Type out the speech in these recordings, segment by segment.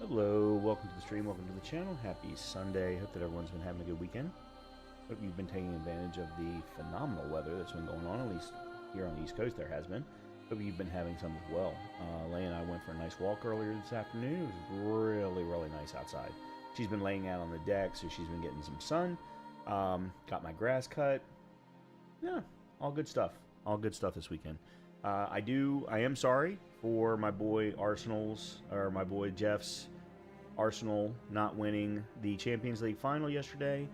Hello, welcome to the stream, welcome to the channel. Happy Sunday. Hope that everyone's been having a good weekend. Hope you've been taking advantage of the phenomenal weather that's been going on, at least here on the East Coast there has been. Hope you've been having some as well. Leigh and I went for a nice walk earlier this afternoon. It was really nice outside. She's been laying out on the deck, so she's been getting some sun. Got my grass cut. Yeah, all good stuff. All good stuff this weekend. I am sorry for my boy my boy Jeff's Arsenal not winning the Champions League final yesterday,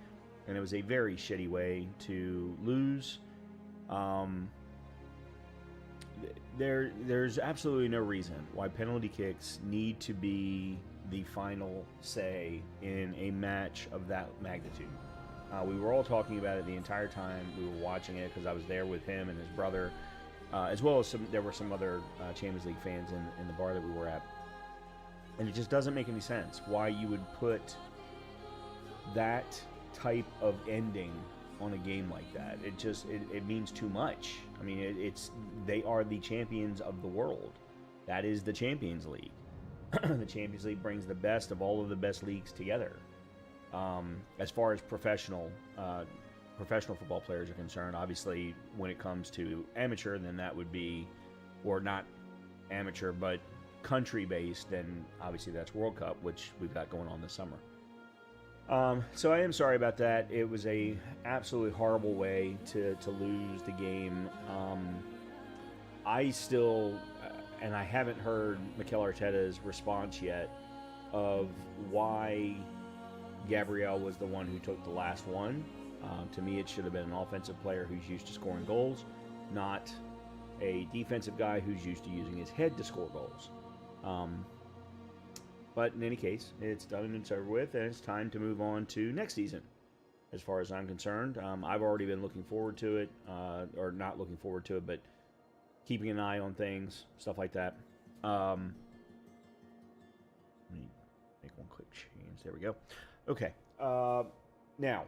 and it was a very shitty way to lose. There's absolutely no reason why penalty kicks need to be the final say in a match of that magnitude. We were all talking about it the entire time we were watching it because I was there with him and his brother. As well as there were some other Champions League fans in the bar that we were at. And it just doesn't make any sense why you would put that type of ending on a game like that. It means too much. I mean, they are the champions of the world. That is the Champions League. The Champions League brings the best of all of the best leagues together. As far as professional football players are concerned, obviously when it comes to amateur, then that would be, or not amateur, but country-based, then obviously that's World Cup, which we've got going on this summer. So I am sorry about that. It was a absolutely horrible way to lose the game. I still, and I haven't heard Mikel Arteta's response yet of why Gabriel was the one who took the last one. To me, it should have been an offensive player who's used to scoring goals, not a defensive guy who's used to using his head to score goals. But in any case, it's done and it's over with, and it's time to move on to next season, as far as I'm concerned. I've already been looking forward to it, or not looking forward to it, but keeping an eye on things, stuff like that. Let me make one quick change. There we go. Okay. Now,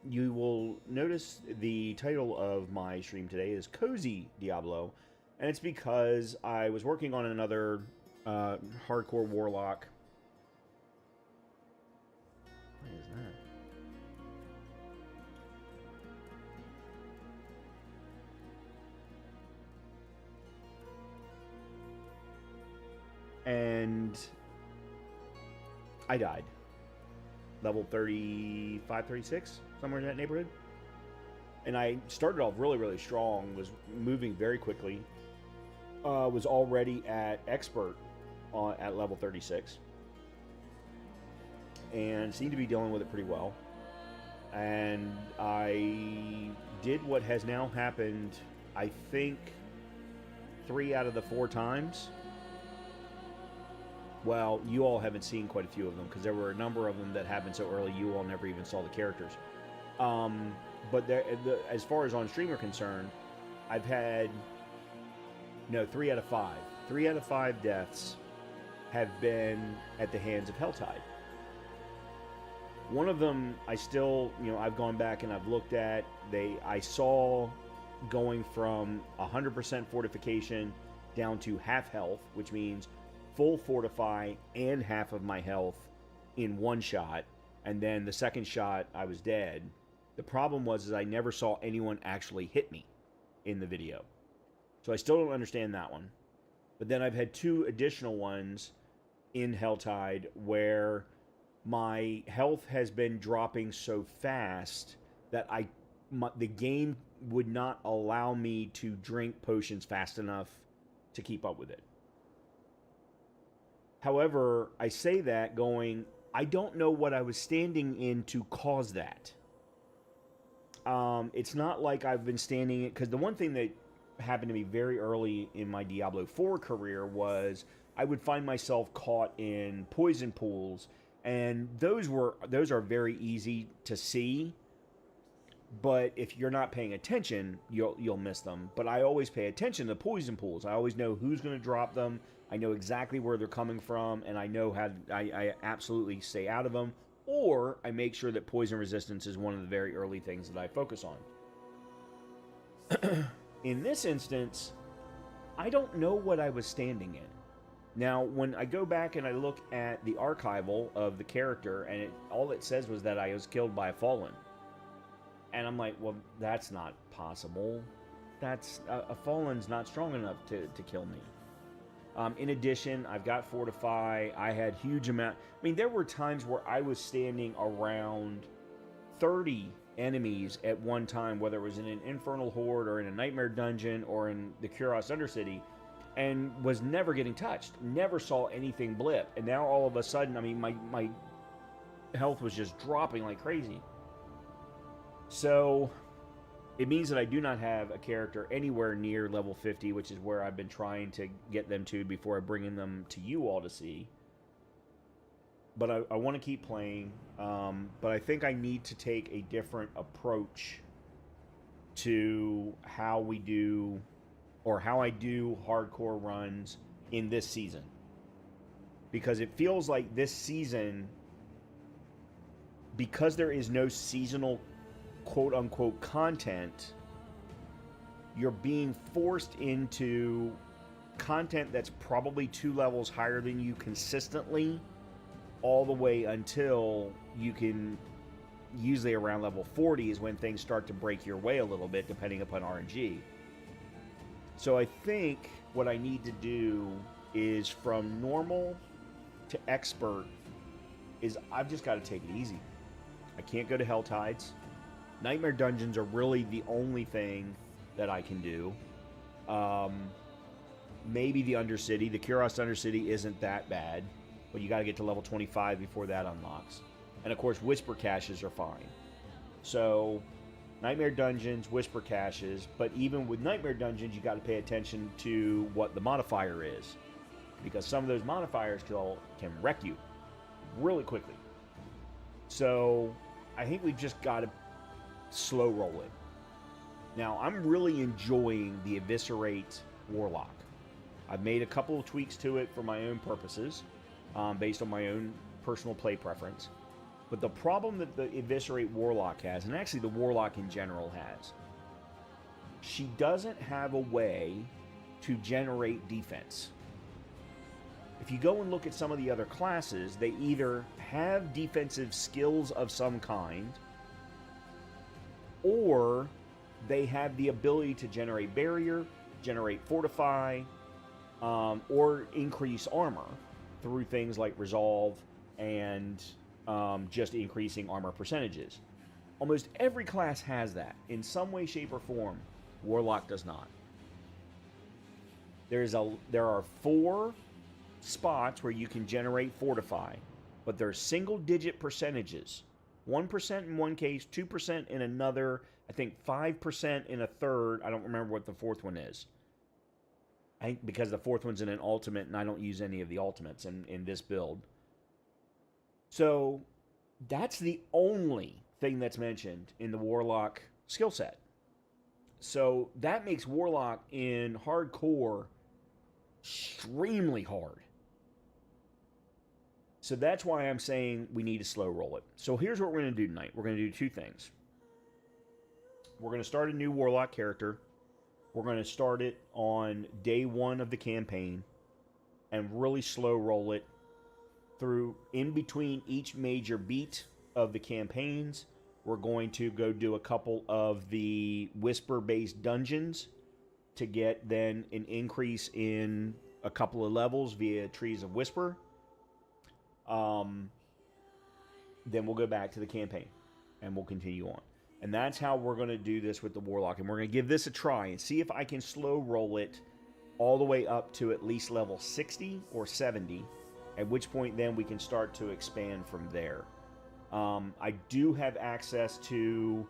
you will notice the title of my stream today is Cozy Diablo, and it's because I was working on another hardcore Warlock. What is that? And I died. Level 35, 36, somewhere in that neighborhood. And I started off really strong, was moving very quickly, was already at expert at level 36, and seemed to be dealing with it pretty well. And I did what has now happened, I think, 3 out of the 4 times. Well, you all haven't seen quite a few of them because there were a number of them that happened so early you all never even saw the characters. But as far as on stream are concerned, I've had 3 out of 5. 3 out of 5 deaths have been at the hands of Helltide. One of them, I still, I've gone back and I've looked at. I saw going from 100% fortification down to half health, which means full fortify and half of my health in one shot, and then the second shot I was dead. The problem was I never saw anyone actually hit me in the video, so I still don't understand that one. But then I've had 2 additional ones in Helltide where my health has been dropping so fast that the game would not allow me to drink potions fast enough to keep up with it. However, I say that going, I don't know what I was standing in to cause that. It's not like I've been standing in, because the one thing that happened to me very early in my Diablo 4 career was I would find myself caught in poison pools, and those are very easy to see. But if you're not paying attention, you'll miss them. But I always pay attention to poison pools. I always know who's going to drop them. I know exactly where they're coming from, and I know how I absolutely stay out of them. Or I make sure that poison resistance is one of the very early things that I focus on. In this instance, I don't know what I was standing in. Now, when I go back and I look at the archival of the character, and all it says was that I was killed by a fallen. And I'm like, well, that's not possible. That's a fallen's not strong enough to kill me. In addition, I've got Fortify. I had huge amount. I mean, there were times where I was standing around 30 enemies at one time, whether it was in an Infernal Horde or in a Nightmare Dungeon or in the Kuros Undercity, and was never getting touched. Never saw anything blip. And now all of a sudden, I mean, my health was just dropping like crazy. So it means that I do not have a character anywhere near level 50, which is where I've been trying to get them to before I bring them to you all to see. But I want to keep playing. But I think I need to take a different approach to how we do, or how I do hardcore runs in this season. Because it feels like this season, because there is no seasonal quote-unquote content, you're being forced into content that's probably 2 levels higher than you consistently, all the way until you can, usually around level 40 is when things start to break your way a little bit, depending upon RNG. So I think what I need to do is, from normal to expert, is I've just got to take it easy. I can't go to Hell Tides. Nightmare Dungeons are really the only thing that I can do. Maybe the Undercity. The Kuros Undercity isn't that bad, but you got to get to level 25 before that unlocks. And of course, Whisper Caches are fine. So, Nightmare Dungeons, Whisper Caches, but even with Nightmare Dungeons, you got to pay attention to what the modifier is, because some of those modifiers can wreck you really quickly. So, I think we've just got to slow roll it. Now, I'm really enjoying the Eviscerate Warlock. I've made a couple of tweaks to it for my own purposes, based on my own personal play preference. But the problem that the Eviscerate Warlock has, and actually the Warlock in general has, she doesn't have a way to generate defense. If you go and look at some of the other classes, they either have defensive skills of some kind, or they have the ability to generate barrier, generate fortify, or increase armor through things like resolve and just increasing armor percentages. Almost every class has that in some way, shape, or form. Warlock does not. There are 4 spots where you can generate fortify, but they're single-digit percentages. 1% in one case, 2% in another, I think 5% in a third. I don't remember what the 4th one is. I think because the 4th one's in an ultimate, and I don't use any of the ultimates in this build. So that's the only thing that's mentioned in the Warlock skill set. So that makes Warlock in hardcore extremely hard. So that's why I'm saying we need to slow roll it. So here's what we're going to do tonight. We're going to do 2 things. We're going to start a new Warlock character. We're going to start it on day 1 of the campaign and really slow roll it through in between each major beat of the campaigns. We're going to go do a couple of the Whisper-based dungeons to get then an increase in a couple of levels via Trees of Whisper. Then we'll go back to the campaign and we'll continue on. And that's how we're going to do this with the Warlock. And we're going to give this a try and see if I can slow roll it all the way up to at least level 60 or 70, at which point then we can start to expand from there. I do have access to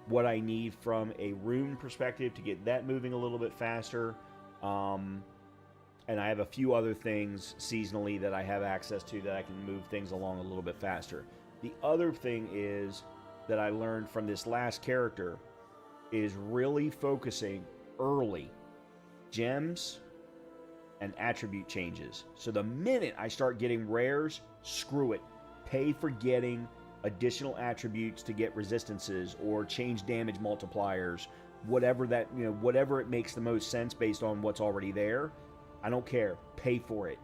what I need from a rune perspective to get that moving a little bit faster. And I have a few other things seasonally that I have access to that I can move things along a little bit faster. The other thing is that I learned from this last character is really focusing early gems and attribute changes. So the minute I start getting rares, screw it. Pay for getting additional attributes to get resistances or change damage multipliers, whatever that, whatever it makes the most sense based on what's already there. I don't care. Pay for it.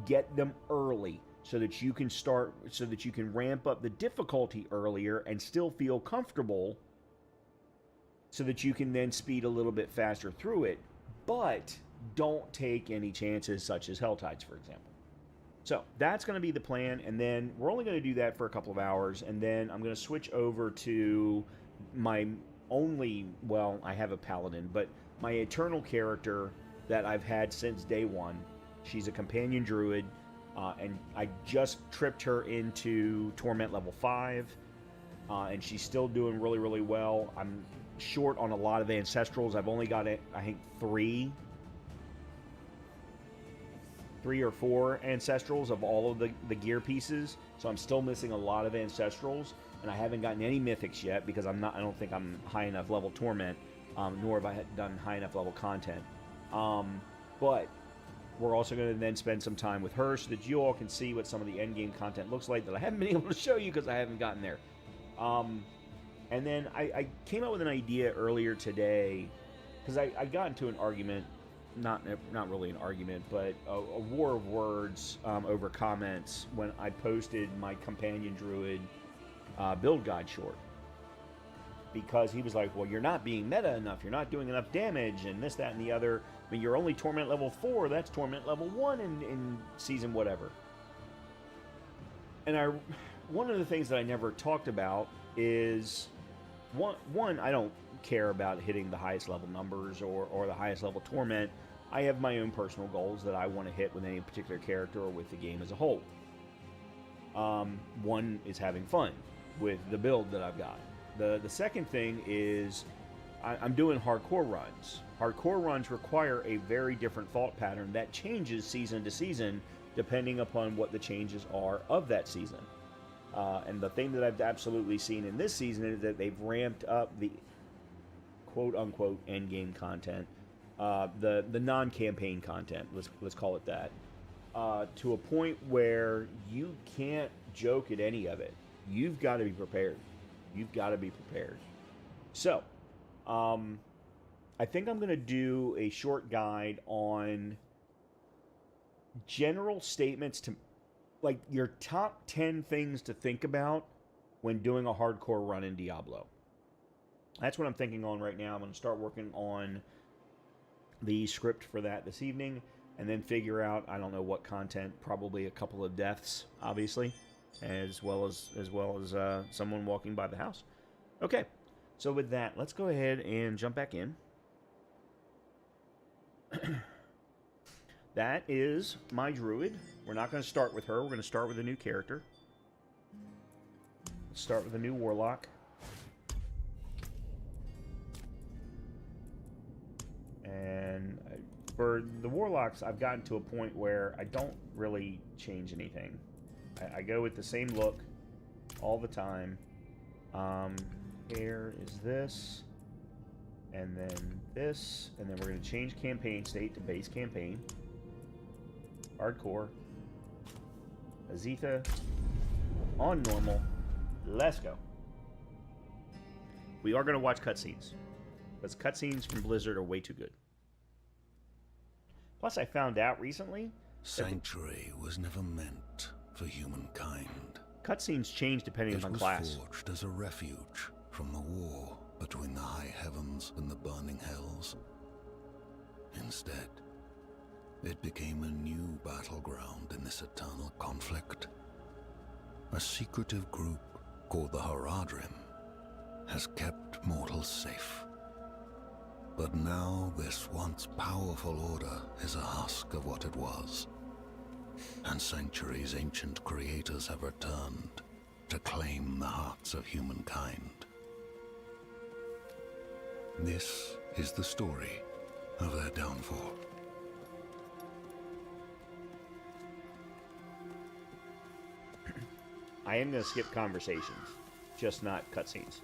Get them early so that you can ramp up the difficulty earlier and still feel comfortable, so that you can then speed a little bit faster through it. But don't take any chances, such as Helltides, for example. So that's going to be the plan, and then we're only going to do that for a couple of hours, and then I'm going to switch over to my well, I have a paladin, but my eternal character that I've had since day one. She's a companion druid, and I just tripped her into Torment level 5, and she's still doing really, really well. I'm short on a lot of ancestrals. I've only got, I think, 3 or 4 ancestrals of all of the gear pieces, so I'm still missing a lot of ancestrals, and I haven't gotten any mythics yet because I don't think I'm high enough level Torment, nor have I done high enough level content. But we're also going to then spend some time with her so that you all can see what some of the endgame content looks like that I haven't been able to show you because I haven't gotten there. And then I came up with an idea earlier today, because I got into an argument, not really an argument, but a war of words over comments when I posted my companion druid build guide short. Because he was like, well, you're not being meta enough, you're not doing enough damage, and this, that, and the other. I mean, you're only Torment level 4, that's Torment level 1 in season whatever. And one of the things that I never talked about is, one, I don't care about hitting the highest level numbers or the highest level Torment. I have my own personal goals that I want to hit with any particular character or with the game as a whole. One is having fun with the build that I've got. The second thing is I'm doing hardcore runs. Hardcore runs require a very different thought pattern that changes season to season depending upon what the changes are of that season. And the thing that I've absolutely seen in this season is that they've ramped up the quote-unquote endgame content, the non-campaign content, let's call it that, to a point where you can't joke at any of it. You've got to be prepared. You've got to be prepared. So, I think I'm going to do a short guide on general statements to, like, your top 10 things to think about when doing a hardcore run in Diablo. That's what I'm thinking on right now. I'm going to start working on the script for that this evening, and then figure out, I don't know what content, probably a couple of deaths, obviously, as well as someone walking by the house. Okay, so with that, let's go ahead and jump back in. That is my druid. We're not going to start with her. We're going to start with a new character. Let's start with a new warlock. And for the warlocks, I've gotten to a point where I don't really change anything. I go with the same look all the time. Hair is this, and then this, and then we're going to change campaign state to base campaign. Hardcore. Azitha. On normal. Let's go. We are going to watch cutscenes, because cutscenes from Blizzard are way too good. Plus, I found out recently... Sanctuary was never meant for humankind. Cutscenes change depending on class. It was forged as a refuge from the war between the high heavens and the burning hells. Instead, it became a new battleground in this eternal conflict. A secretive group called the Haradrim has kept mortals safe. But now this once powerful order is a husk of what it was. And Sanctuary's ancient creators have returned to claim the hearts of humankind. This is the story of their downfall. I am going to skip conversations, just not cutscenes.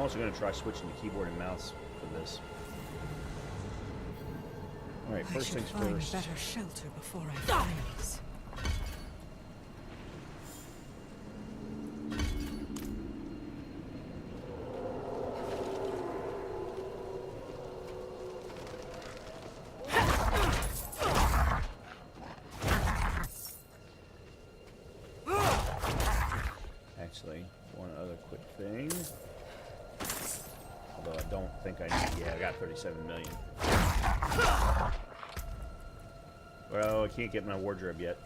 also going to try switching to keyboard and mouse for this. All right, first things first. Better shelter before I freeze. Actually, one other quick thing. Although I don't think I need. Yeah, I got 37 million. Well, I can't get my wardrobe yet.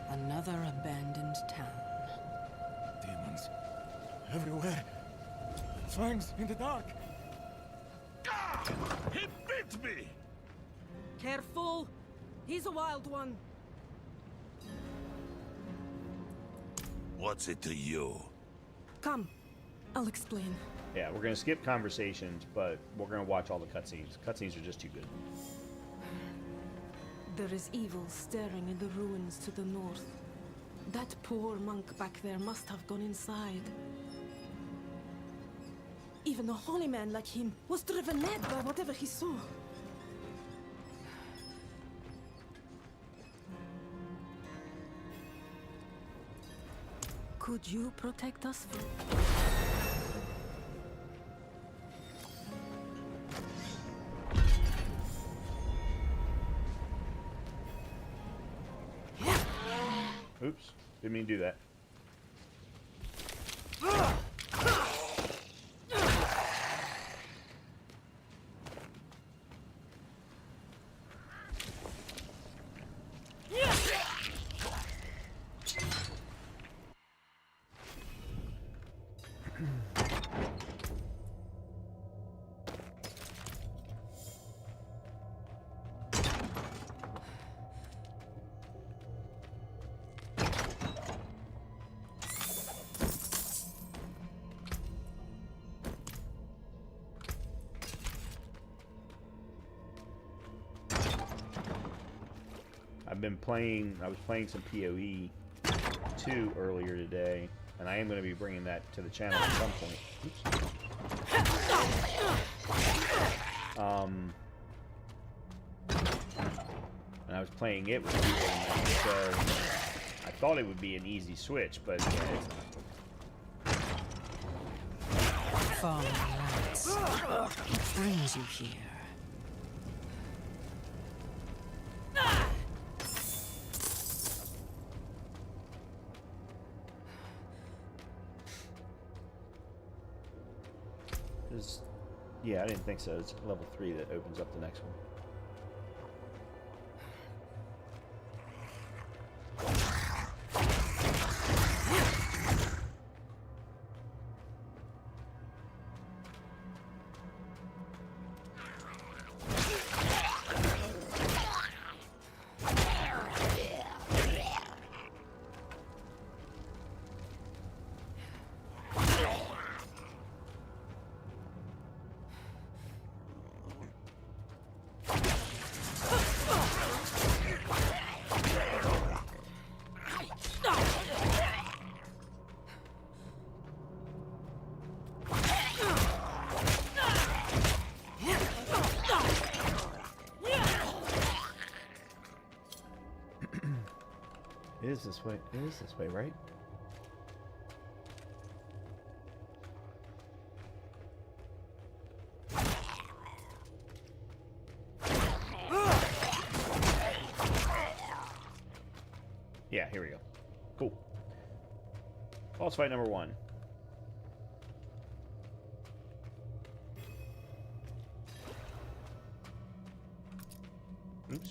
Another abandoned town. Demons. Everywhere. Fangs in the dark. He bit me! Careful! He's a wild one. What's it to you? Come, I'll explain. Yeah, we're gonna skip conversations, but we're gonna watch all the cutscenes. Cutscenes are just too good. There is evil staring in the ruins to the north. That poor monk back there must have gone inside. Even a holy man like him was driven mad by whatever he saw. Could you protect us? Oops, didn't mean to do that. I was playing some PoE 2 earlier today, and I am going to be bringing that to the channel at some point. And I was playing it with people, so I thought it would be an easy switch, but yeah, it's not. Fallen lights. What brings you here? Yeah, I didn't think so. It's level 3 that opens up the next one. It is this way. It is this way, right? Yeah, here we go. Cool. Boss fight number 1. Oops.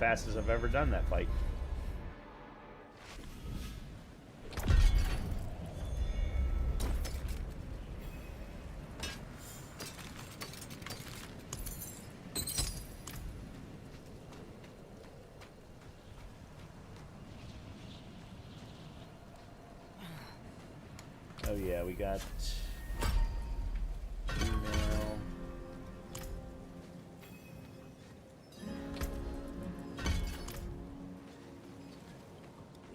fastest I've ever done that fight. Oh yeah, we got email.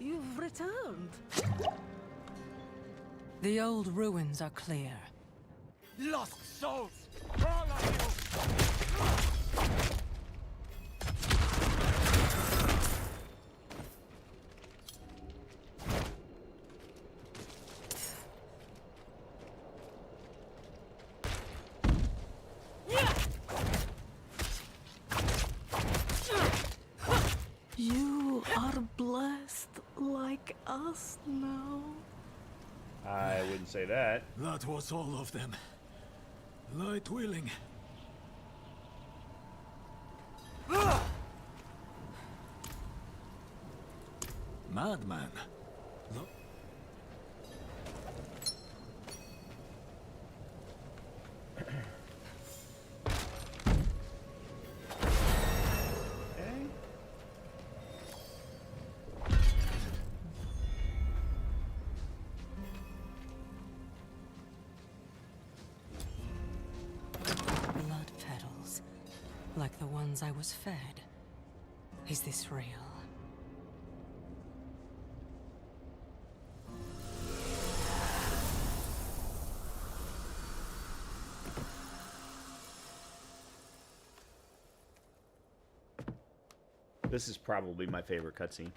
You've returned. The old ruins are clear. Lost souls! All of you! You are blessed like us now. I wouldn't say that. That was all of them. Light willing. Madman. No. Okay. Blood petals, like the ones I was fed. Is this real? This is probably my favorite cutscene.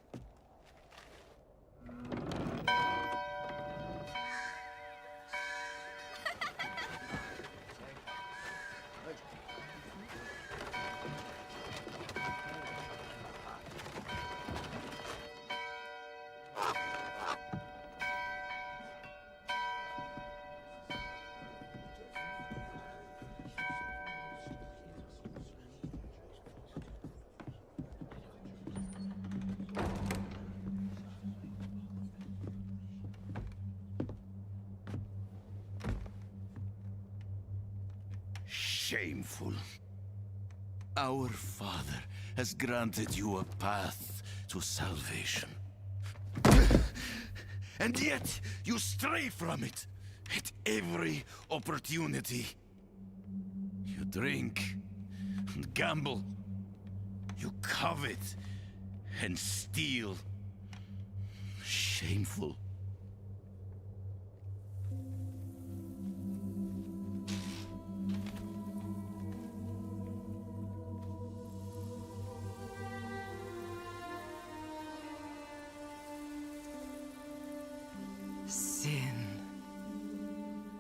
Shameful. Our Father has granted you a path to salvation. And yet, you stray from it at every opportunity. You drink and gamble. You covet and steal. Shameful. Sin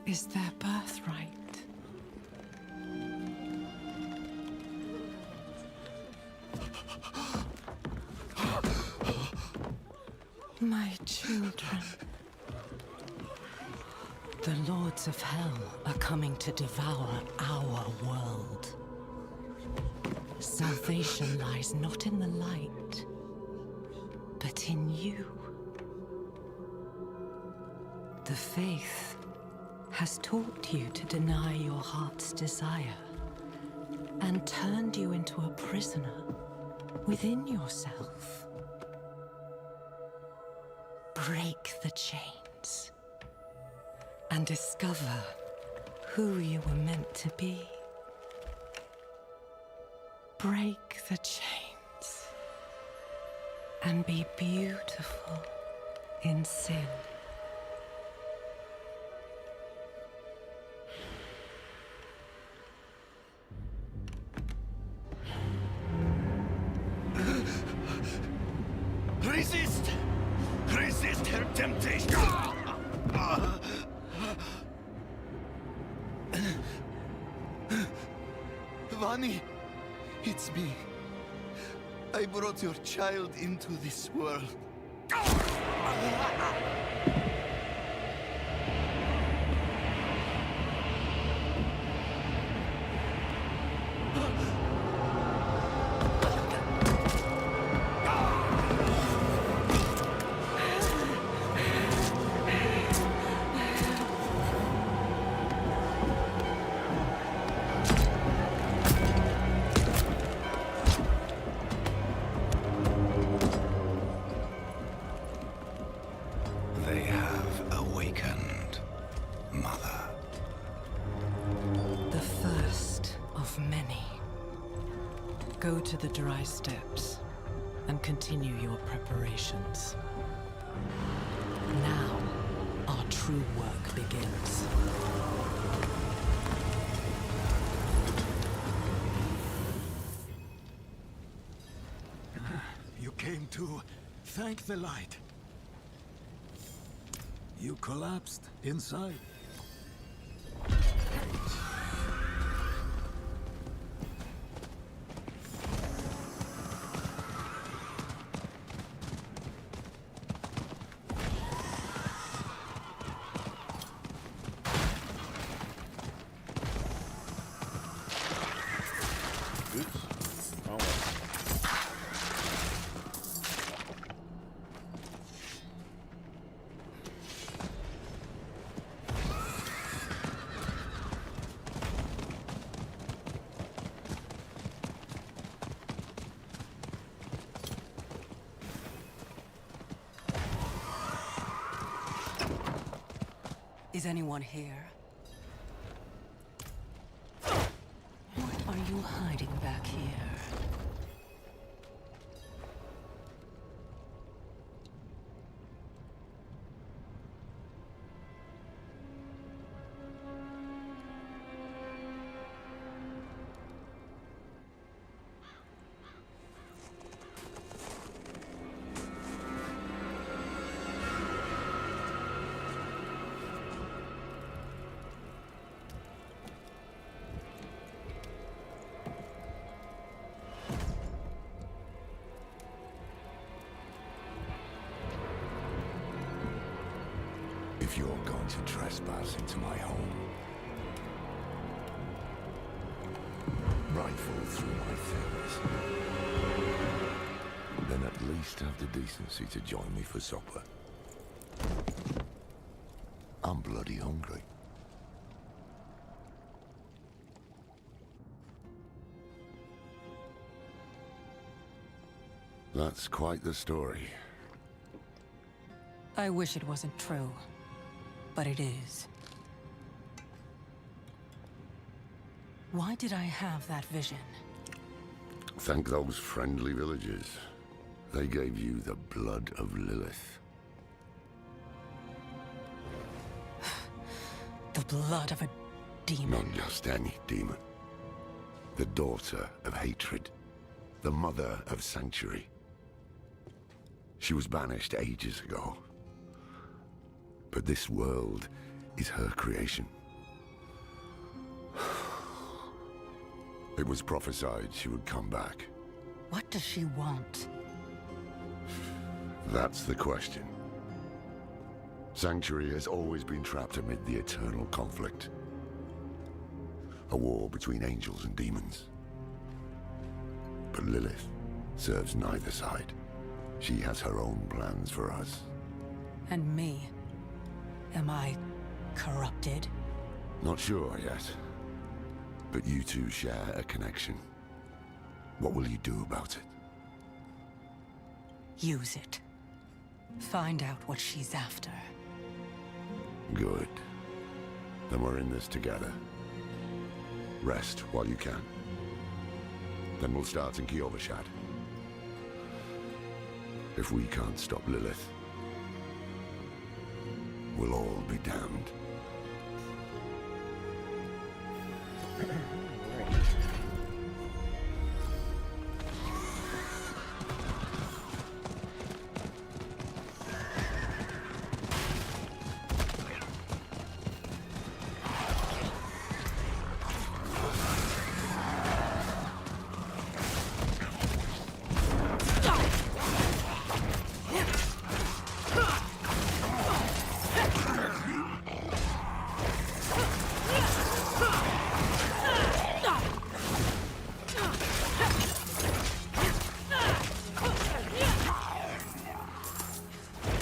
is their birthright. My children. The lords of hell are coming to devour our world. Salvation lies not in the light, but in you. The faith has taught you to deny your heart's desire and turned you into a prisoner within yourself. Break the chains and discover who you were meant to be. Break the chains and be beautiful in sin. Resist! Resist her temptation! Vani, it's me. I brought your child into this world. Go to the dry steppes and continue your preparations. Now, our true work begins. You came to thank the light. You collapsed inside. Oops. Almost. Is anyone here? What are you hiding back here? If you're going to trespass into my home, rifle through my things, then at least have the decency to join me for supper. I'm bloody hungry. That's quite the story. I wish it wasn't true, but it is. Why did I have that vision? Thank those friendly villagers. They gave you the blood of Lilith. The blood of a demon. Not just any demon. The daughter of hatred. The mother of sanctuary. She was banished ages ago. But this world is her creation. It was prophesied she would come back. What does she want? That's the question. Sanctuary has always been trapped amid the eternal conflict. A war between angels and demons. But Lilith serves neither side. She has her own plans for us. And me? Am I corrupted? Not sure yet. But you two share a connection. What will you do about it? Use it. Find out what she's after. Good. Then we're in this together. Rest while you can. Then we'll start in Kiovashad. If we can't stop Lilith, we'll all be damned.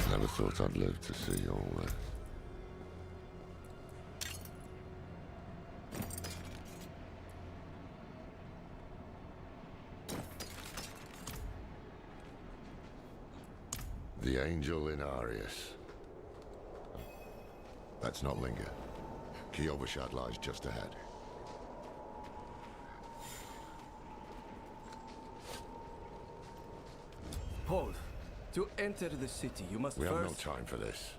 Never thought I'd live to see all this. The angel in Arius. Let's not linger. Kiovashad lies just ahead. Hold. To enter the city, you must We have no first... time for this.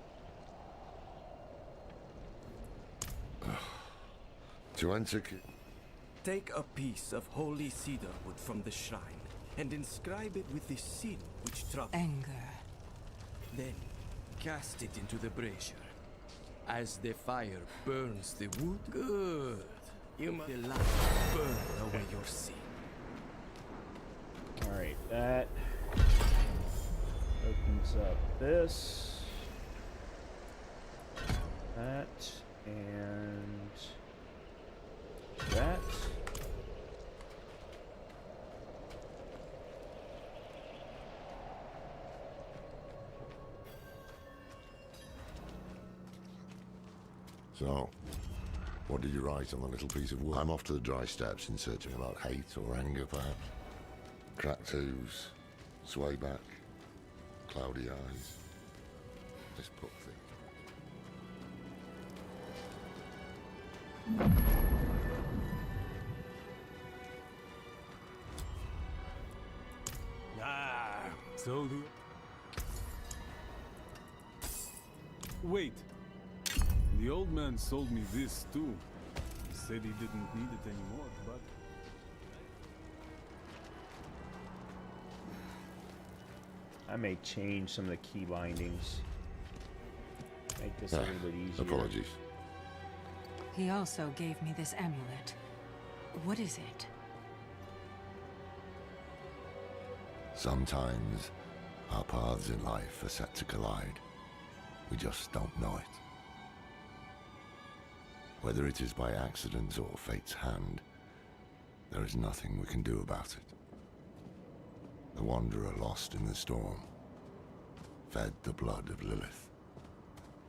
To enter... Take a piece of holy cedar wood from the shrine and inscribe it with the sin which troubles. Anger. Then cast it into the brazier. As the fire burns the wood, good. You must let the light burn away your sin. Alright, that opens up this, that, and that. So, what did you write on the little piece of wood? I'm off to the dry steps in search of about hate or anger, perhaps. Cracked hooves, sway back, cloudy eyes. This book thing. Ah, told you. Wait. The old man sold me this too. He said he didn't need it anymore, but... I may change some of the key bindings. Make this a little bit easier. Apologies. He also gave me this amulet. What is it? Sometimes our paths in life are set to collide. We just don't know it. Whether it is by accident or fate's hand, there is nothing we can do about it. The wanderer lost in the storm, fed the blood of Lilith,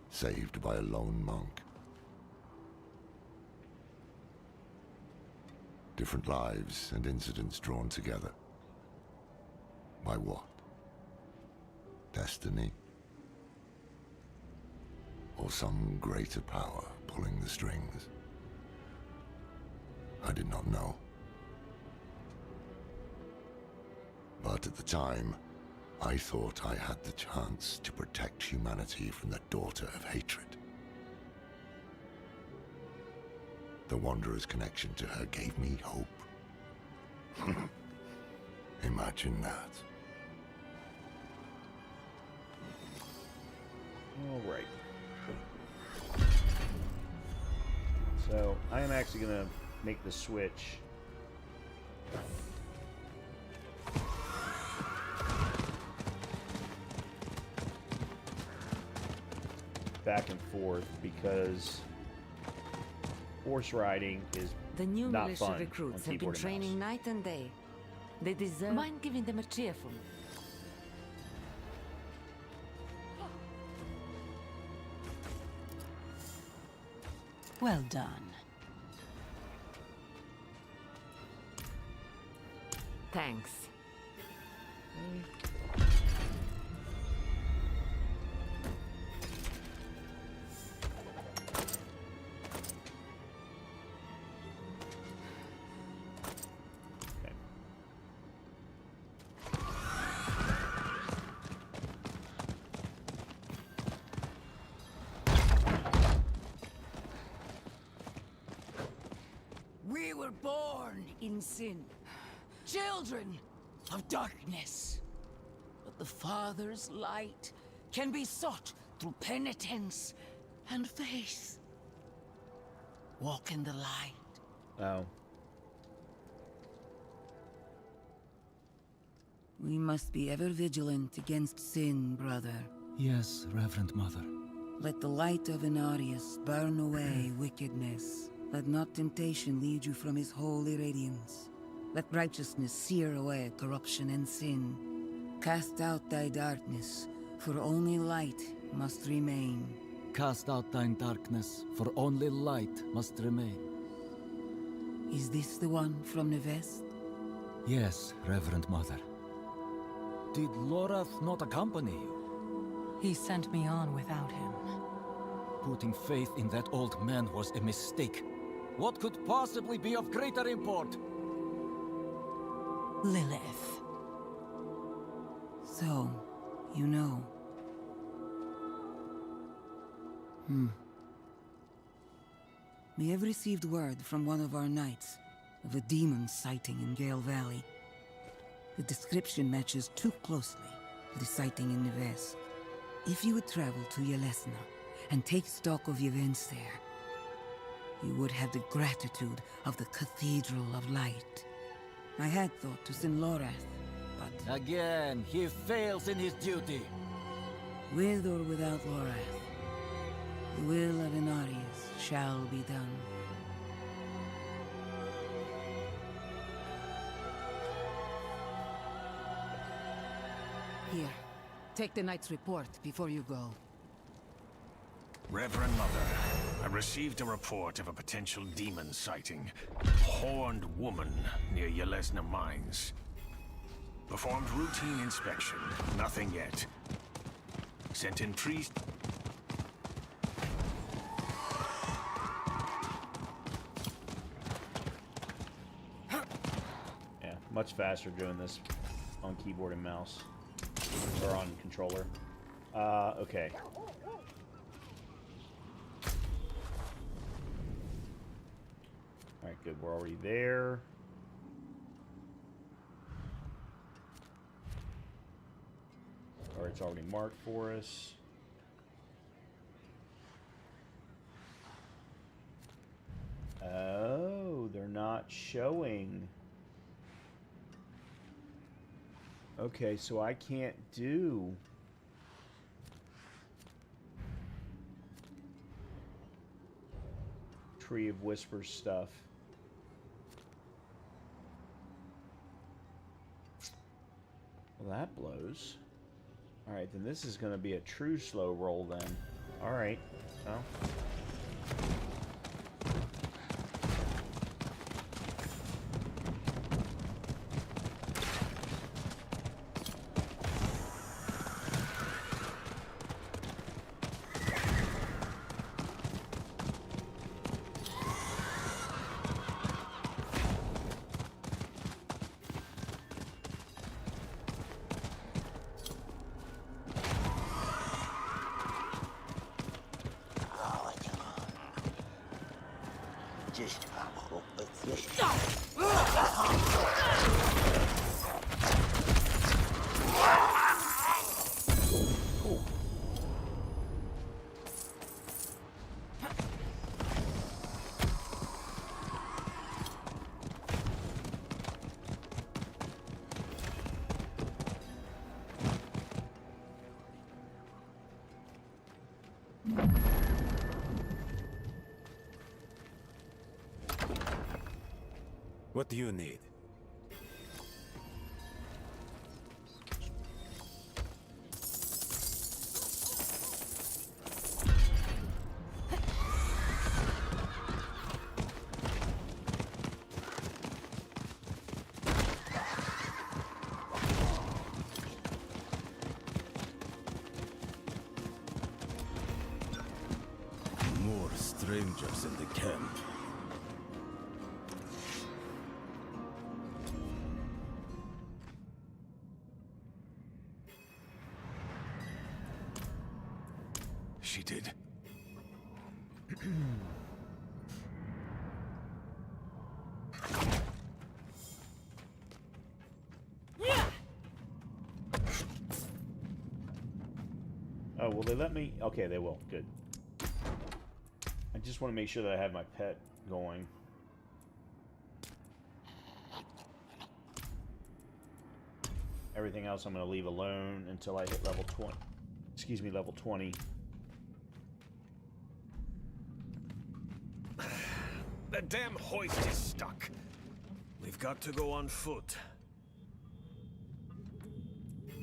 saved by a lone monk. Different lives and incidents drawn together. By what? Destiny? Or some greater power pulling the strings? I did not know. But at the time, I thought I had the chance to protect humanity from the daughter of hatred. The Wanderer's connection to her gave me hope. Imagine that. All right. So I am actually going to make the switch. Back and forth because horse riding is The new not militia fun recruits on have been keyboard and training mouse. night and day. They deserve... Mind giving them a cheerful... Well done. Thanks. Okay. We were born in sin, children of darkness. But the Father's light can be sought through penitence and faith. Walk in the light. Oh. We must be ever vigilant against sin, brother. Yes, Reverend Mother. Let the light of Inarius burn away wickedness. Let not temptation lead you from his holy radiance. Let righteousness sear away corruption and sin. Cast out thy darkness, for only light must remain. Cast out thine darkness, for only light must remain. Is this the one from the west? Yes, Reverend Mother. Did Lorath not accompany you? He sent me on without him. Putting faith in that old man was a mistake. What could possibly be of greater import? Lilith. So, you know. We have received word from one of our knights of a demon sighting in Gale Valley. The description matches too closely to the sighting in Neves. If you would travel to Yelesna and take stock of events there, you would have the gratitude of the Cathedral of Light. I had thought to send Lorath, but... Again, he fails in his duty. With or without Lorath, the will of Inarius shall be done. Here, take the knight's report before you go. Reverend Mother, I received a report of a potential demon sighting. Horned woman near Yelesna Mines. Performed routine inspection. Nothing yet. Sent in priest... Yeah, much faster doing this on keyboard and mouse. Or on controller. Okay. Alright, good. We're already there. Or it's already marked for us. Oh, they're not showing. Okay, so I can't do... Tree of Whispers stuff. Well, that blows. Alright, then this is going to be a true slow roll then. Alright, well... What do you need? More strangers in the camp. She did. Oh, will they let me? Okay, they will. Good. I just want to make sure that I have my pet going. Everything else I'm going to leave alone until I hit level 20. Excuse me, level 20. The damn hoist is stuck. We've got to go on foot.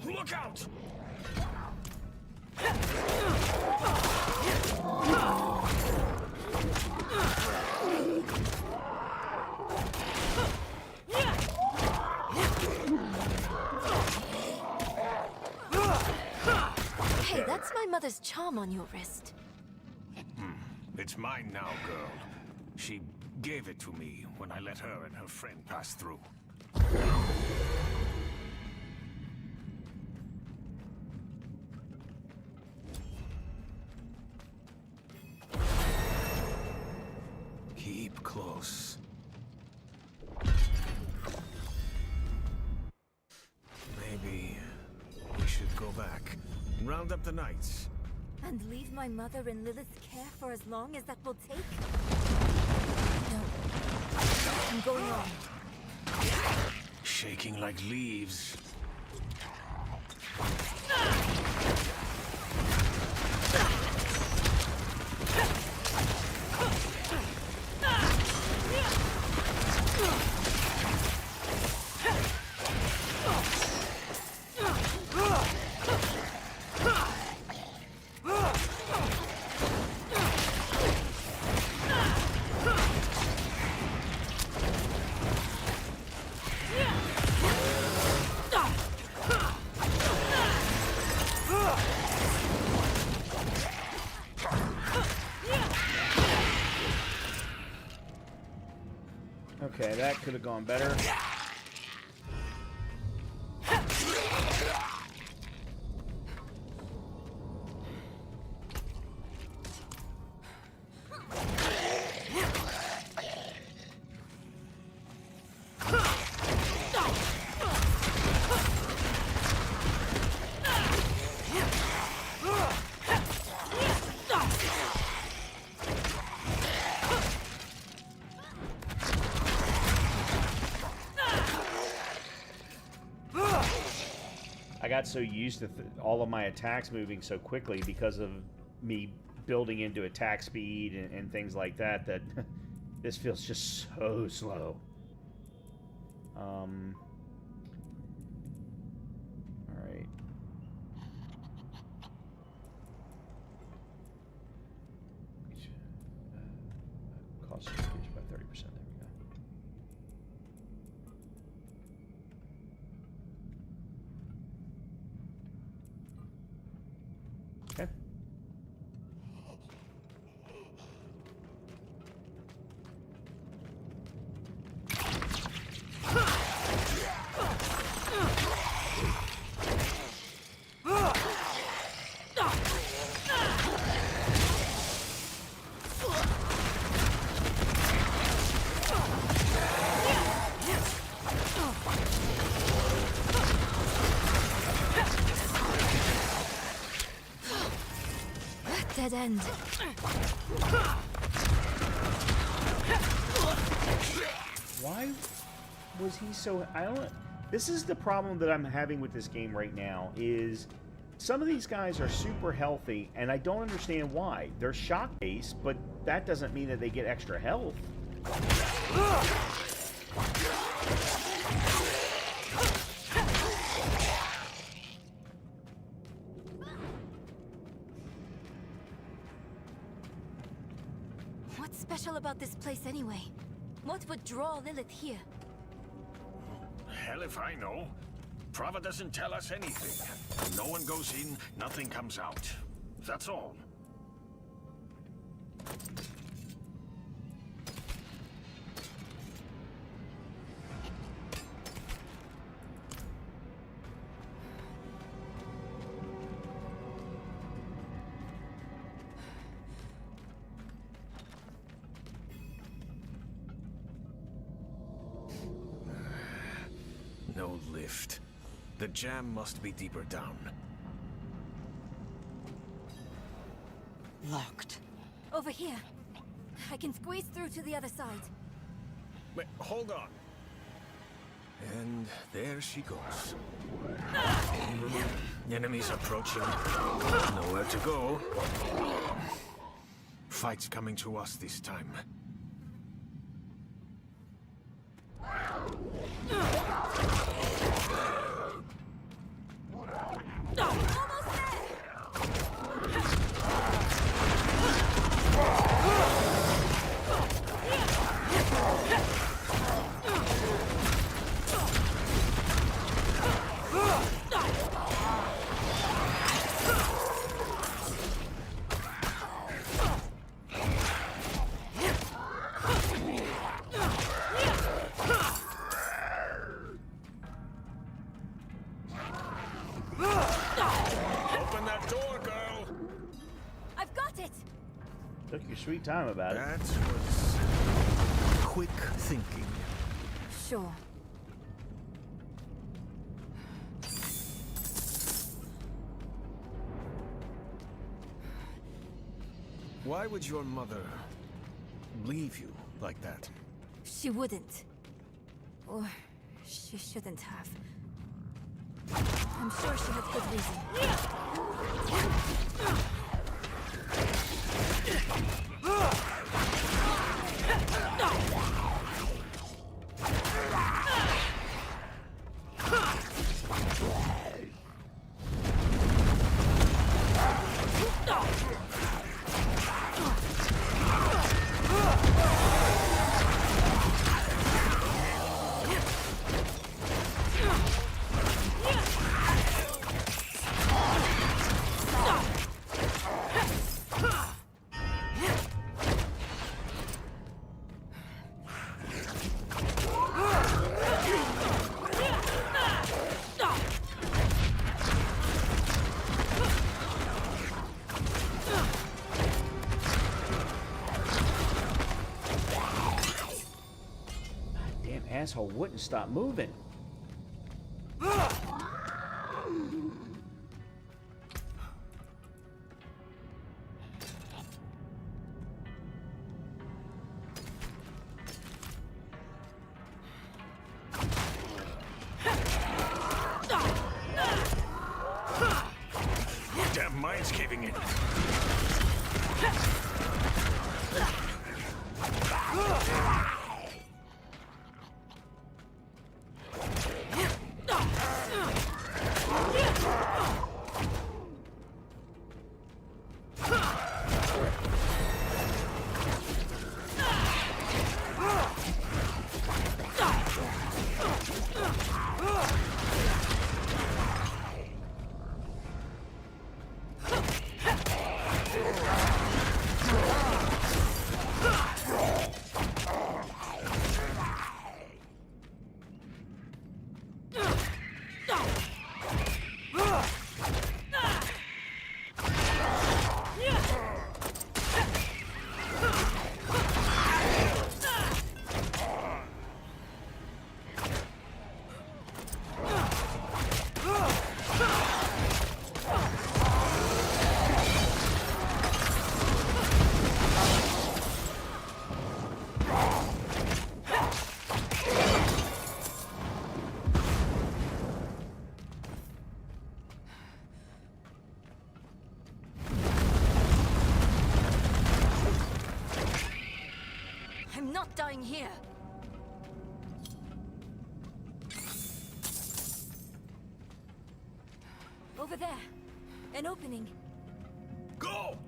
Look out! Hey, that's my mother's charm on your wrist. It's mine now, girl. She gave it to me when I let her and her friend pass through. Keep close. Maybe we should go back. Round up the knights. And leave my mother in Lilith's care for as long as that will take? No. I'm going on. Shaking like leaves. Okay, that could have gone better. I got so used to all of my attacks moving so quickly because of me building into attack speed and things like that that this feels just so slow. All right. Cost reduced by 30%. There we go. Okay. Dead end. Why was he so... I don't... This is the problem that I'm having with this game right now, is some of these guys are super healthy, and I don't understand why. They're shock-based, but that doesn't mean that they get extra health. What's special about this place anyway? What would draw Lilith here? Hell if I know. Prava doesn't tell us anything. No one goes in, nothing comes out. That's all. No lift. The jam must be deeper down. Locked. Over here. I can squeeze through to the other side. Wait, hold on. And there she goes. Enemies approaching. Nowhere to go. Fight's coming to us this time. Took your sweet time about it. That was quick thinking. Sure. Why would your mother leave you like that? She wouldn't. Or she shouldn't have. I'm sure she had good Asshole wouldn't stop moving. Damn mine's caving in. I'm not dying here. Over there. An opening. Go!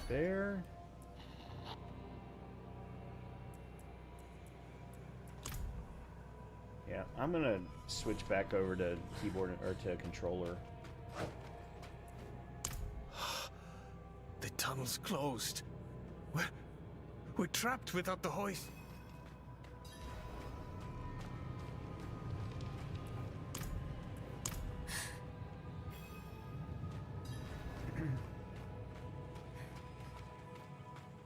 There. Yeah, I'm gonna switch back over to keyboard or to controller. The tunnel's closed. We're trapped without the hoist.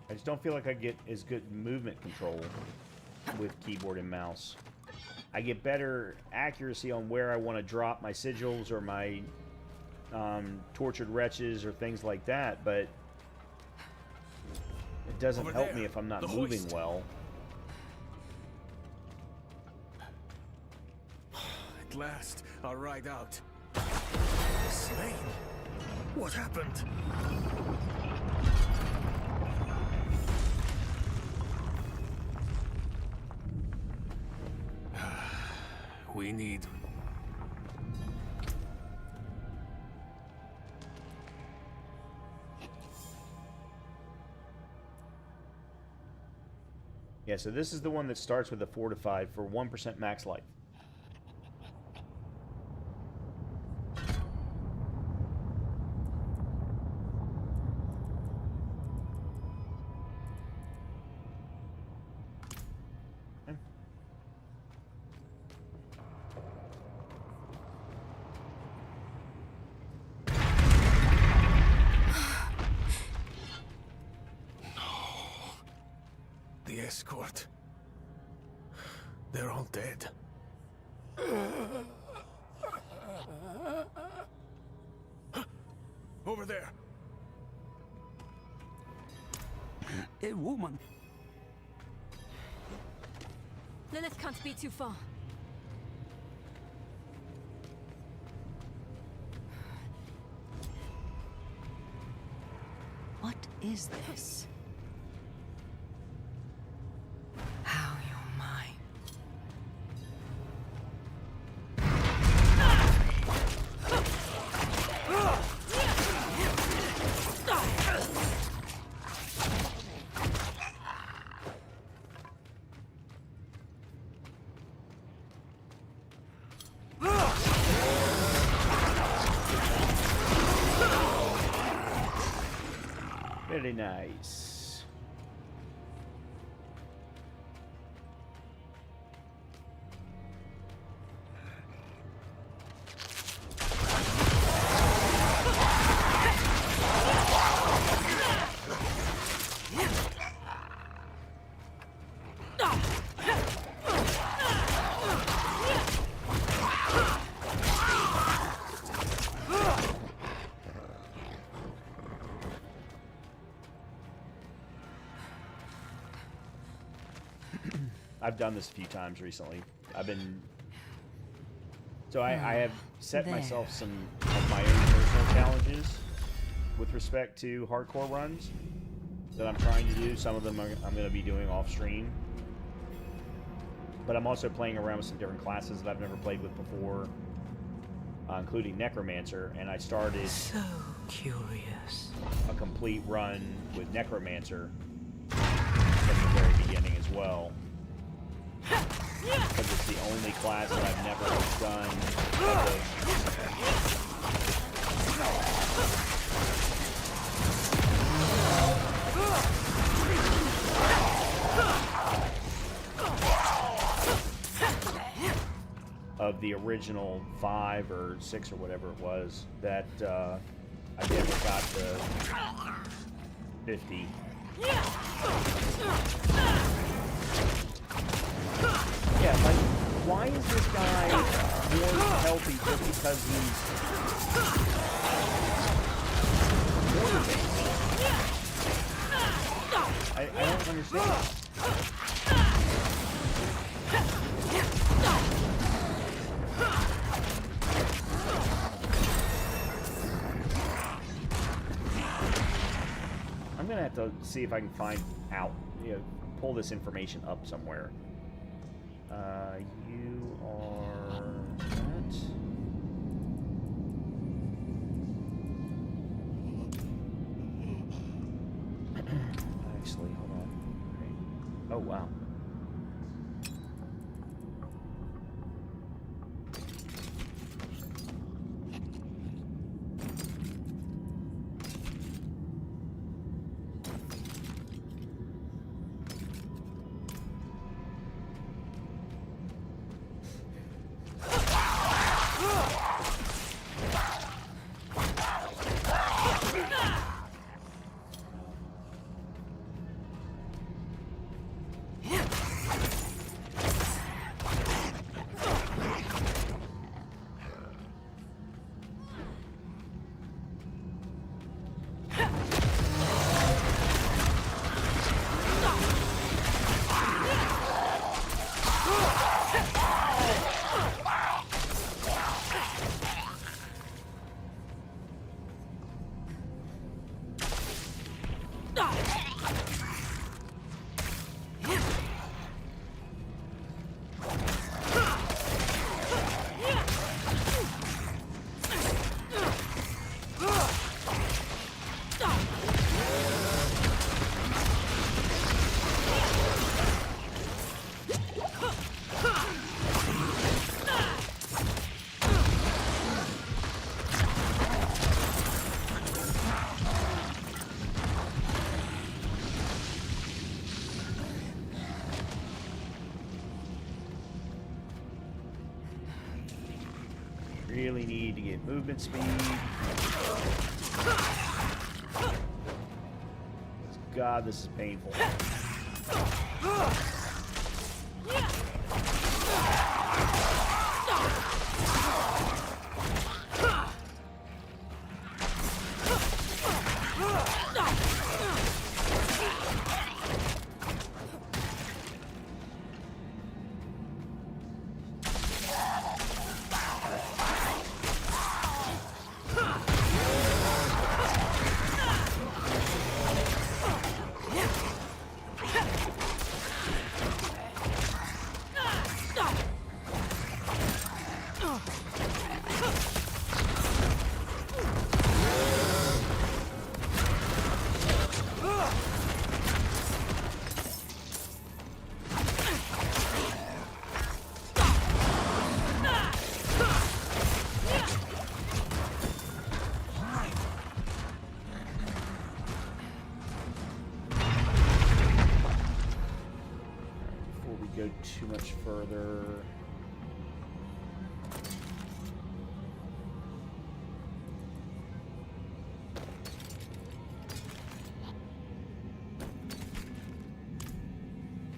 I just don't feel like I get as good movement control with keyboard and mouse. I get better accuracy on where I want to drop my sigils or my tortured wretches or things like that, but it doesn't help me if I'm not moving well. At last, our ride out. Slain? What happened? We need... Yeah, so this is the one that starts with a fortified for 1% max life. court. They're all dead. Over there. A woman. Lilith can't be too far. What is this? How you're mine. Very nice. I've done this a few times recently. I have set myself some of my own personal challenges with respect to hardcore runs that I'm trying to do. Some of them I'm going to be doing off stream. But I'm also playing around with some different classes that I've never played with before, including Necromancer, and I started So curious. a complete run with Necromancer from the very beginning as well. Because it's the only class that I've never done of the original 5 or 6 or whatever it was that I never got to 50. Yeah, like, why is this guy more healthy just because he's motivated? I don't understand. I'm gonna have to see if I can find out, pull this information up somewhere. You are that. Actually, hold on. Okay. Oh, wow. Really need to get movement speed. God, this is painful. Go too much further.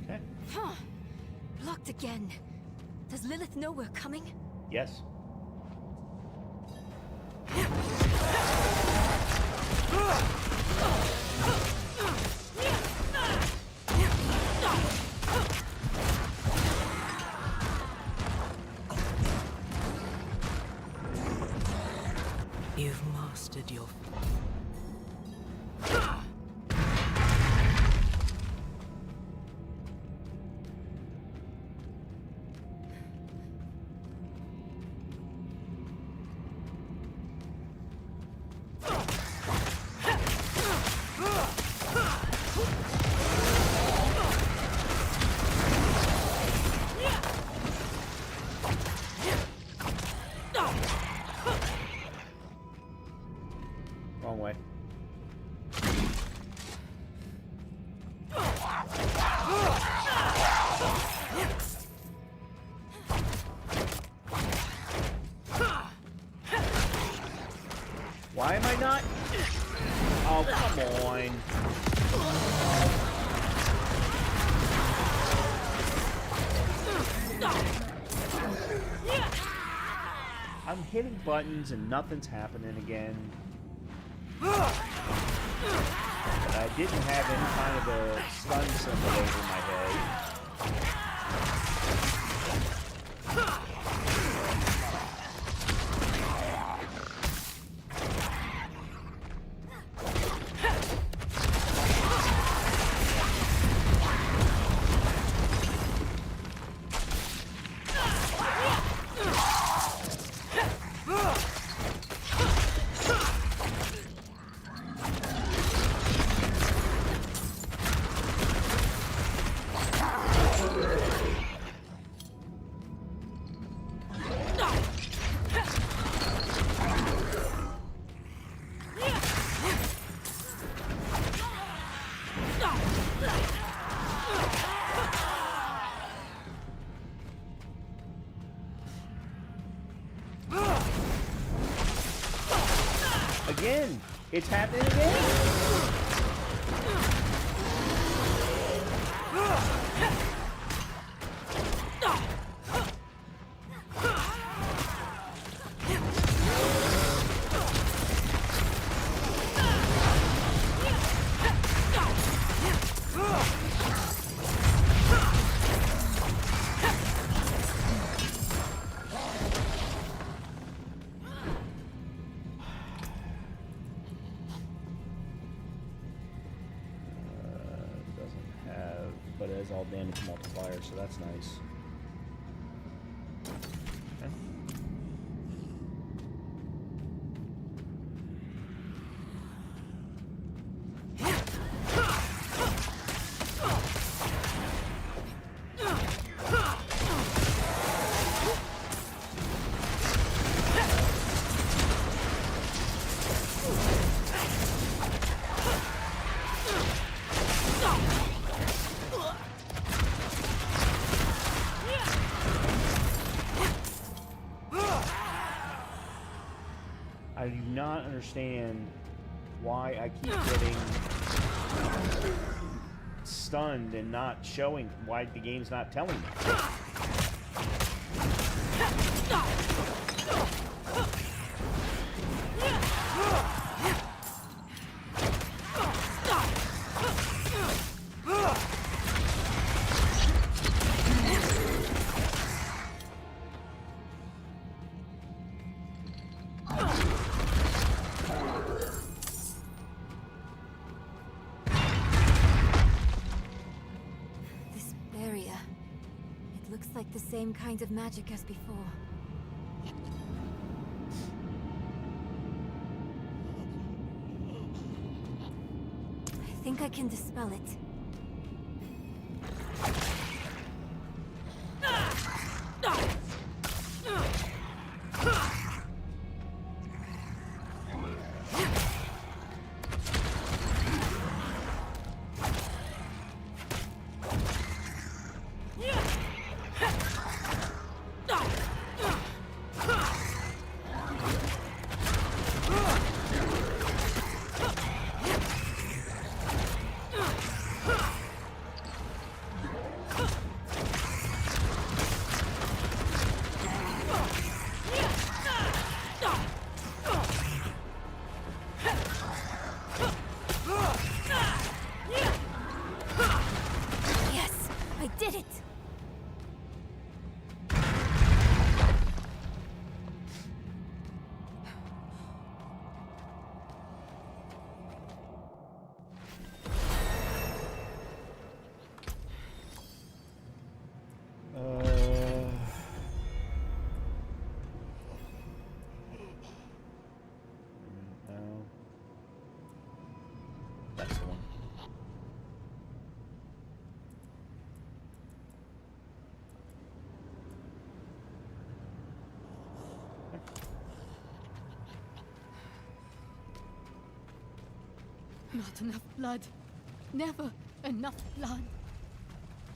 Okay. Huh. Blocked again. Does Lilith know we're coming? Yes. You've mastered your... Wrong way. Why am I not? Oh, come on. I'm hitting buttons and nothing's happening again. But I didn't have any kind of a stun symbol over my head. Again, it's happening again. But it has all damage multipliers, so that's nice. Okay. I do not understand why I keep getting stunned and not showing, why the game's not telling me. The same kind of magic as before. I think I can dispel it. That's the one. Not enough blood. Never enough blood.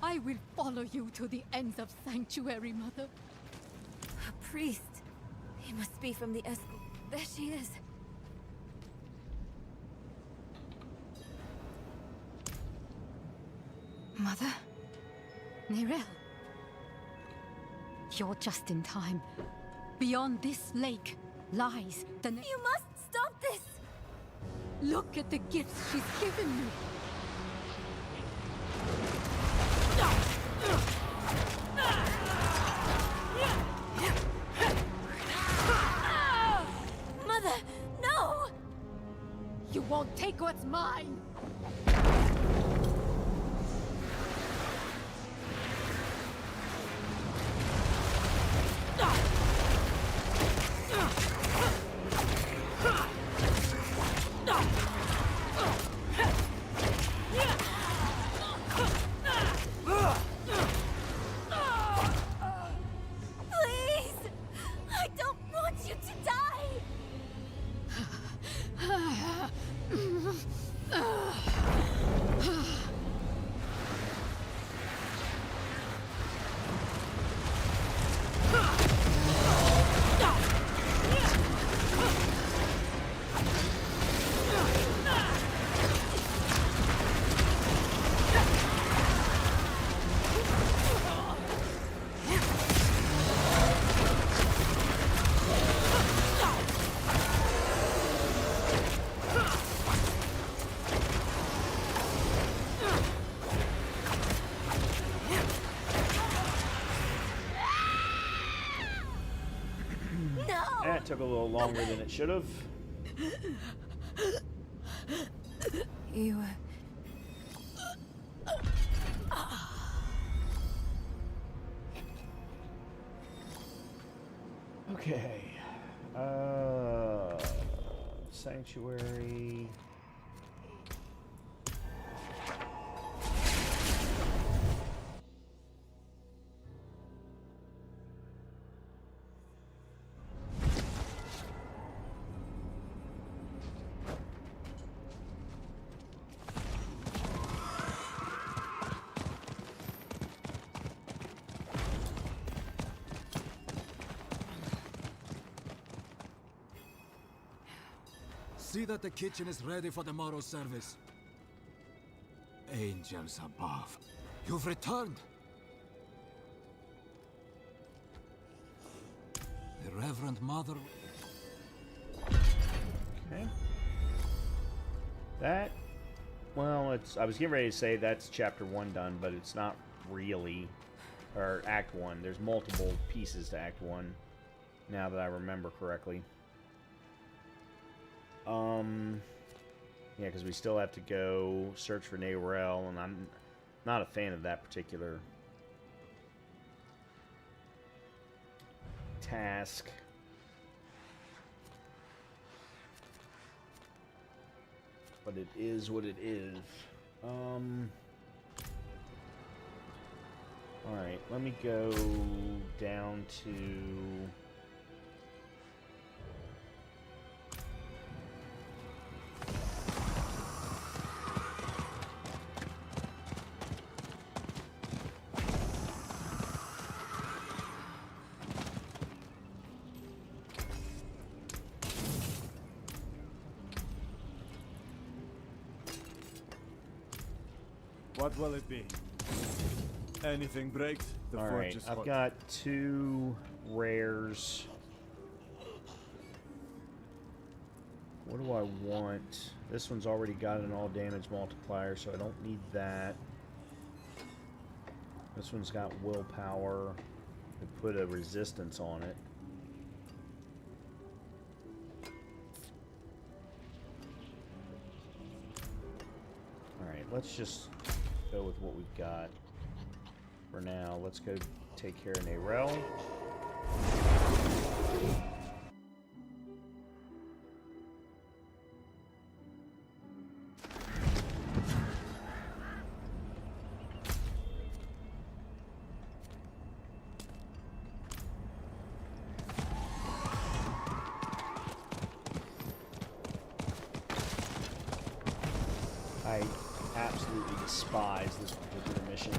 I will follow you to the ends of Sanctuary, Mother. A priest. He must be from the Escort. There she is. Mother? Nerel? You're just in time. Beyond this lake lies the... You must stop this! Look at the gifts she's given you. Mother, no! You won't take what's mine! That took a little longer than it should have. You... Okay. Sanctuary. See that the kitchen is ready for tomorrow's service. angels above. You've returned. The Reverend Mother. Okay. That, well, it's. I was getting ready to say that's chapter 1 done, but it's not really, or Act 1. There's multiple pieces to Act 1, now that I remember correctly. Yeah, because we still have to go search for Nayrel, and I'm not a fan of that particular task. But it is what it is. Alright, let me go down to... What will it be? Anything breaks, the forge Alright, is I've hot. got 2 rares. What do I want? This one's already got an all damage multiplier, so I don't need that. This one's got willpower. I put a resistance on it. Alright, let's just go with what we've got for now. Let's go take care of Nayrel. I absolutely despise this particular mission.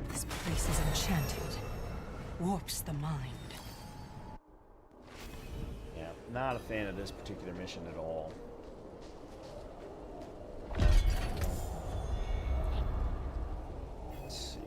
This place is enchanted. Warps the mind. Yeah, not a fan of this particular mission at all. Let's see.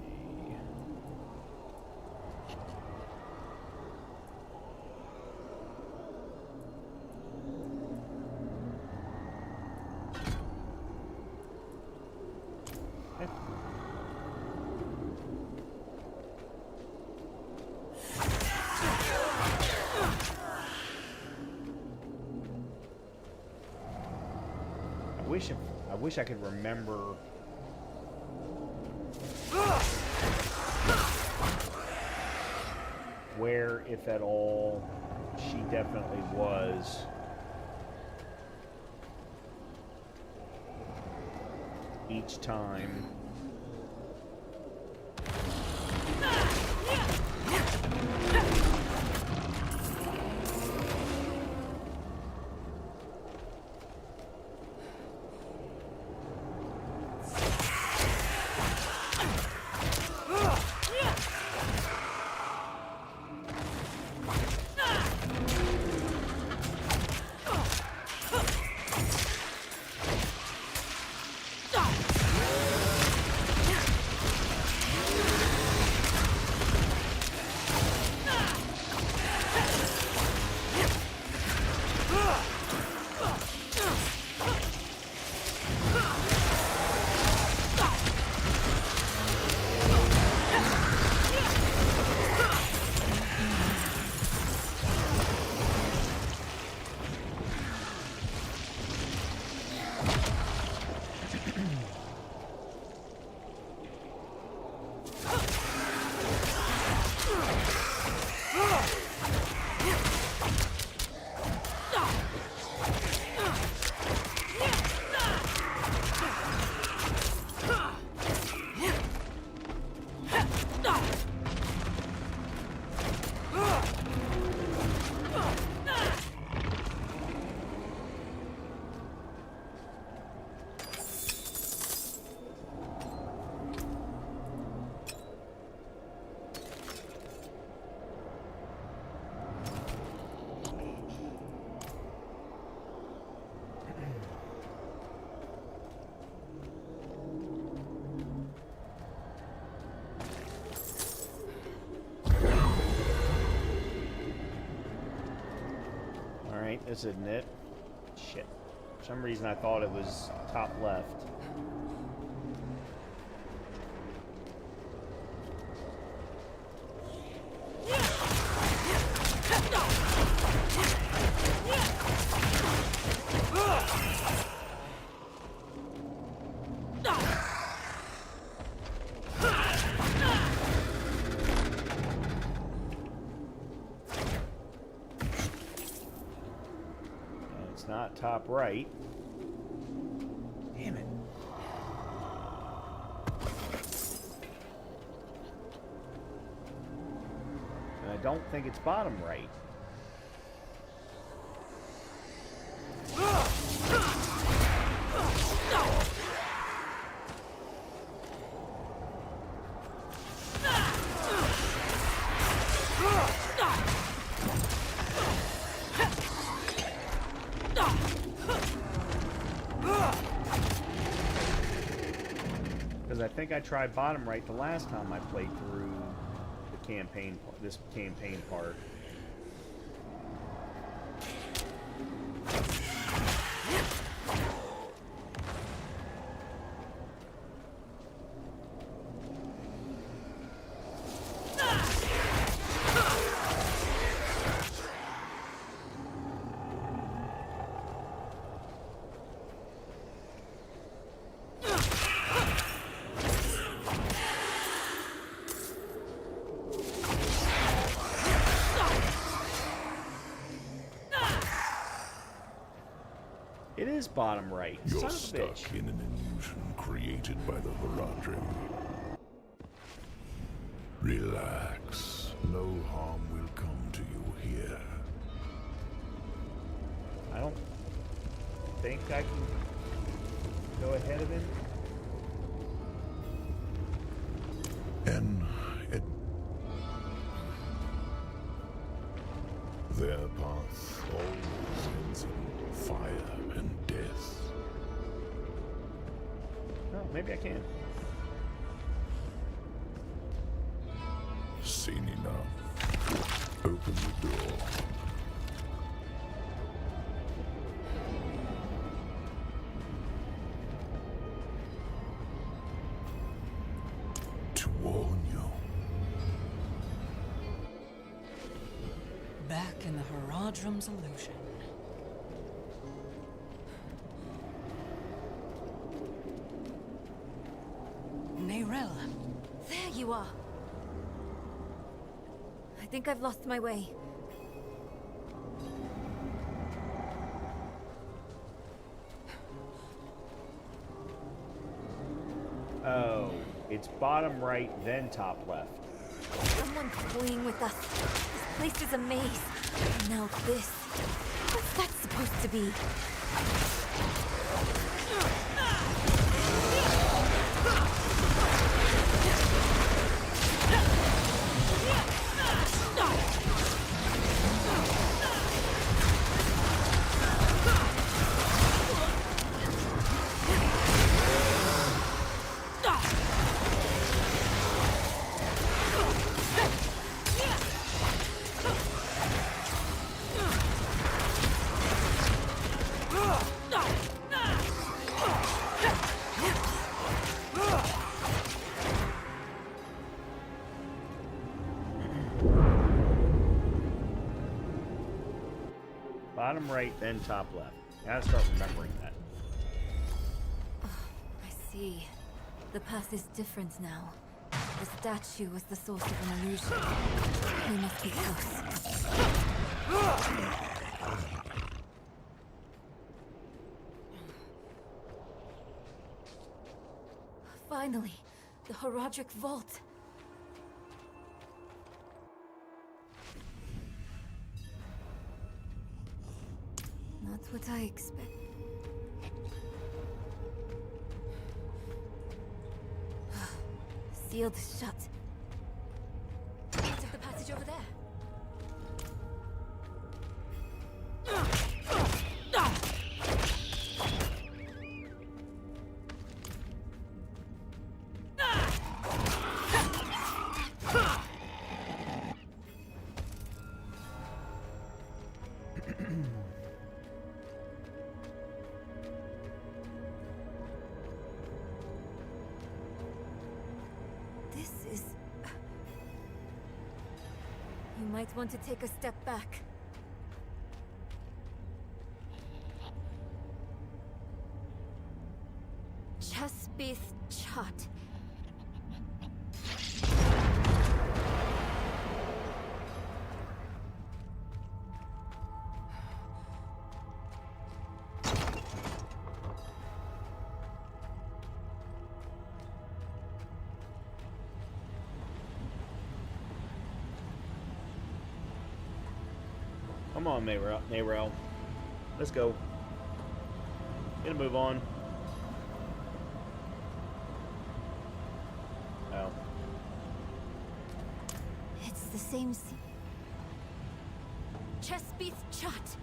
I wish I could remember where, if at all, she definitely was. Each time. isn't it? Shit. For some reason I thought it was top left. It's not top right. Damn it. And I don't think it's bottom right. Because I think I tried bottom right the last time I played through the campaign, this campaign part. It is bottom right. You're Son of a stuck bitch. in an illusion created by the Horadrim. Relax. No harm will come to you here. I don't think I can go ahead of him. Their path always ends in fire and death. Oh, maybe I can. Seen enough. Open the door. To warn you. Back in the Horadrim's illusion. Neyrella. There you are. I think I've lost my way. Oh, it's bottom right, then top left. Someone's toying with us. This place is a maze. Now this. What's that supposed to be? Bottom right, then top left. Gotta start remembering that. I see. The path is different now. The statue was the source of an illusion. We must be close. Finally, the Horadric Vault. Not what I expected. Sealed shut. Took the passage over there. might want to take a step back. Chespith Chut. Come on, Mayrel. Let's go. Get a move on. Oh. It's the same Chespith Chut.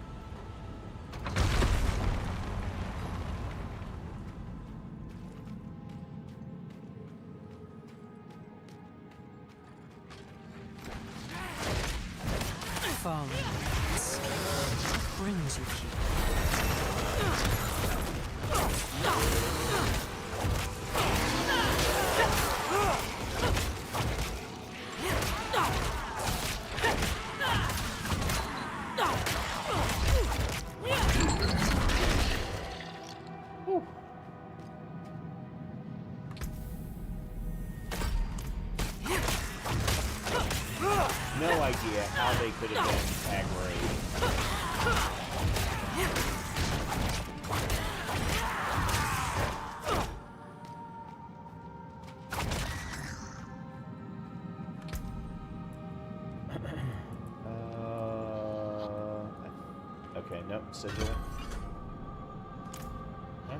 Fallen brings you here. No idea how they could have been aggroed. Okay, nope, sigil. Huh?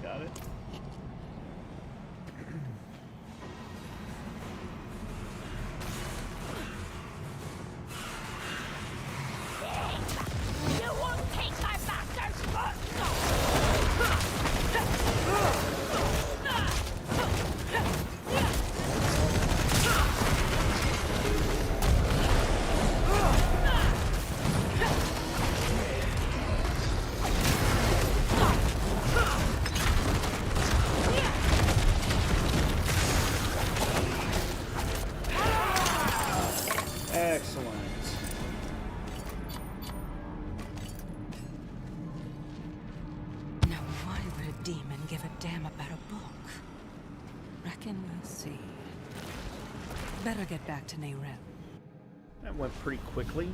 Got it. You won't take my master's foot! Excellent. Now why would a demon give a damn about a book? Reckon we'll see. Better get back to Neyrel. That went pretty quickly.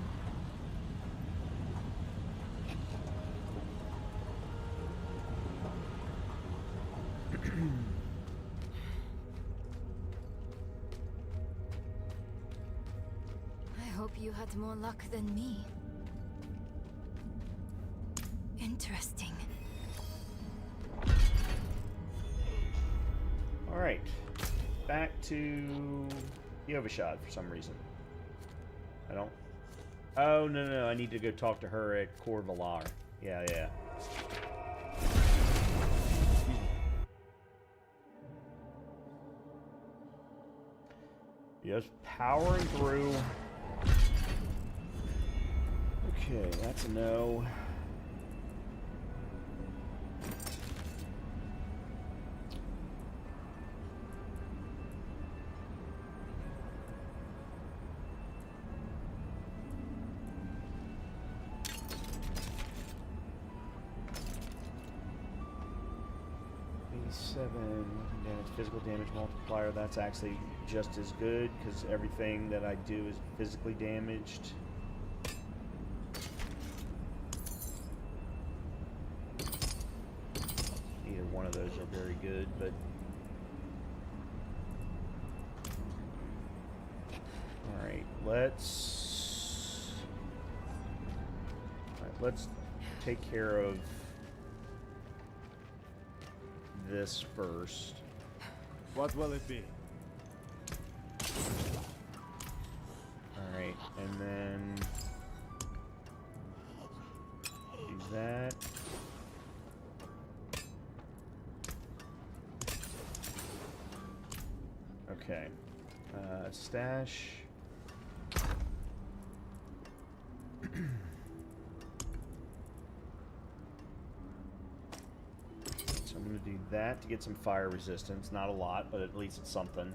I hope you had more luck than me. Interesting. Alright. Back to Yovashad for some reason. I don't... Oh, no, I need to go talk to her at Cor Valar. Yeah. Just powering through. Okay, that's a no. Damage, physical damage multiplier. That's actually just as good because everything that I do is physically damaged. Either one of those are very good, but all right, let's take care of this first. What will it be? Alright, and then do that. Okay. Stash. I'm going to do that to get some fire resistance. Not a lot, but at least it's something.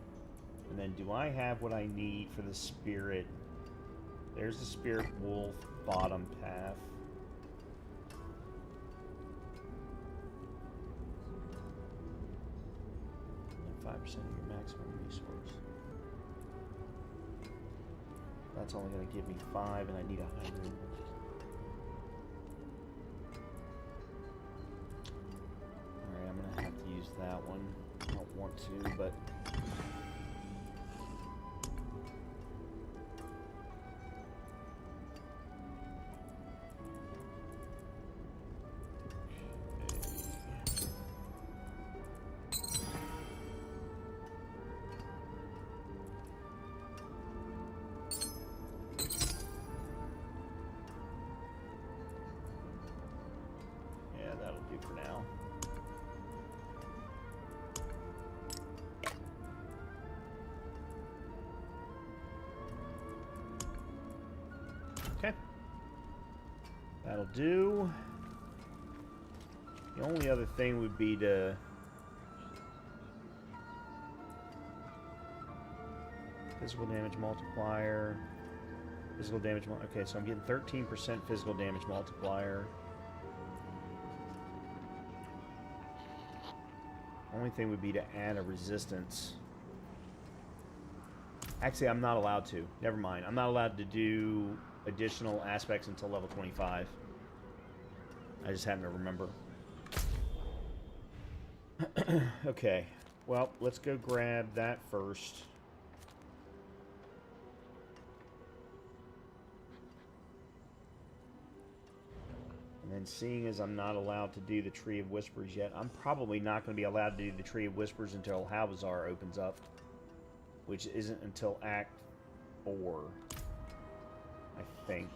And then do I have what I need for the spirit? There's the spirit wolf bottom path. And 5% of your maximum resource. That's only going to give me 5 and I need 100. That one. I don't want to, but yeah, that'll do for now. Okay. That'll do. The only other thing would be to physical damage multiplier. Physical damage okay, so I'm getting 13% physical damage multiplier. Only thing would be to add a resistance. Actually, I'm not allowed to. Never mind. I'm not allowed to do additional aspects until level 25. I just happen to remember. Okay. Well, let's go grab that first. And then seeing as I'm not allowed to do the Tree of Whispers yet, I'm probably not going to be allowed to do the Tree of Whispers until Halvazar opens up. Which isn't until Act 4, I think.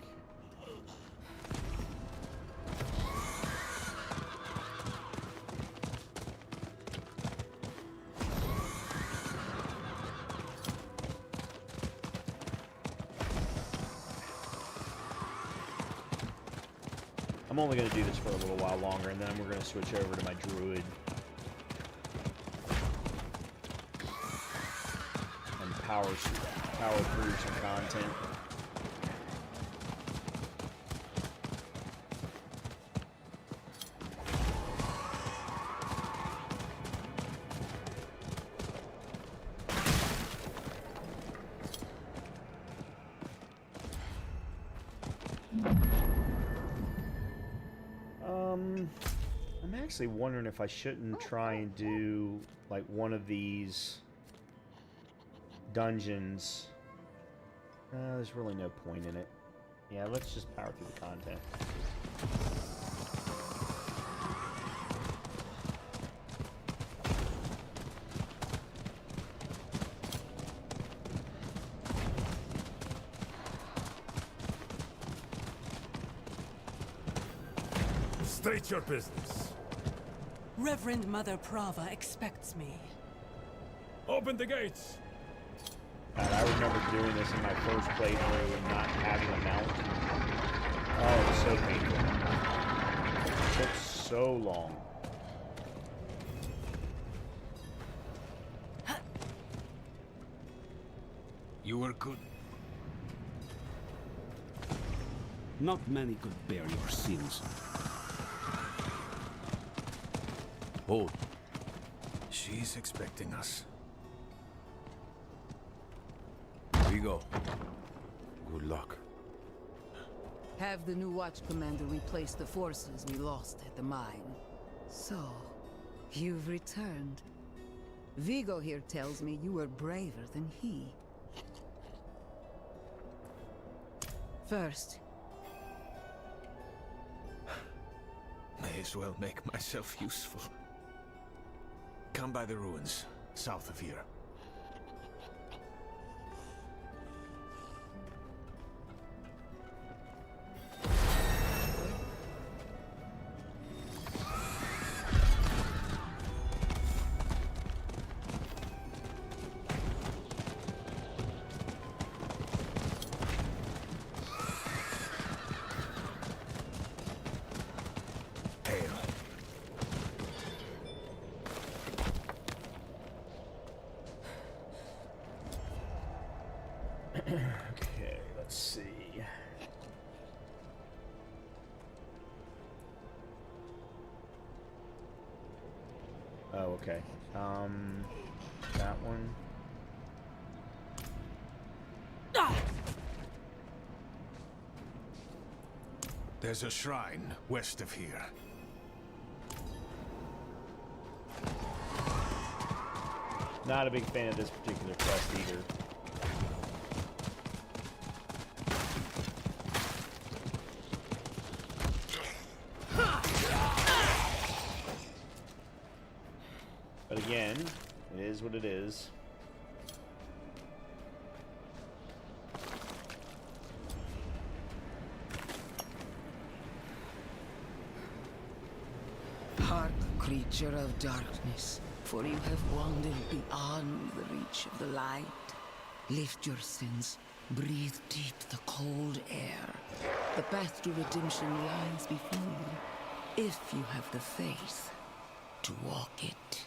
I'm only going to do this for a little while longer, and then we're going to switch over to my Druid. Power through some content. I'm actually wondering if I shouldn't try and do like one of these dungeons. There's really no point in it. Yeah, let's just power through the content. State your business. Reverend Mother Prava expects me. Open the gates. God, I remember doing this in my first playthrough and not having a mount. Oh, it was so painful. It took so long. You were good. Not many could bear your sins. Hold. She's expecting us. We go. Good luck. Have the new watch commander replace the forces we lost at the mine. So, you've returned. Vigo here tells me you were braver than he. First, May as well make myself useful. Come by the ruins, south of here. Okay, let's see. Oh, okay. That one. There's a shrine west of here. Not a big fan of this particular quest either. But again, it is what it is. hark, creature of darkness, for you have wandered beyond the reach of the light. Lift your sins, breathe deep the cold air. The path to redemption lies before you, if you have the faith to walk it.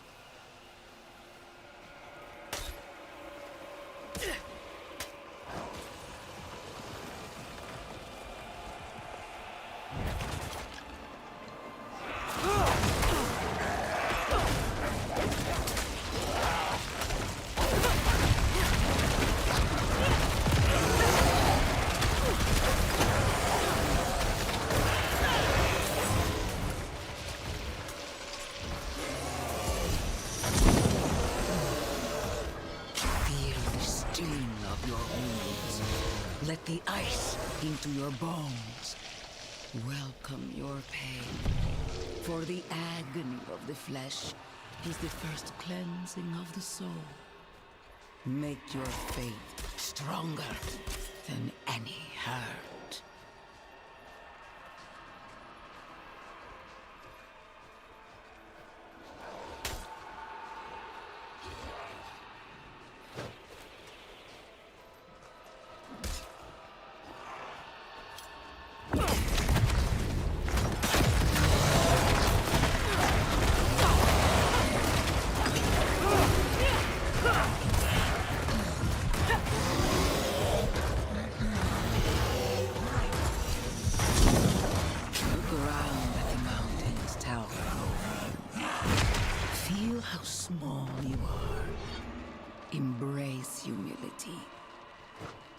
Let the ice into your bones. Welcome your pain. For the agony of the flesh is the first cleansing of the soul. Make your faith stronger than any hurt.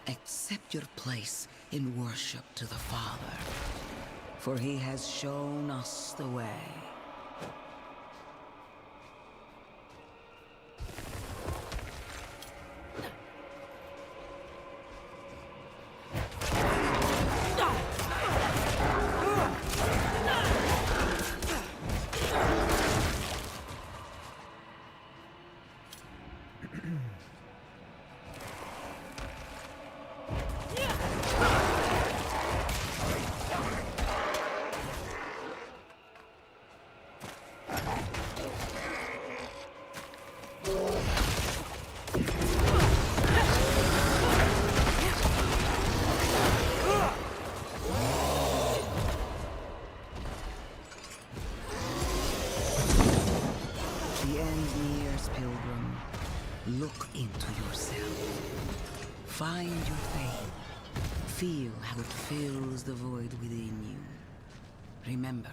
Accept your place in worship to the Father, for he has shown us the way. Find your faith. Feel how it fills the void within you. Remember,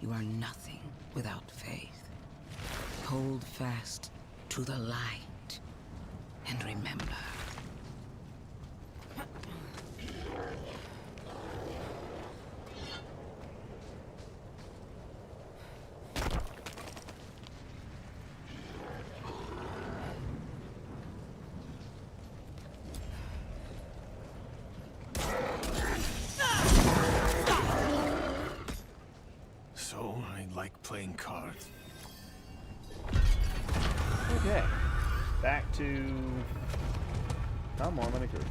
you are nothing without faith. Hold fast to the light, and remember. So, I like playing cards. Okay. Back to... Come on, let me through.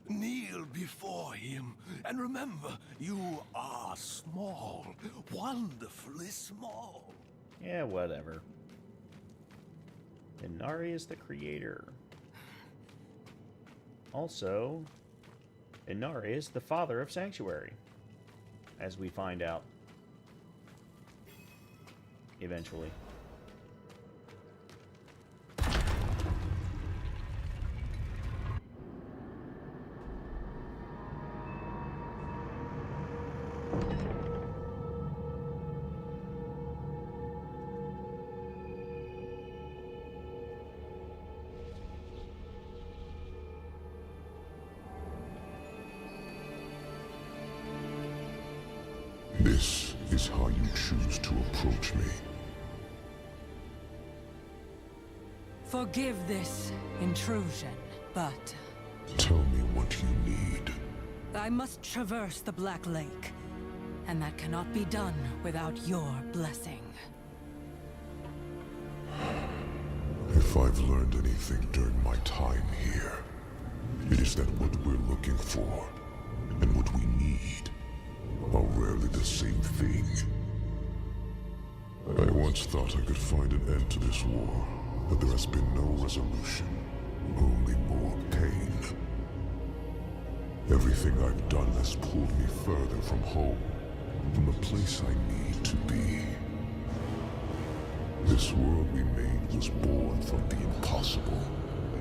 Kneel before him, and remember, you are small, wonderfully small. Yeah, whatever. Inari is the creator. Also, Inari is the father of Sanctuary, as we find out eventually. This is how you choose to approach me. Forgive this intrusion, but Tell me what you need. I must traverse the Black Lake, and that cannot be done without your blessing. If I've learned anything during my time here, it is that what we're looking for and what we need are rarely the same thing. I once thought I could find an end to this war, but there has been no resolution, only more pain. Everything I've done has pulled me further from home, from the place I need to be. This world we made was born from the impossible,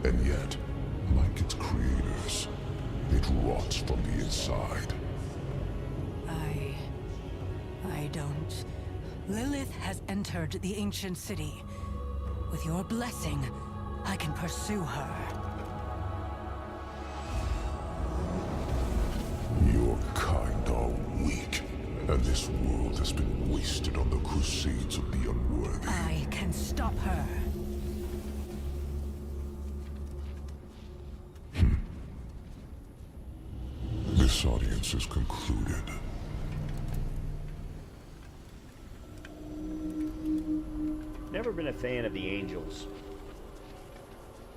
and yet, like its creators, it rots from the inside. I don't. Lilith has entered the ancient city. With your blessing, I can pursue her. Your kind are weak, and this world has been wasted on the crusades of the unworthy. I can stop her. This audience is concluded. Never been a fan of the Angels.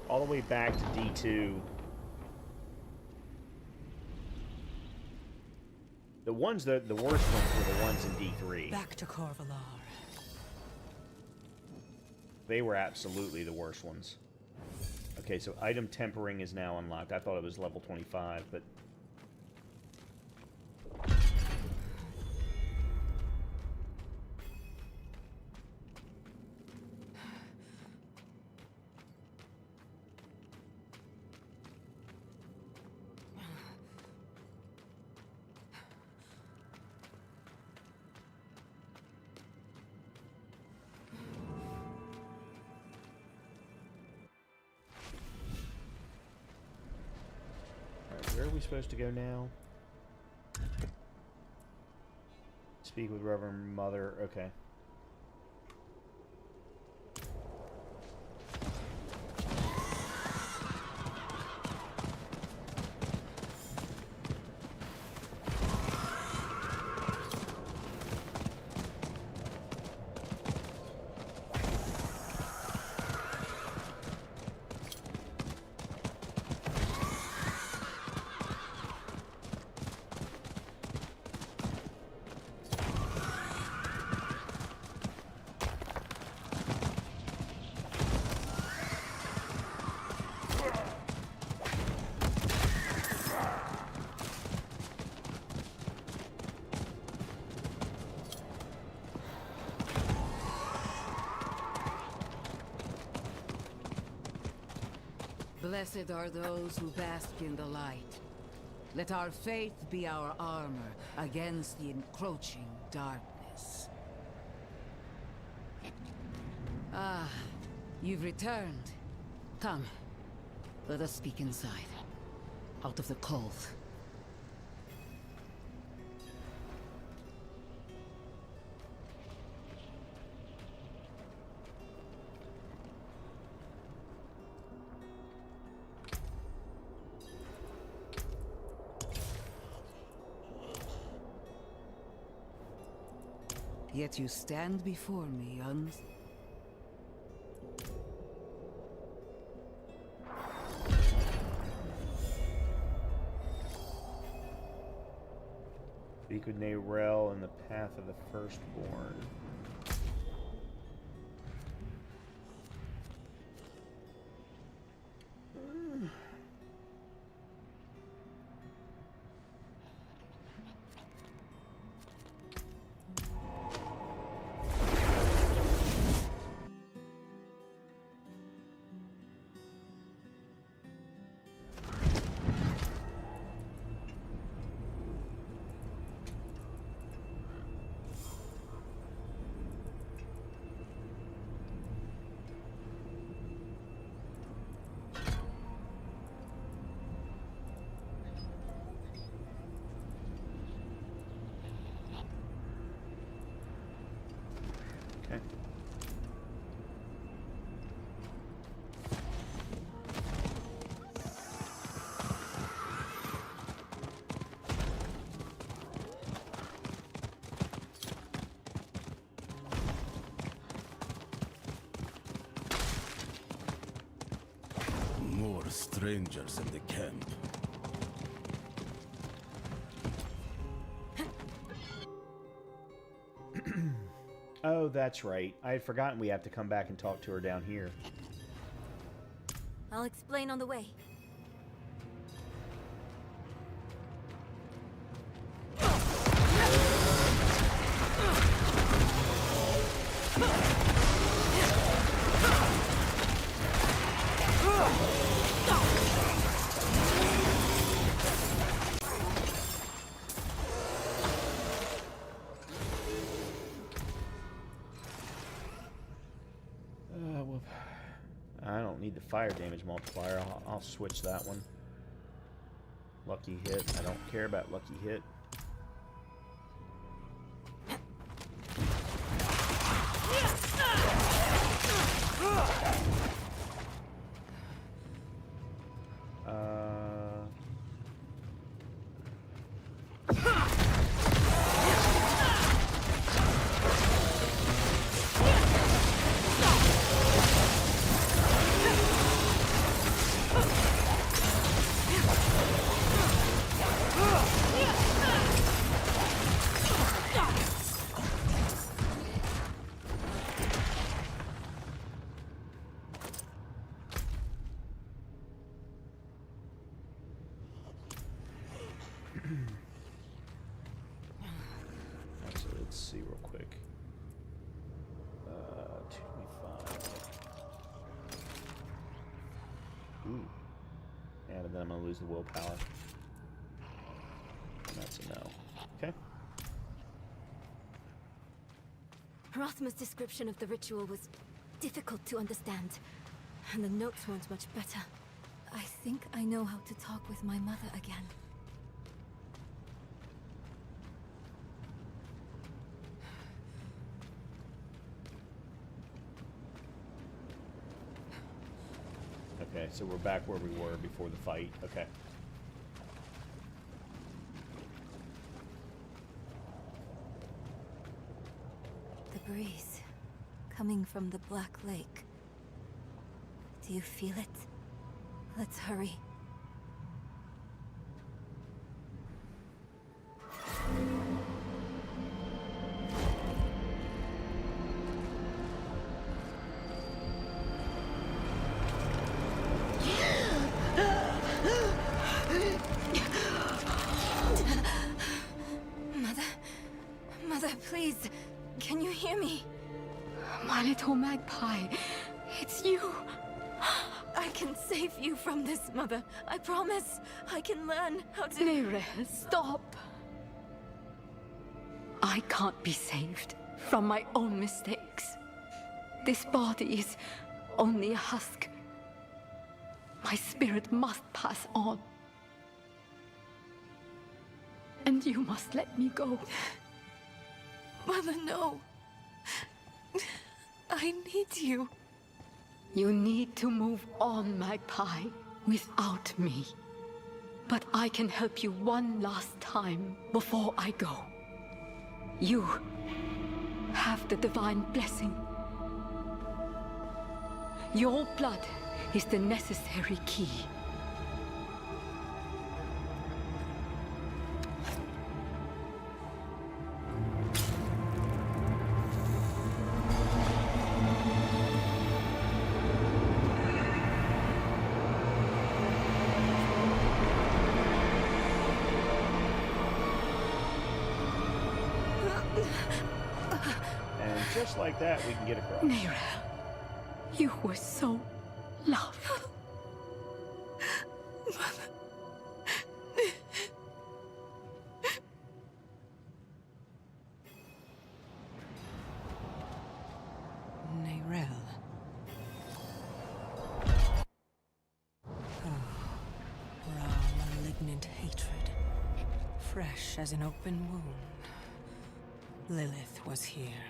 All the way back to D2. The worst ones were the ones in D3. Back to Corvalar. They were absolutely the worst ones. Okay, so item tempering is now unlocked. I thought it was level 25, but... Where are we supposed to go now? Speak with Reverend Mother. Okay. Blessed are those who bask in the light. Let our faith be our armor against the encroaching darkness. Ah, you've returned. Come, let us speak inside, out of the cold. Yet you stand before me Speak with Nayrel in the path of the firstborn. More strangers in the camp. Oh, that's right. I had forgotten we have to come back and talk to her down here. I'll explain on the way. I don't need the fire damage multiplier. I'll switch that one. Lucky hit. I don't care about lucky hit. Actually, let's see real quick. 225. Ooh. Yeah, but then I'm gonna lose the willpower. And that's a no. Okay. Rothma's description of the ritual was difficult to understand, and the notes weren't much better. I think I know how to talk with my mother again. Okay, so we're back where we were before the fight. Okay. The breeze, coming from the Black Lake. Do you feel it? Let's hurry. Mother, please, can you hear me? My little magpie, it's you. I can save you from this, Mother. I promise. I can learn how to... Neyrelle, stop. I can't be saved from my own mistakes. This body is only a husk. My spirit must pass on. And you must let me go. Mother, no. I need you. You need to move on, Magpie, without me. But I can help you one last time before I go. You have the divine blessing. Your blood is the necessary key. And just like that, we can get across. Neyrelle, you were so loved. Mother. Neyrelle. Oh, raw, malignant hatred. Fresh as an open wound. Lilith was here,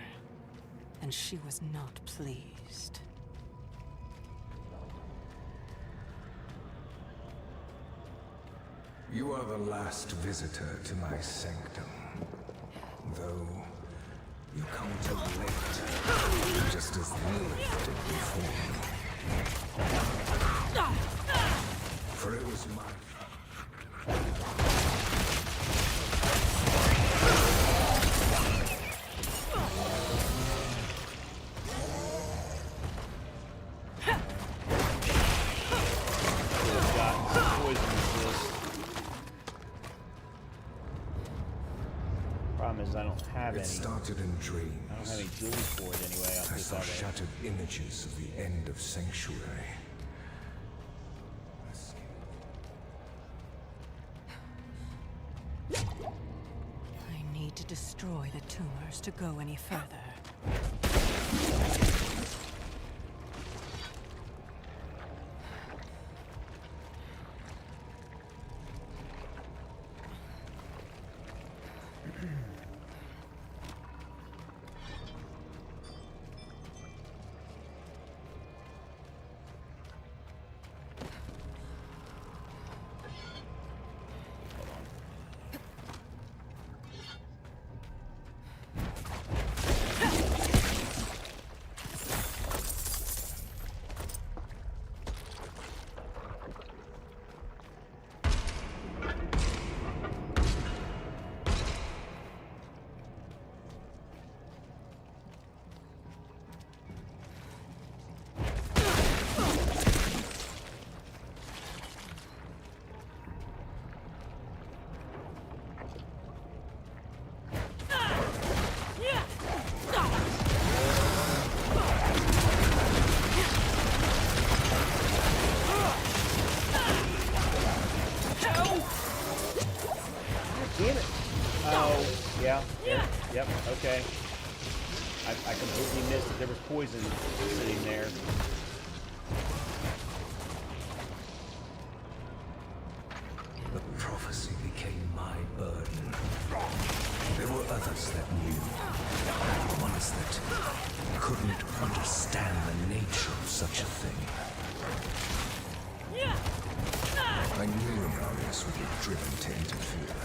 and she was not pleased. You are the last visitor to my sanctum. Though, you come too late, just as Lilith did before me. For it was my... I don't have any. It started in dreams. I don't have any jewels for it anyway. I saw shattered images of the end of Sanctuary. I need to destroy the tumors to go any further. Yep, okay. I completely missed that there was poison sitting there. The prophecy became my burden. There were others that knew. Ones that couldn't understand the nature of such a thing. I knew Inarius would be driven to interfere.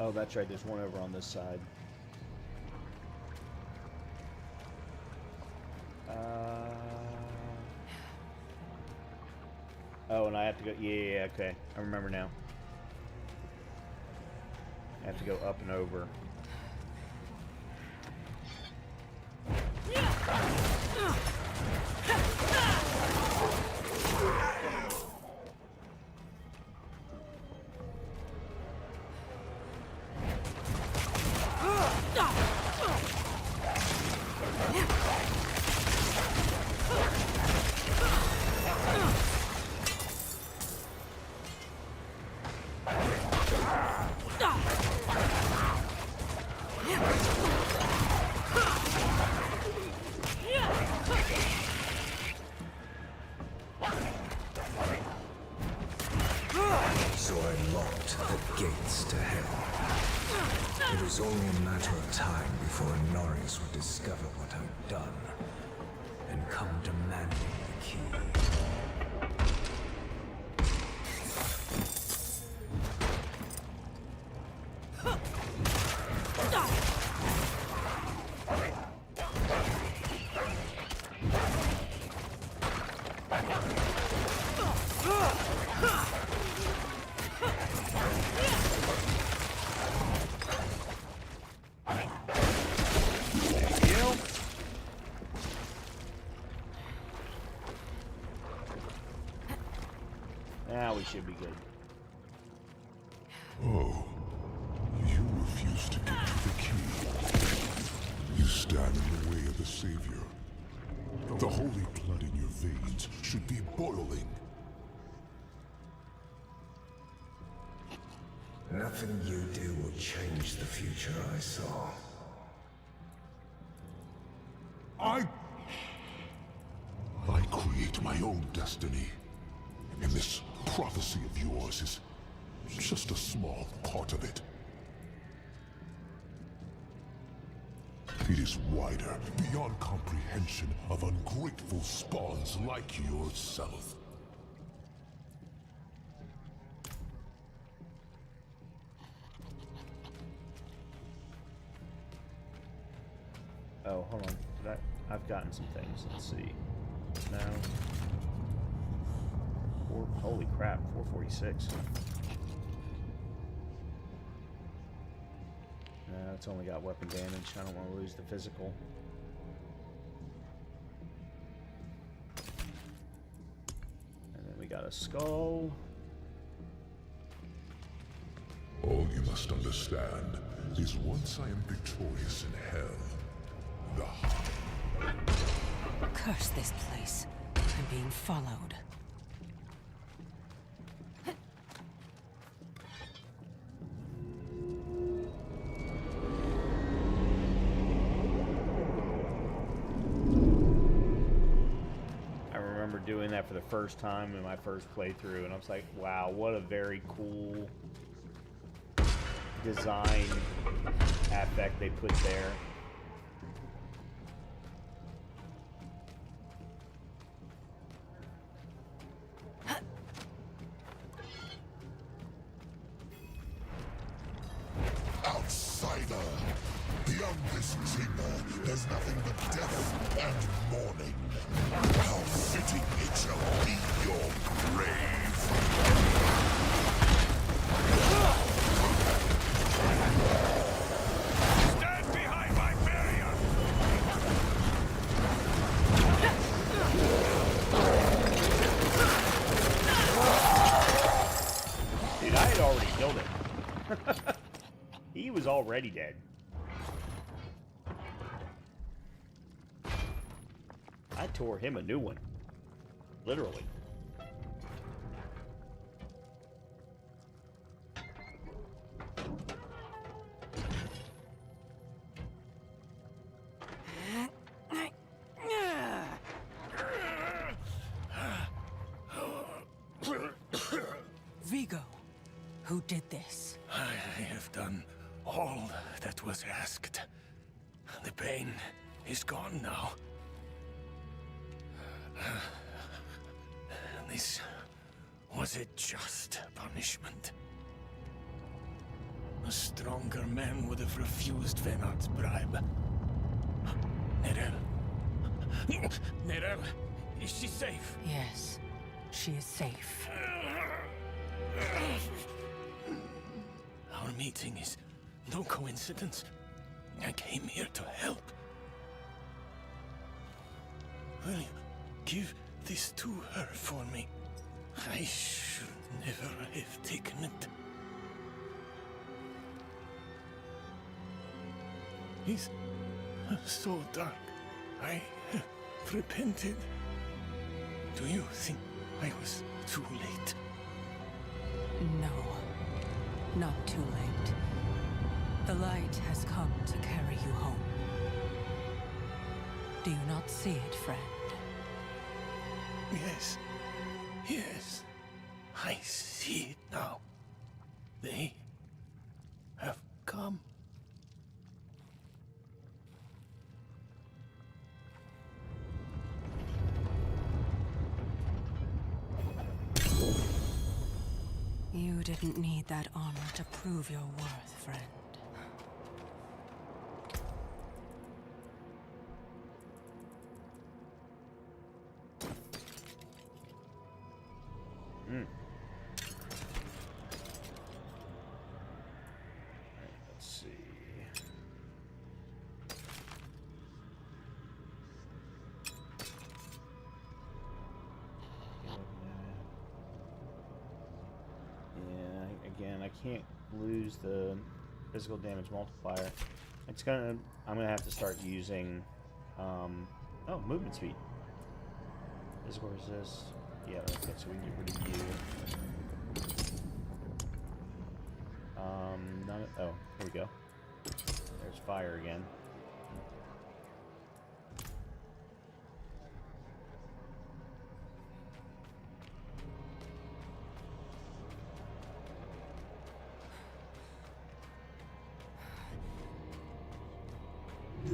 Oh, that's right. There's one over on this side. Oh, and I have to go. Yeah, okay. I remember now. have to go up and over. So I locked the gates to hell. It was only a matter of time before Norris would discover what I'd done and come demanding the key. Now we should be good. Oh, you refuse to give me the key. You stand in the way of the Savior. The holy blood in your veins should be boiling. Nothing you do will change the future I saw. I create my own destiny. And this prophecy of yours is just a small part of it. It is wider, beyond comprehension of ungrateful spawns like yourself. Oh, hold on. I've gotten some things. Let's see. Now. Holy crap, 446. No, it's only got weapon damage. I don't want to lose the physical. And then we got a skull. All you must understand is once I am victorious in hell, Curse this place. I'm being followed. Doing that for the first time in my first playthrough, and I was like, wow, what a very cool design aspect they put there. Outsider! Beyond this chamber, there's nothing but death and mourning. How fitting it shall be your grave! Stand behind my barrier! Dude, I had already killed him. He was already dead. I tore him a new one. Literally. Vigo, who did this? I have done all that was asked. The pain is gone now. This was a just punishment. A stronger man would have refused Venard's bribe. Nerel. Nerel, is she safe? Yes, she is safe. Our meeting is No coincidence. I came here to help. Will you give this to her for me? I should never have taken it. It's so dark. I have repented. Do you think I was too late? No, not too late. The light has come to carry you home. Do you not see it, friend? Yes. Yes. I see it now. They have come. You didn't need that armor to prove your worth, friend. Alright, let's see. Again, I can't lose the physical damage multiplier. I'm gonna have to start using movement speed. Physical resist. Yeah, okay, so we can get rid of you. Oh, here we go. There's fire again.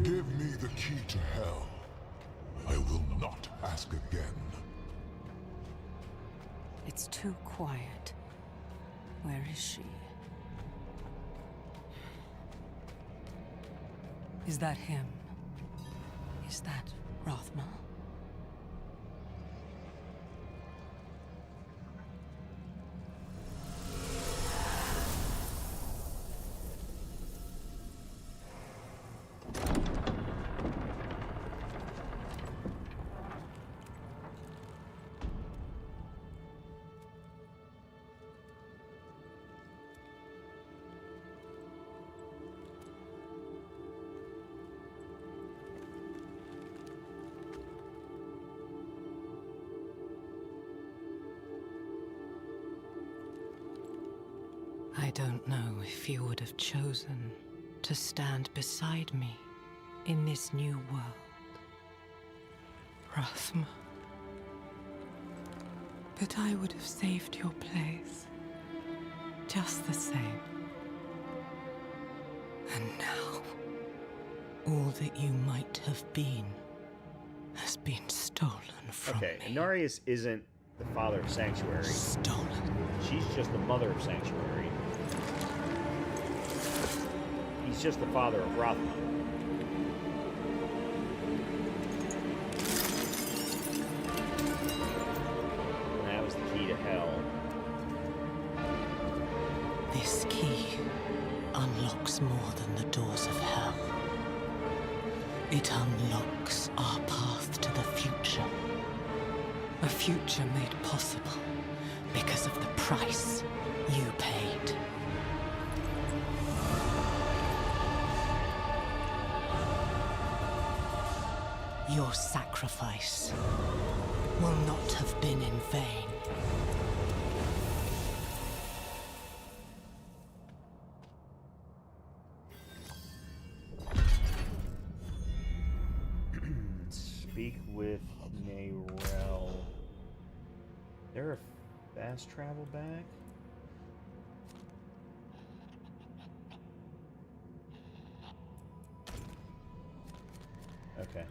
Give me the key to hell. I will not ask again. It's too quiet. Where is she? Is that him? Is that Rothma? I don't know if you would have chosen to stand beside me in this new world, Rothma. But I would have saved your place, just the same. And now, all that you might have been has been stolen from me. Okay, Inarius isn't the father of Sanctuary. Stolen. She's just the mother of Sanctuary. He's just the father of Rothma. And that was the key to hell. This key unlocks more than the doors of hell. It unlocks our path to the future. A future made possible because of the price you paid. Your sacrifice will not have been in vain. Speak with Nayrel. There a fast travel back? Okay.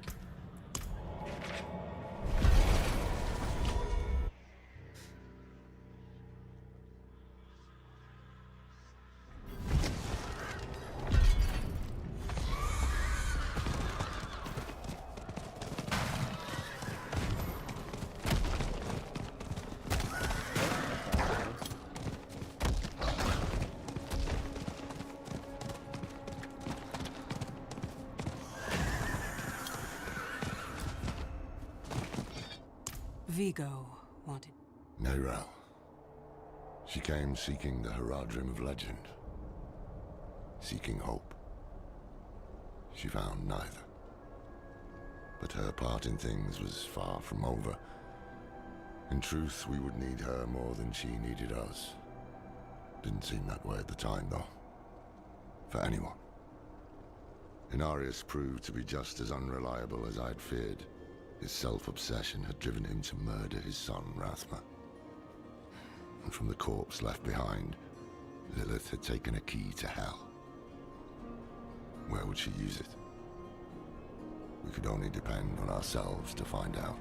Vigo wanted. Neyrel. She came seeking the Haradrim of legend. Seeking hope. She found neither. But her part in things was far from over. In truth, we would need her more than she needed us. Didn't seem that way at the time, though. For anyone. Inarius proved to be just as unreliable as I'd feared. His self-obsession had driven him to murder his son, Rathma. And from the corpse left behind, Lilith had taken a key to hell. Where would she use it? We could only depend on ourselves to find out.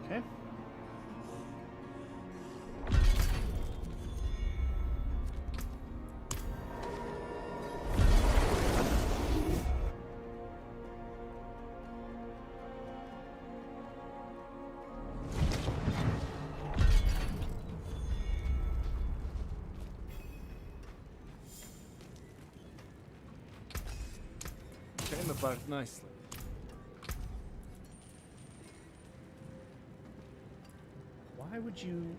Okay. Came apart nicely. Why would you...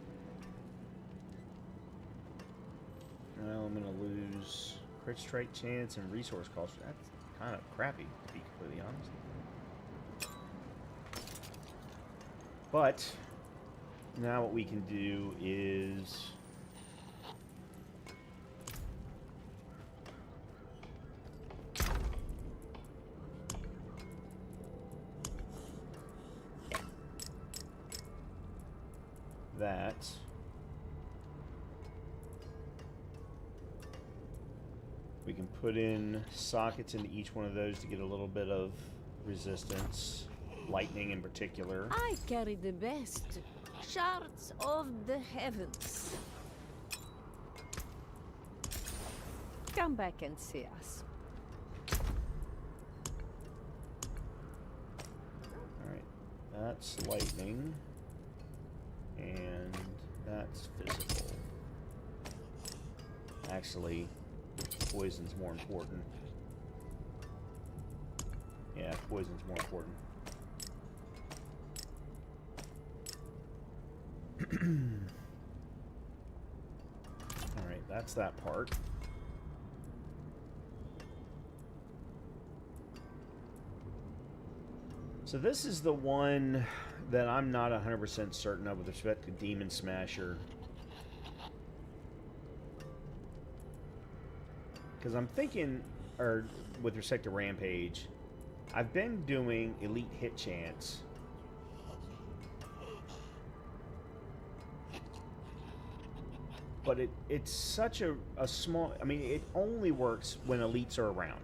Well, I'm going to lose crit strike chance and resource cost. That's kind of crappy, to be completely honest. But now what we can do is... that. We can put in sockets into each one of those to get a little bit of resistance. Lightning in particular. I carry the best shards of the heavens. Come back and see us. Alright, that's lightning. And that's physical. Actually, poison's more important. Yeah, poison's more important. Alright, that's that part. So this is the one that I'm not 100% certain of with respect to Demon Smasher. Because I'm thinking, or with respect to Rampage, I've been doing Elite Hit Chance. But it's such a small... I mean, it only works when elites are around.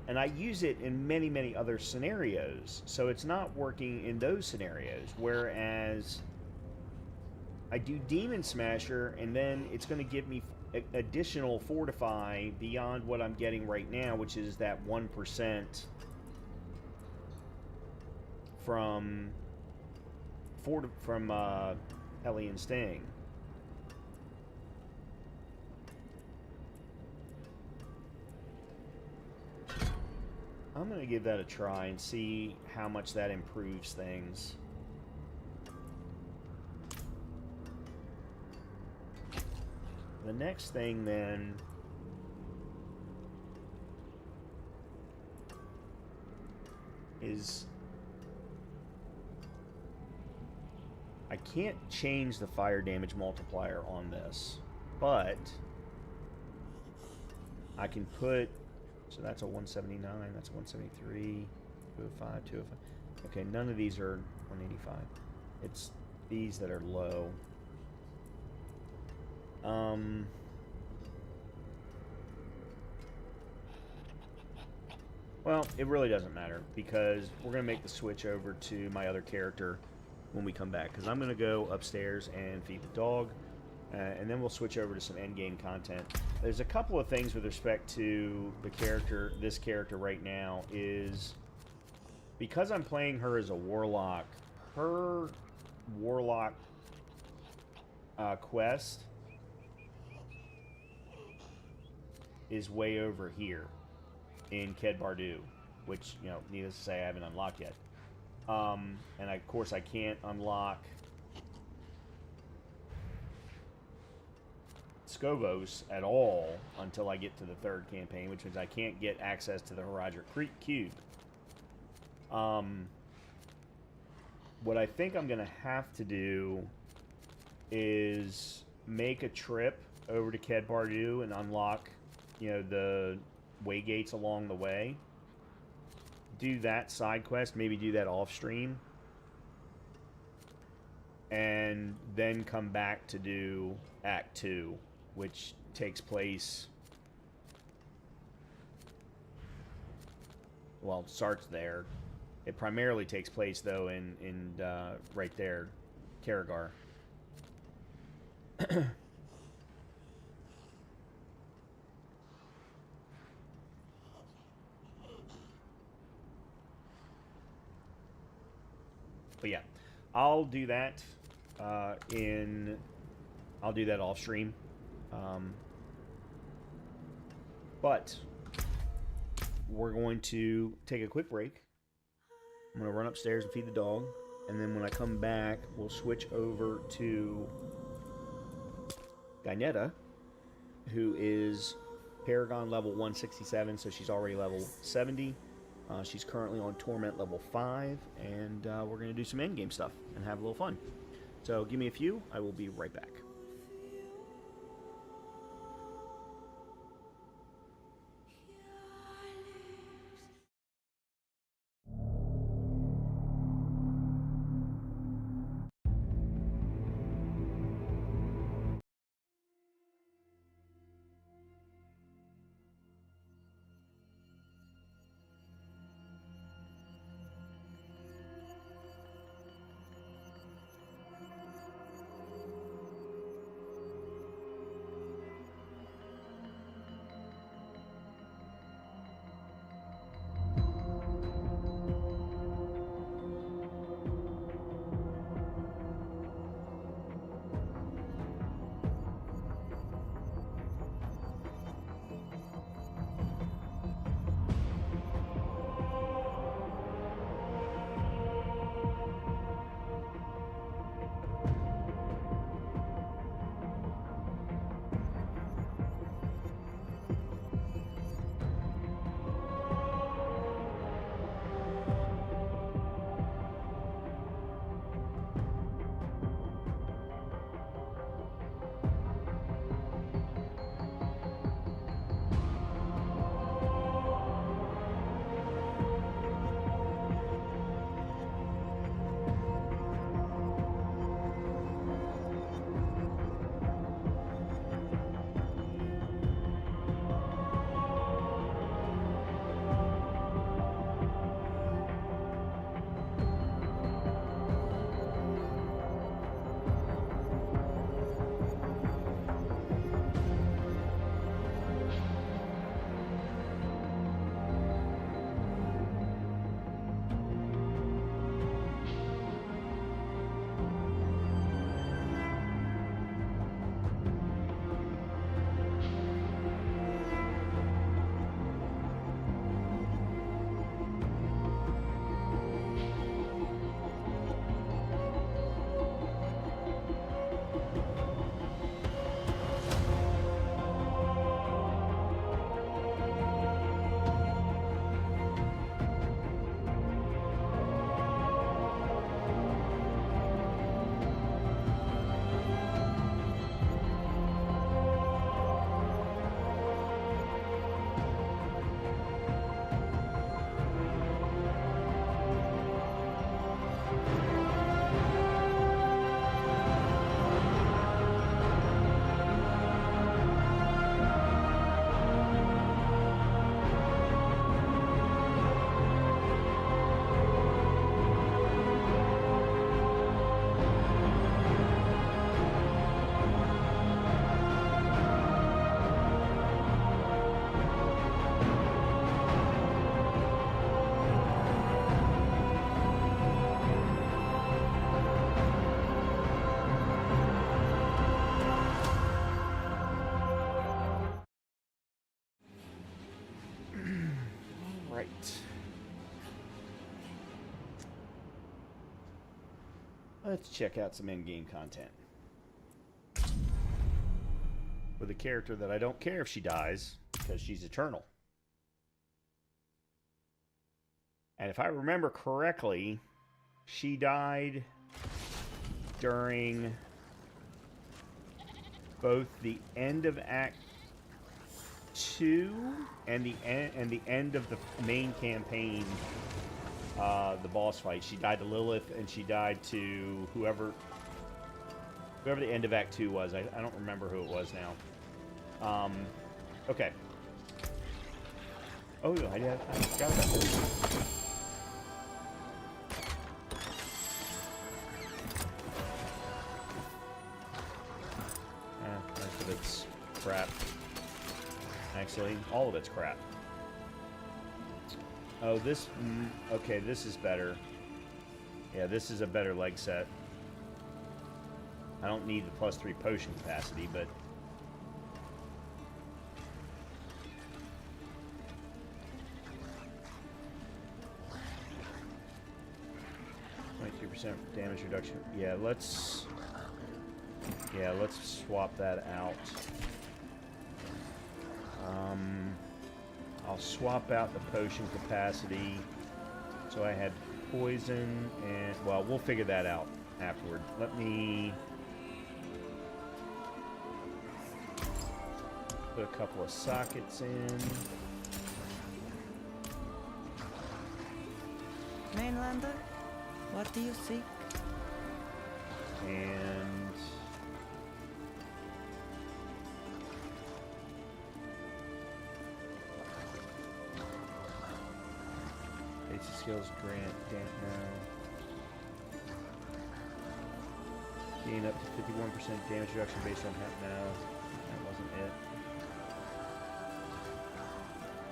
And I use it in many, many other scenarios. So it's not working in those scenarios. Whereas I do Demon Smasher, and then it's going to give me additional Fortify beyond what I'm getting right now, which is that 1% from Hellion Sting. I'm going to give that a try and see how much that improves things. The next thing then is I can't change the fire damage multiplier on this, but I can put... So that's a 179, that's 173, 205, 205. Okay, none of these are 185. It's these that are low. Well, it really doesn't matter because we're going to make the switch over to my other character when we come back. Because I'm going to go upstairs and feed the dog. And then we'll switch over to some endgame content. There's a couple of things with respect to the character, this character right now, is because I'm playing her as a warlock, her warlock quest is way over here in Ked Bardu. which, you know, needless to say, I haven't unlocked yet. And of course, I can't unlock Scovos at all until I get to the third campaign, which means I can't get access to the Horadric Creek Cube. What I think I'm going to have to do is make a trip over to Ked Bardu and unlock, you know, the way gates along the way. Do that side quest, maybe do that off stream, and then come back to do Act 2, which takes place, well, starts there. It primarily takes place, though, in right there, Karagar. But yeah, I'll do that I'll do that off stream. But we're going to take a quick break. I'm going to run upstairs and feed the dog, and then when I come back, we'll switch over to Gainetta, who is Paragon level 167, so she's already level 70. She's currently on Torment level 5, and we're going to do some endgame stuff and have a little fun. So give me a few. I will be right back. Let's check out some in-game content. With a character that I don't care if she dies, because she's eternal. And if I remember correctly, she died during both the end of Act 2 and the end of the main campaign, the boss fight. She died to Lilith, and she died to whoever the end of Act 2 was. I don't remember who it was now. Okay. Oh, I forgot about that. Most of it's crap. Actually, all of it's crap. Oh, this... okay, this is better. Yeah, this is a better leg set. I don't need the +3 potion capacity, but... 23% damage reduction. Yeah, let's swap that out. I'll swap out the potion capacity. So I had poison and... well, we'll figure that out afterward. Let me put a couple of sockets in. Mainlander, what do you seek? And... basic skills grant damp now. Gain up to 51% damage reduction based on half now. That wasn't it.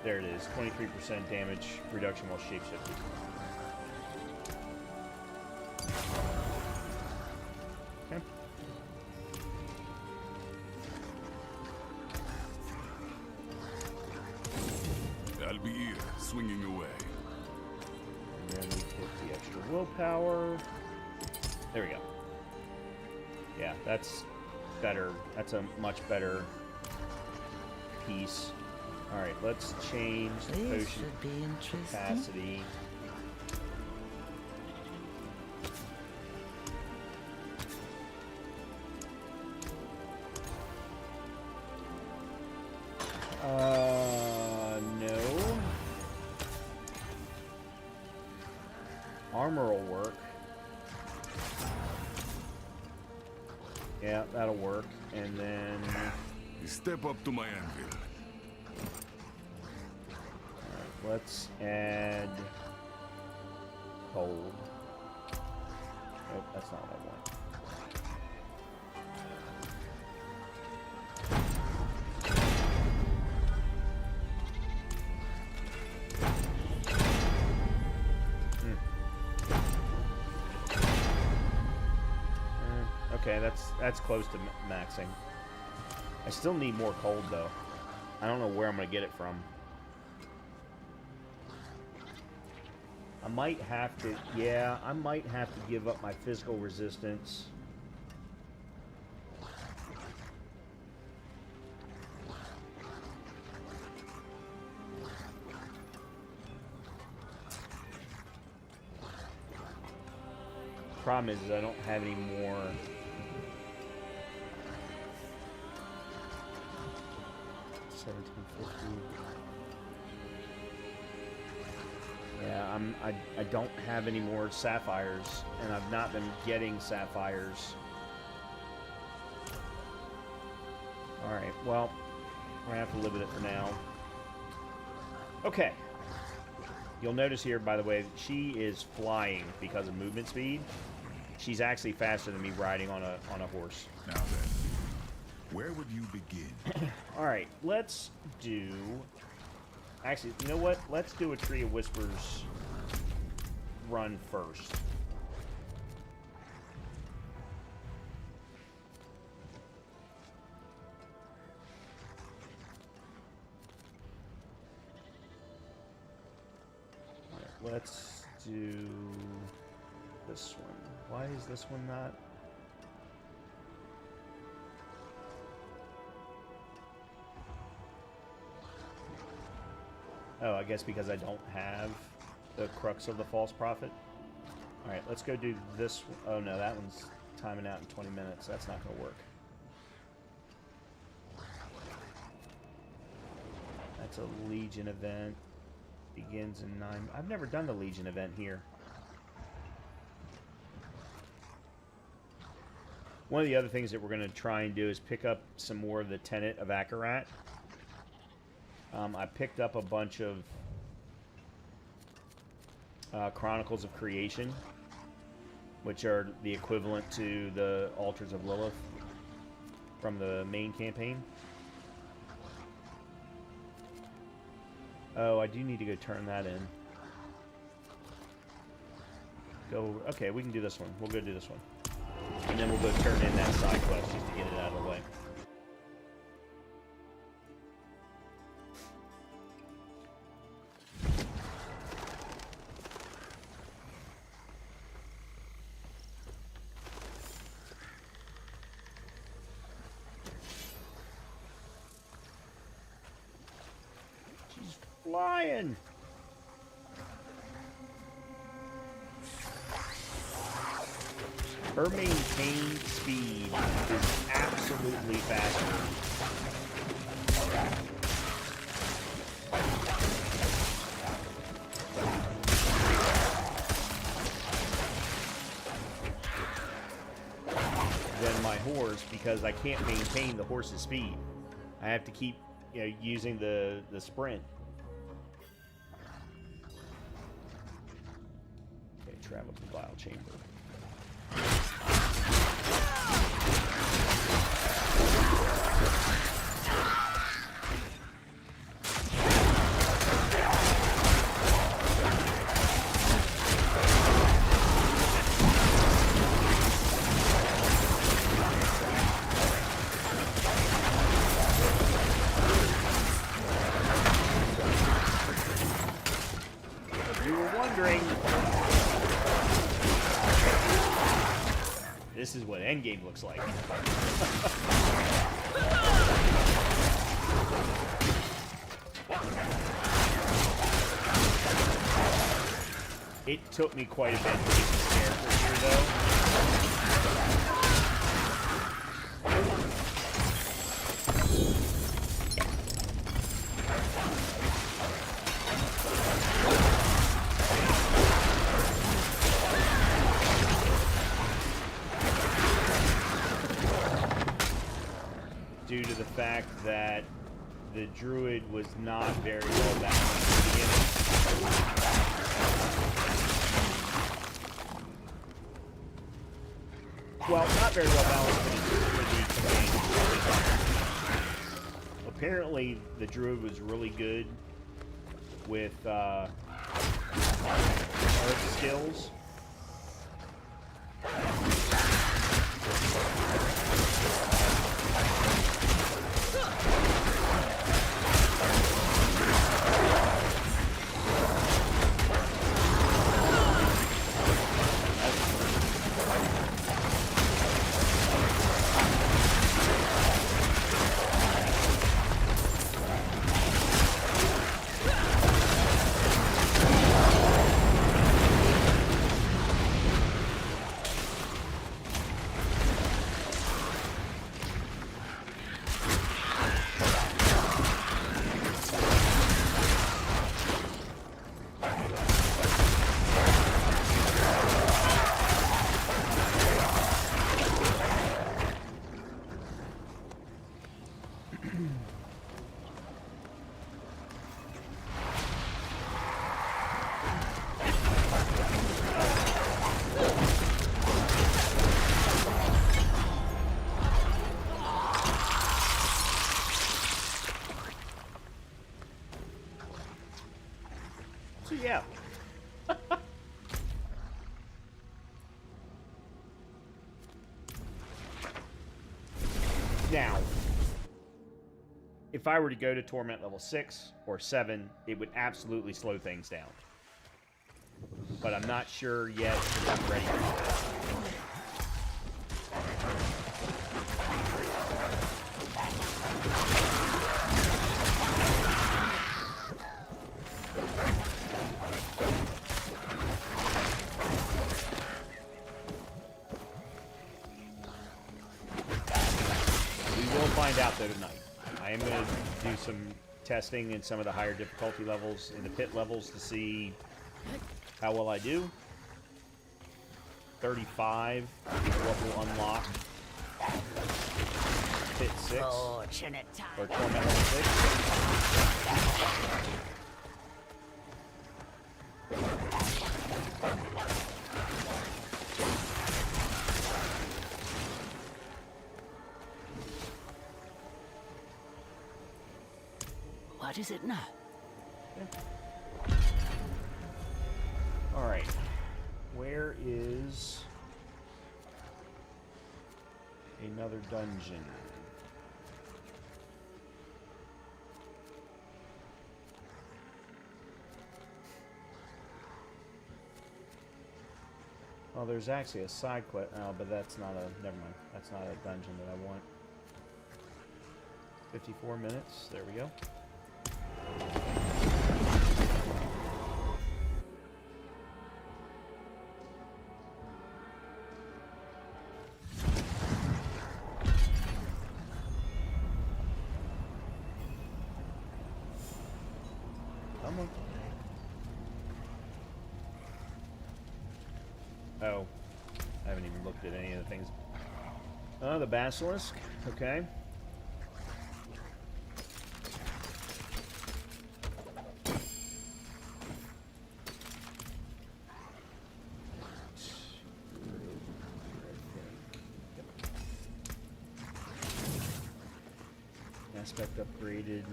There it is. 23% damage reduction while shapeshifting. Okay. I'll be here, swinging away. And then we take the extra willpower. There we go. Yeah, that's better. That's a much better piece. Alright, let's change the This potion should be interesting. capacity. No. Armor will work. Yeah, that'll work. And then... step up to my anvil. Alright, let's add... cold. Nope, that's not what I want. Okay, that's close to maxing. I still need more cold, though. I don't know where I'm going to get it from. I might have to... yeah, I might have to give up my physical resistance. Problem is I don't have any more... 1750. Yeah, I don't have any more sapphires, and I've not been getting sapphires. Alright, well, we're gonna have to live with it for now. Okay. You'll notice here, by the way, she is flying because of movement speed. She's actually faster than me riding on a horse. Now then, where would you begin? Alright, let's do... actually, you know what? Let's do a Tree of Whispers run first. Alright, let's do... this one. Why is this one not? Oh, I guess because I don't have the Crux of the False Prophet. Alright, let's go do this one. Oh no, that one's timing out in 20 minutes. That's not going to work. That's a Legion event. Begins in 9... I've never done the Legion event here. One of the other things that we're going to try and do is pick up some more of the Tenet of Akarat. I picked up a bunch of Chronicles of Creation, which are the equivalent to the Altars of Lilith from the main campaign. Oh, I do need to go turn that in. Go. Okay, we can do this one. We'll go do this one. And then we'll go turn in that side quest just to get it out of the way. She's flying! Her maintained speed is absolutely faster. Than my horse, because I can't maintain the horse's speed. I have to keep, using the sprint. Okay, travel to the Vial Chamber. This is what endgame looks like. It took me quite a bit to get this character here, though. Due to the fact that the Druid was not very well balanced at the beginning. Well, not very well balanced for the campaign. Apparently, the Druid was really good with earth skills. So yeah. Now, if I were to go to Torment level 6 or 7, it would absolutely slow things down. but I'm not sure yet if I'm ready for that. Find out though tonight. I am going to do some testing in some of the higher difficulty levels, in the pit levels, to see how well I do. 35 is what will unlock pit 6 or torment level 6. What is it now? Alright. Where is another dungeon? Oh, there's actually a side quest. Oh, but that's not a... Never mind. That's not a dungeon that I want. 54 minutes. There we go. Come on. Oh, I haven't even looked at any of the things. The basilisk. Okay. Aspect upgraded.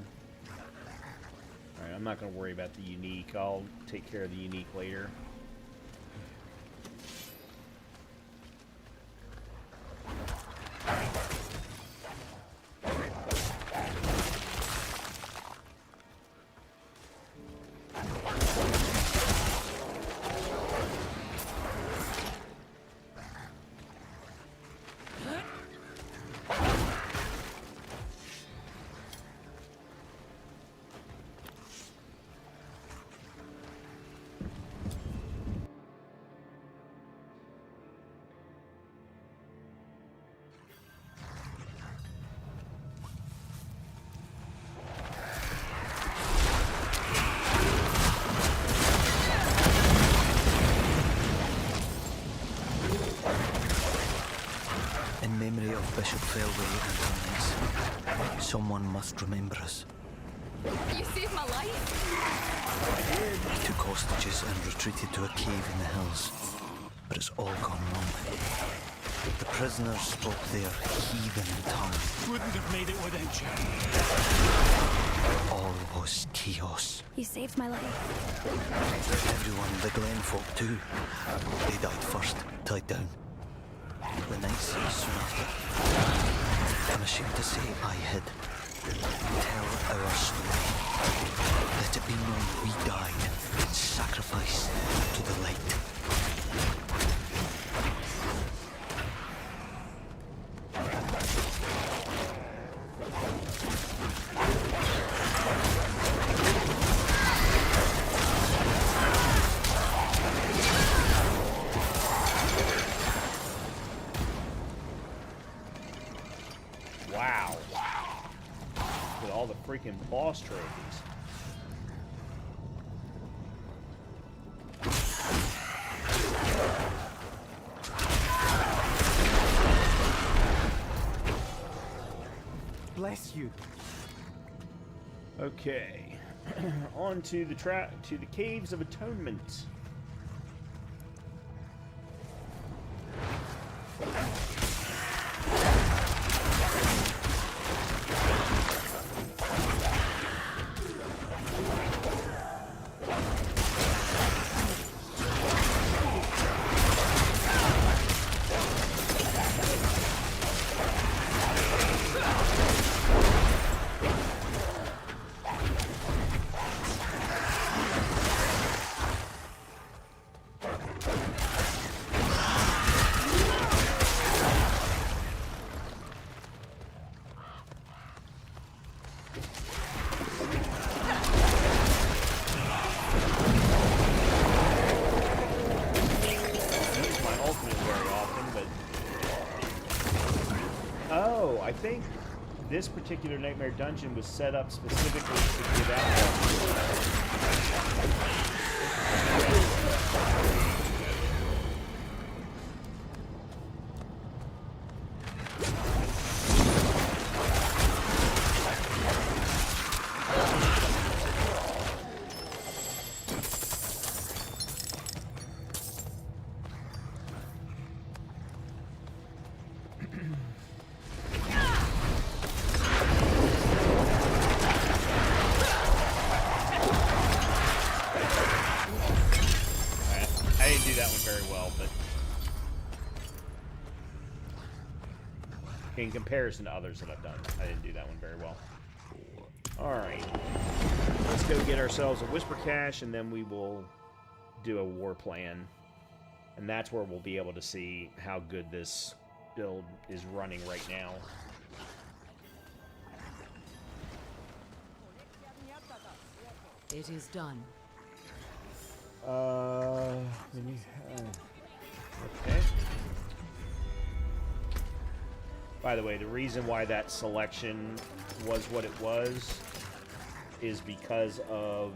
Alright, I'm not going to worry about the unique. I'll take care of the unique later. Bishop Fairway and her knights. Someone must remember us. You saved my life. We took hostages and retreated to a cave in the hills, but it's all gone wrong. The prisoners spoke their heathen tongue. Wouldn't have made it without you. All was chaos. You saved my life. Everyone, the Glen folk too. They died first, tied down. The knights soon after. I'm ashamed to say I hid. Tell our story. Let it be known we died in sacrifice to the light. Wow. With all the freaking boss trophies. Bless you. Okay. On to the Caves of Atonement. think this particular Nightmare Dungeon was set up specifically to give out that. In comparison to others that I've done, I didn't do that one very well. Alright. Let's go get ourselves a Whisper Cache, and then we will do a war plan. And that's where we'll be able to see how good this build is running right now. It is done. Okay. By the way, the reason why that selection was what it was is because of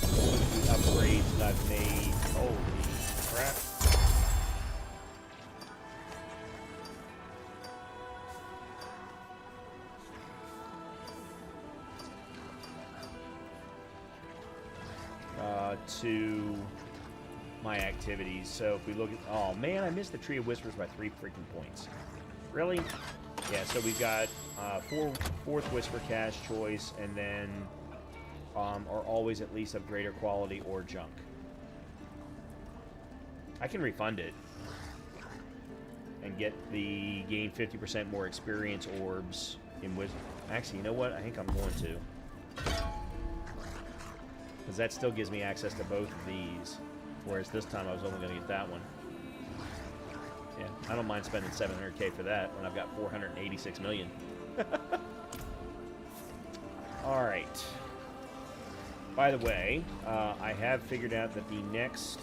the upgrades that I've made. Holy crap. To my activities. So if we look at... Oh, man, I missed the Tree of Whispers by 3 freaking points. Really? Yeah, so we've got fourth Whisper Cache choice, and then are always at least of greater quality or junk. I can refund it and get the gain 50% more experience orbs in Whisper. Actually, you know what? I think I'm going to. Because that still gives me access to both of these. Whereas this time I was only going to get that one. Yeah, I don't mind spending $700K for that when I've got $486 million. Alright. By the way, I have figured out that the next...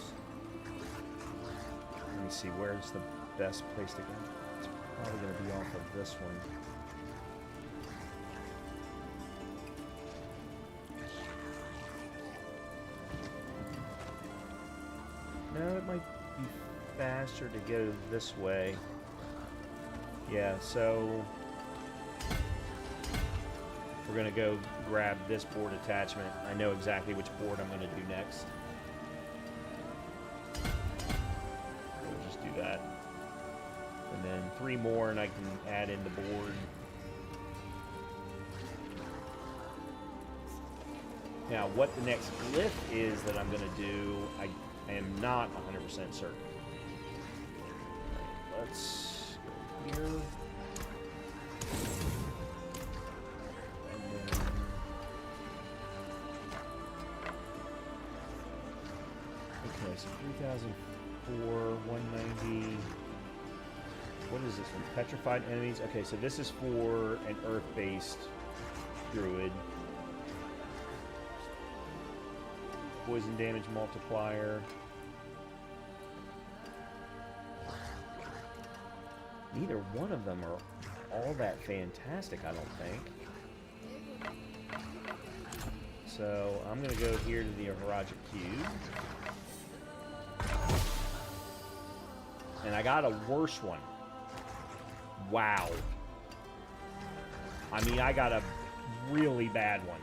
Let me see, where's the best place to go? It's probably going to be off of this one. No, it might be faster to go this way. Yeah, so we're going to go grab this board attachment. I know exactly which board I'm going to do next. We'll just do that. And then 3 more, and I can add in the board. Now, what the next glyph is that I'm going to do, I am not 100% certain. Right, let's go here. And then... Okay, so 3004, 190. What is this one? Petrified enemies. Okay, so this is for an earth-based druid. Poison damage multiplier. Neither one of them are all that fantastic, I don't think. So I'm going to go here to the Haragic Cube. And I got a worse one. Wow. I mean, I got a really bad one.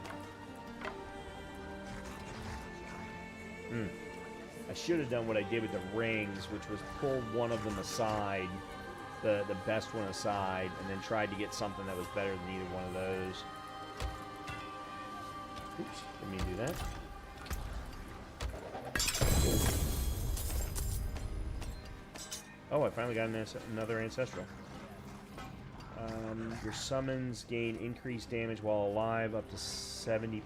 I should have done what I did with the rings, which was pull one of them aside, the best one aside, and then tried to get something that was better than either one of those. Oops, didn't mean to do that. Oh, I finally got another ancestral. Your summons gain increased damage while alive up to 70%.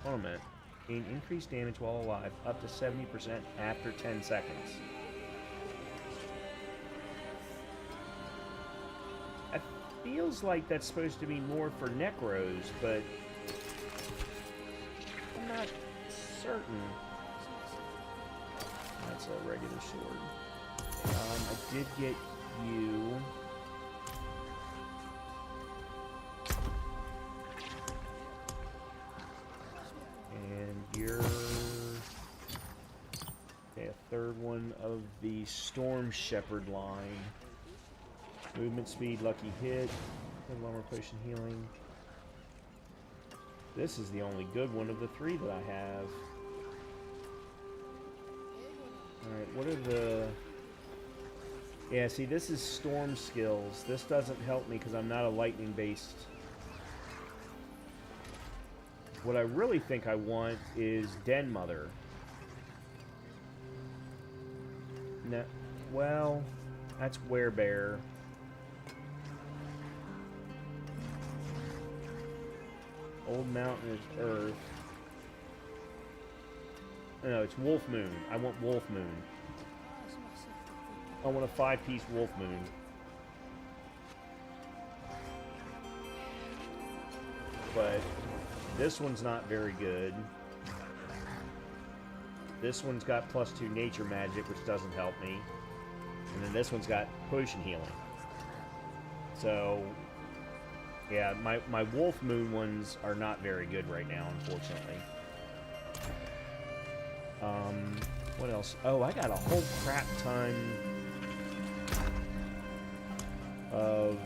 Hold on a minute. Gain increased damage while alive up to 70% after 10 seconds. It feels like that's supposed to be more for Necros, but I'm not certain. That's a regular sword. I did get you. And you're... Okay, a third one of the Storm Shepherd line. Movement speed, lucky hit, armor potion healing. This is the only good one of the three that I have. Alright, what are the... Yeah, see, this is storm skills. This doesn't help me because I'm not a lightning based. What I really think I want is Den Mother. No, well, that's Werebear. Old Mountain is Earth. No, it's Wolf Moon. I want Wolf Moon. I want a 5-piece Wolf Moon. But this one's not very good. This one's got +2 nature magic, which doesn't help me. And then this one's got potion healing. So, yeah, my Wolf Moon ones are not very good right now, unfortunately. What else? Oh, I got a whole crap ton of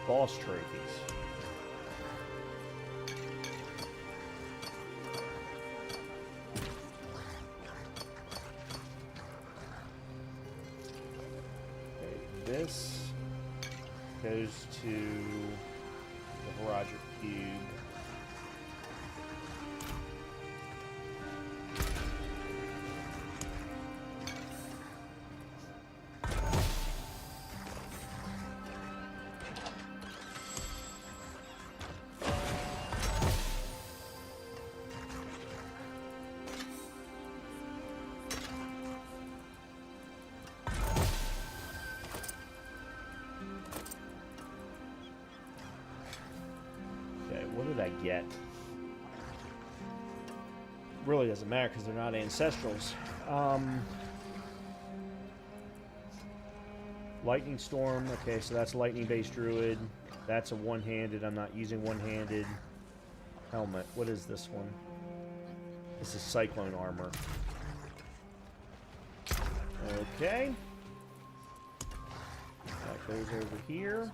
boss trophies. Okay, this goes to the Roger Cube. Get really doesn't matter because they're not ancestrals. Lightning Storm. Okay, so that's lightning based druid. That's a one-handed. I'm not using one-handed. Helmet. What is this one? This is cyclone armor. Okay, that goes over here.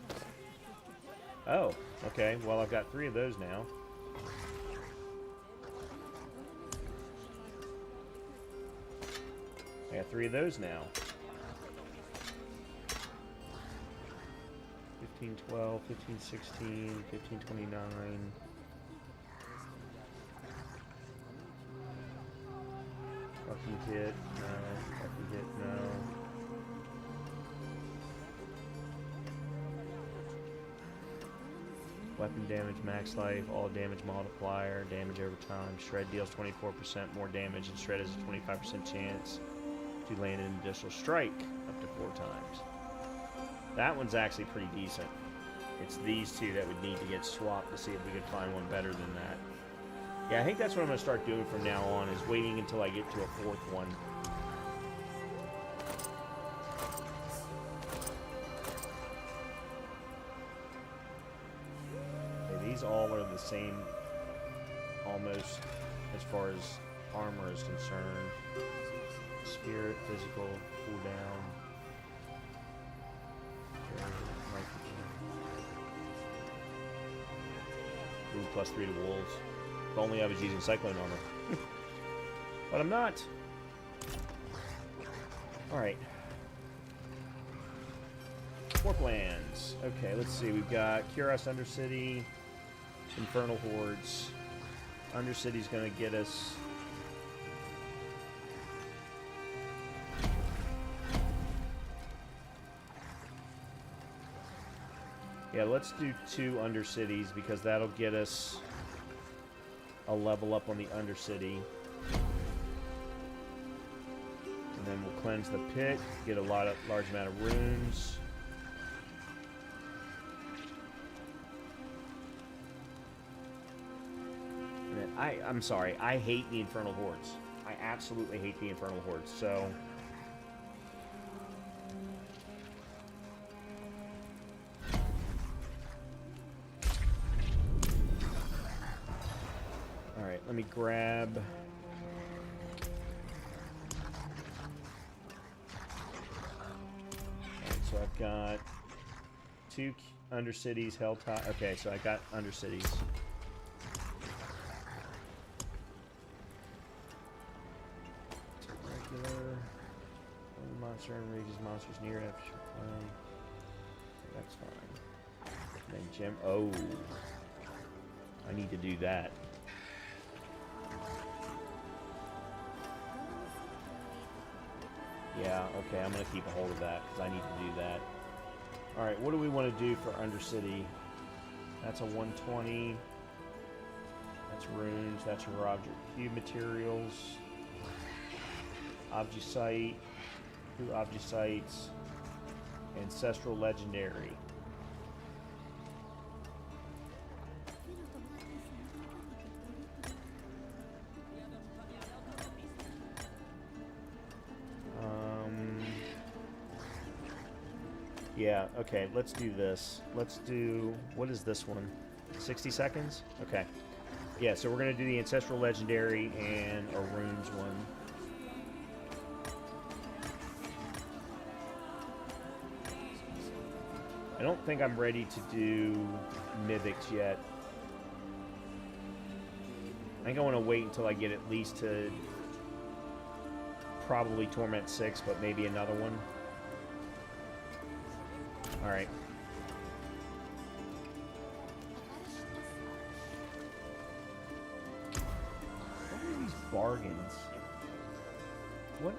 Oh, okay. Well, I've got 3 of those now. I got 3 of those now. 1512, 1516, 1529. Lucky hit, no. Lucky hit, no. Weapon damage, max life, all damage multiplier, damage over time. Shred deals 24% more damage, and Shred has a 25% chance to land an additional strike up to 4 times. That one's actually pretty decent. It's these 2 that would need to get swapped to see if we could find one better than that. Yeah, I think that's what I'm going to start doing from now on, is waiting until I get to a 4th one. These all are the same, almost, as far as armor is concerned. Spirit, physical, cooldown. Ooh, +3 to wolves. If only I was using cyclone armor. But I'm not. Alright. Warplands. Okay, let's see. We've got Kuros Undercity. Infernal Hordes. Undercity's gonna get us. Yeah, let's do 2 Undercities because that'll get us a level up on the Undercity. And then we'll cleanse the pit, get a large amount of runes. I'm sorry. I hate the Infernal Hordes. I absolutely hate the Infernal Hordes. So... Alright, let me grab... Alright, so I've got 2 Undercities, Helltop... Okay, so I got Undercities. Regular... Monster enrages monsters near after play. That's fine. And then gem... Oh! I need to do that. Yeah, okay, I'm going to keep a hold of that, because I need to do that. Alright, what do we want to do for Undercity? That's a 120. That's runes, that's your object cube materials. Obfuscite, 2 Obfuscites. Ancestral Legendary. Yeah, okay, let's do this. Let's do... What is this one? 60 seconds? Okay. Yeah, so we're going to do the Ancestral Legendary and a Runes one. I don't think I'm ready to do Mythics yet. I think I want to wait until I get at least to... Probably Torment 6, but maybe another one. Alright. What are these bargains? What?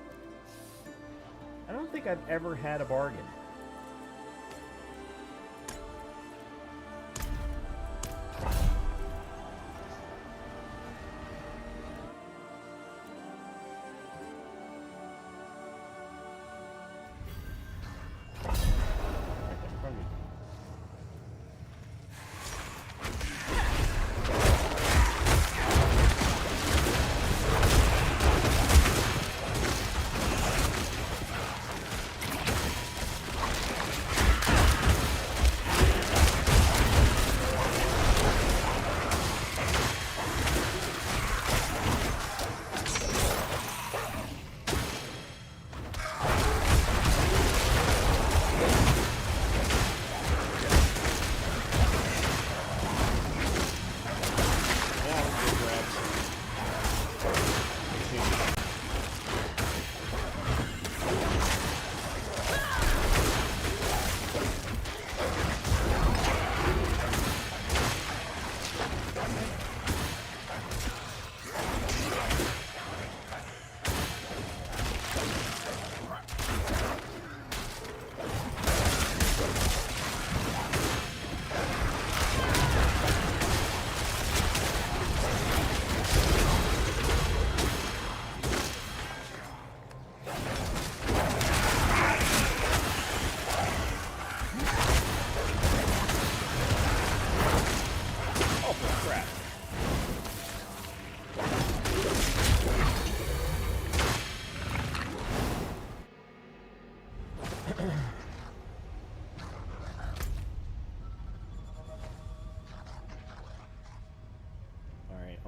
I don't think I've ever had a bargain.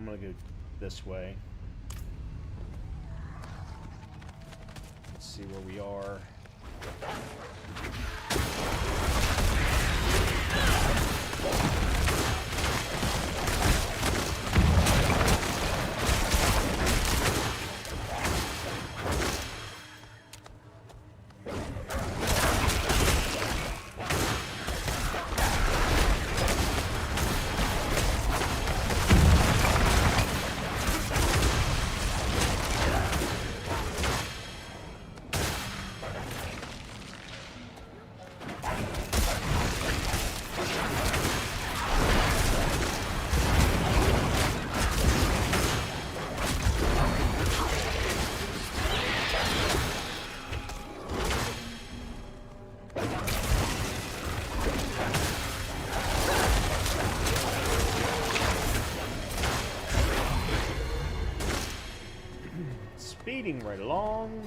I'm gonna go this way. Let's see where we are. Speeding right along.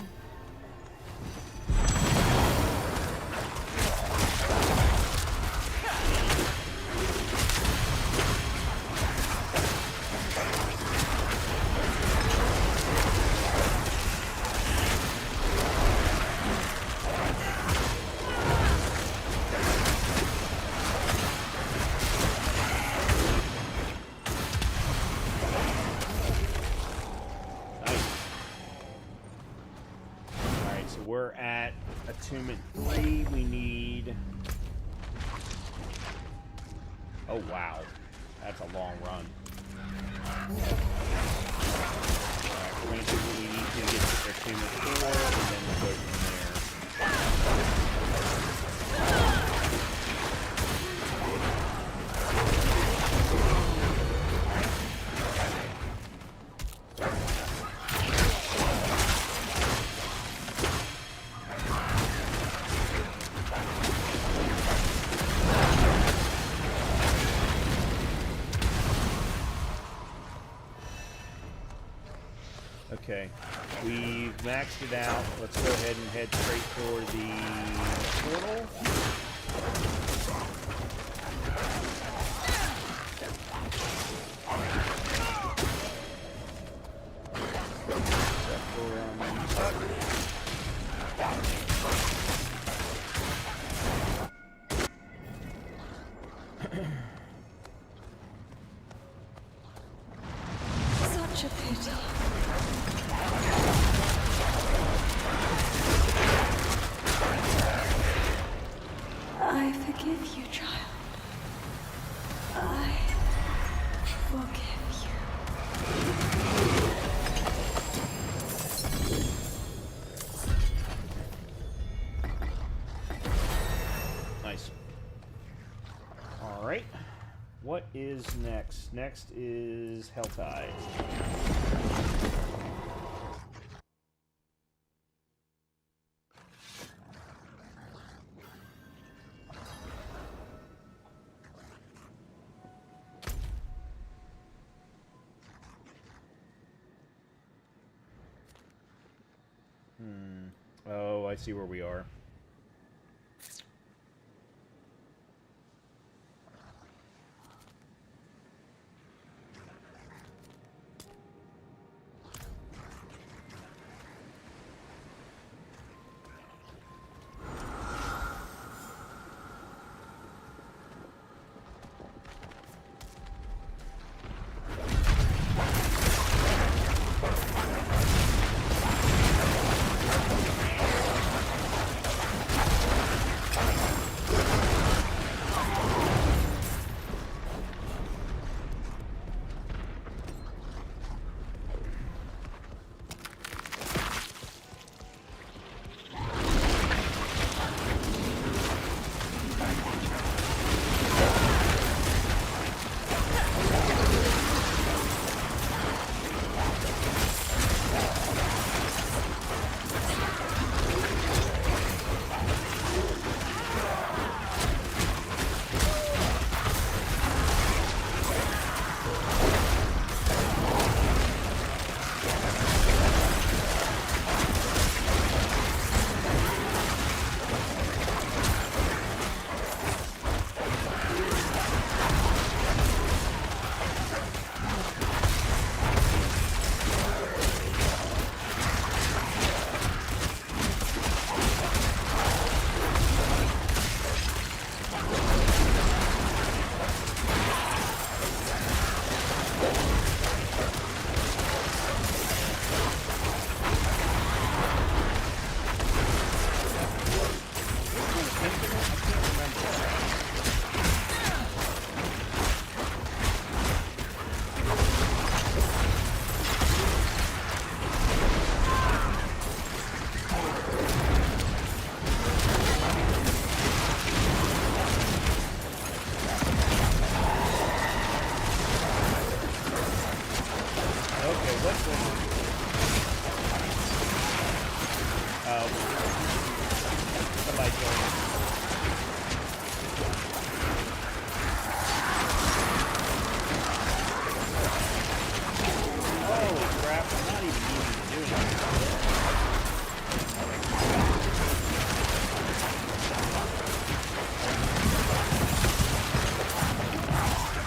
We're at Attunement 3. We need... Oh, wow. That's a long run. Alright, we're going to do what we need to get to Attunement 4, and then we'll go from there. Okay, we've maxed it out. Let's go ahead and head straight for the portal. Such a pity. I forgive you, child. I forgive you. Nice. Alright. What is next? Next is Helltide. Oh, I see where we are.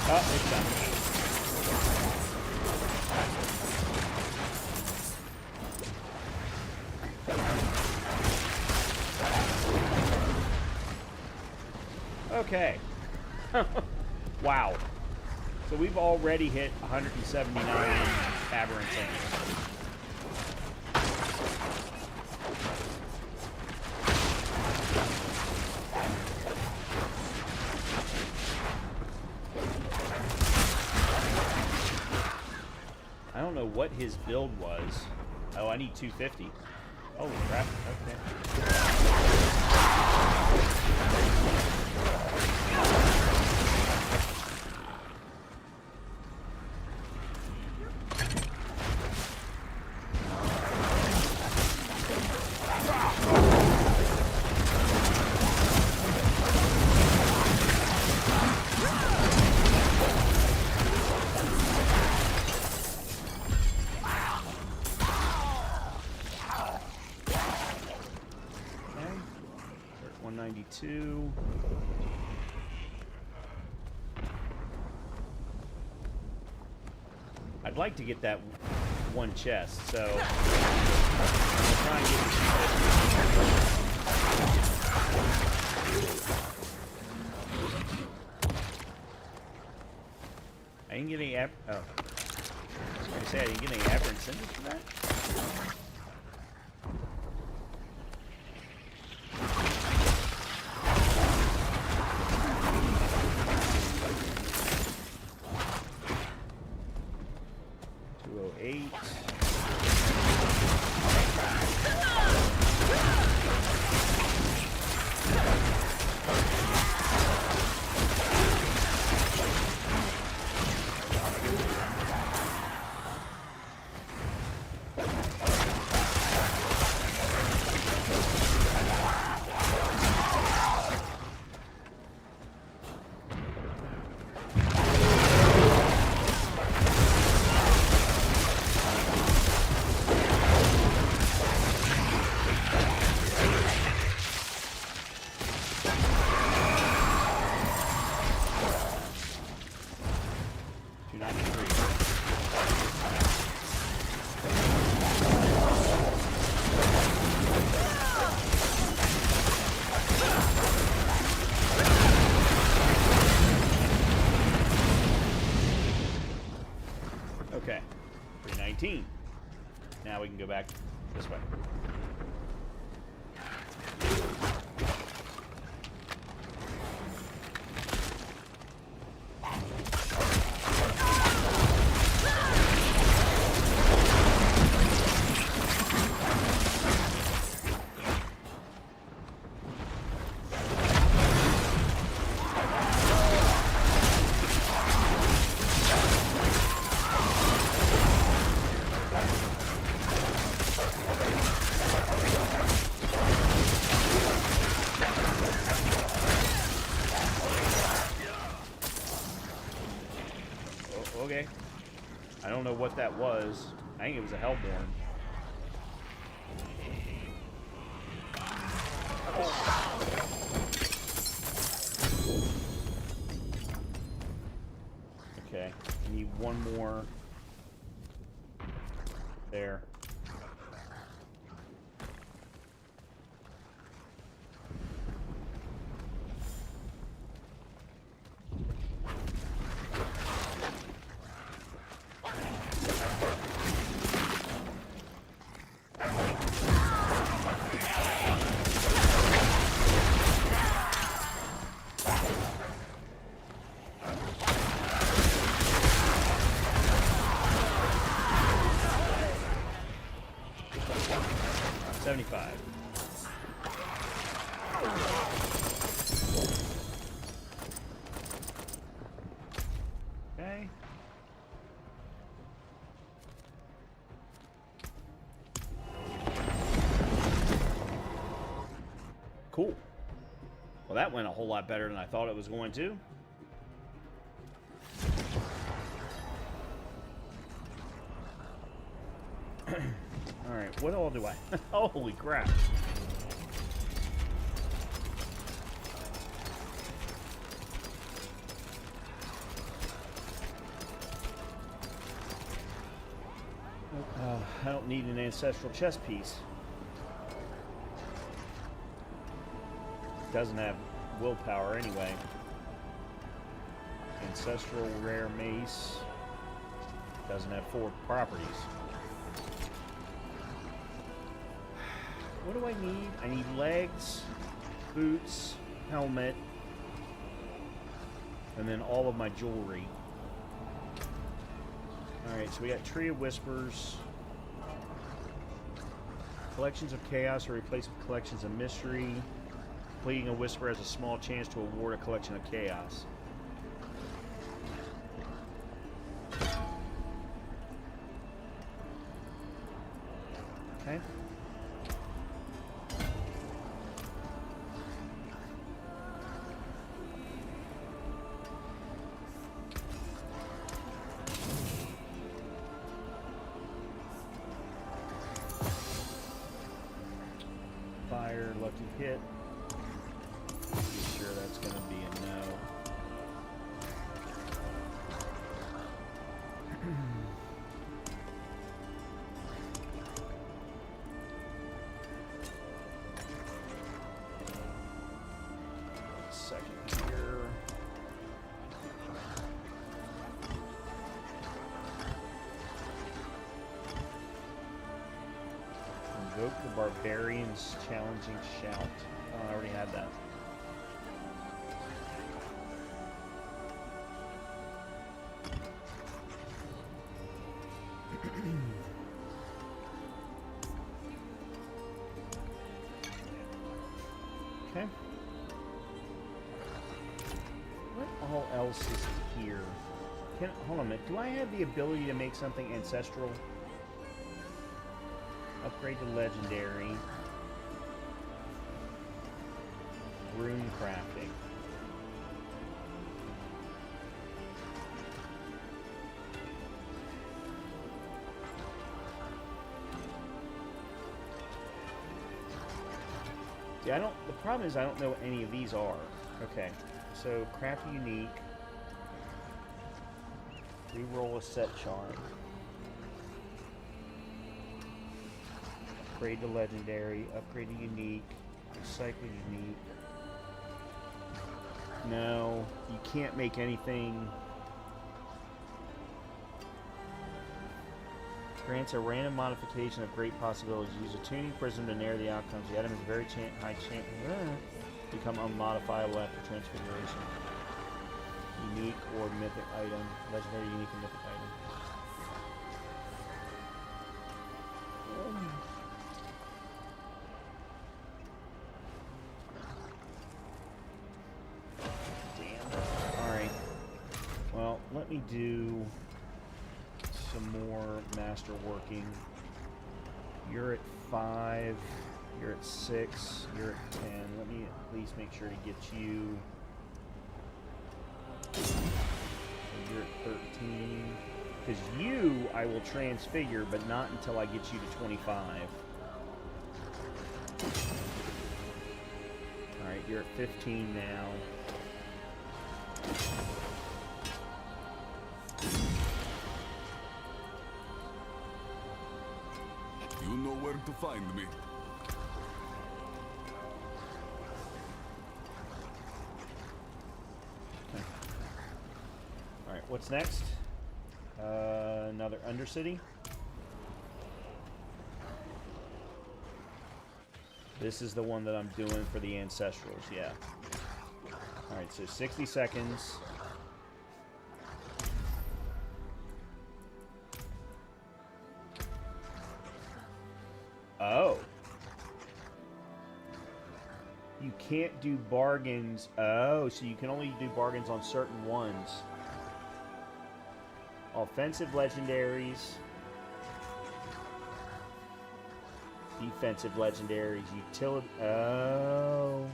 Oh, it's done. Okay. Wow. So we've already hit 179 aberrant centers. I don't know what his build was. Oh, I need 250. Holy crap. Okay. I'd like to get that one chest, so I'm gonna try and get I didn't get any I was gonna say I didn't get any aberrant cinders for that? Okay, 319. Now we can go back this way. Okay. I don't know what that was. I think it was a Hellborn. Okay. I need one more there. Okay. Cool. Well, that went a whole lot better than I thought it was going to. Alright, what all do I... Holy crap. I don't need an ancestral chess piece. Doesn't have willpower anyway. Ancestral rare mace. Doesn't have 4 properties. What do I need? I need legs, boots, helmet, and then all of my jewelry. Alright, so we got Tree of Whispers. Collections of Chaos are replaced with Collections of Mystery. Completing a Whisper has a small chance to award a Collection of Chaos. Okay. Fire, lucky hit. Be sure that's going to be a no. Second here. Invoke the Barbarian's Challenging Shout. Oh, I already had that. Okay. What all else is here? Hold on a minute. Do I have the ability to make something ancestral? Upgrade to legendary. Rune crafting. See, the problem is I don't know what any of these are. Okay, so craft unique. Reroll a set charm. Upgrade to legendary. Upgrade to unique. Recycle unique. No, you can't make anything. Grants a random modification of great possibilities. Use a tuning prism to narrow the outcomes. The item is very high chance become unmodifiable after transfiguration. Unique or mythic item. Legendary, unique, and mythic item. Damn. Alright. Well, let me do some more master working. You're at 5, you're at 6, you're at 10. Let me at least make sure to get you. So you're at 13. Because you, I will transfigure, but not until I get you to 25. Alright, you're at 15 now. You know where to find me. Okay. Alright, what's next? Another Undercity. This is the one that I'm doing for the Ancestrals, yeah. Alright, so 60 seconds. Oh. You can't do bargains. Oh, so you can only do bargains on certain ones. Offensive legendaries. Defensive legendaries. Utility. Oh.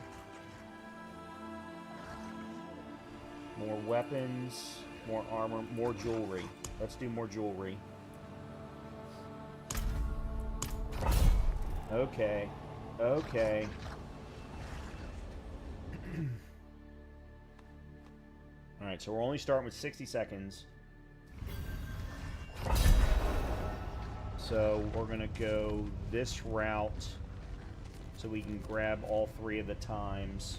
More weapons. More armor. More jewelry. Let's do more jewelry. Okay. Okay. Alright, so we're only starting with 60 seconds. So we're going to go this route so we can grab all 3 of the times.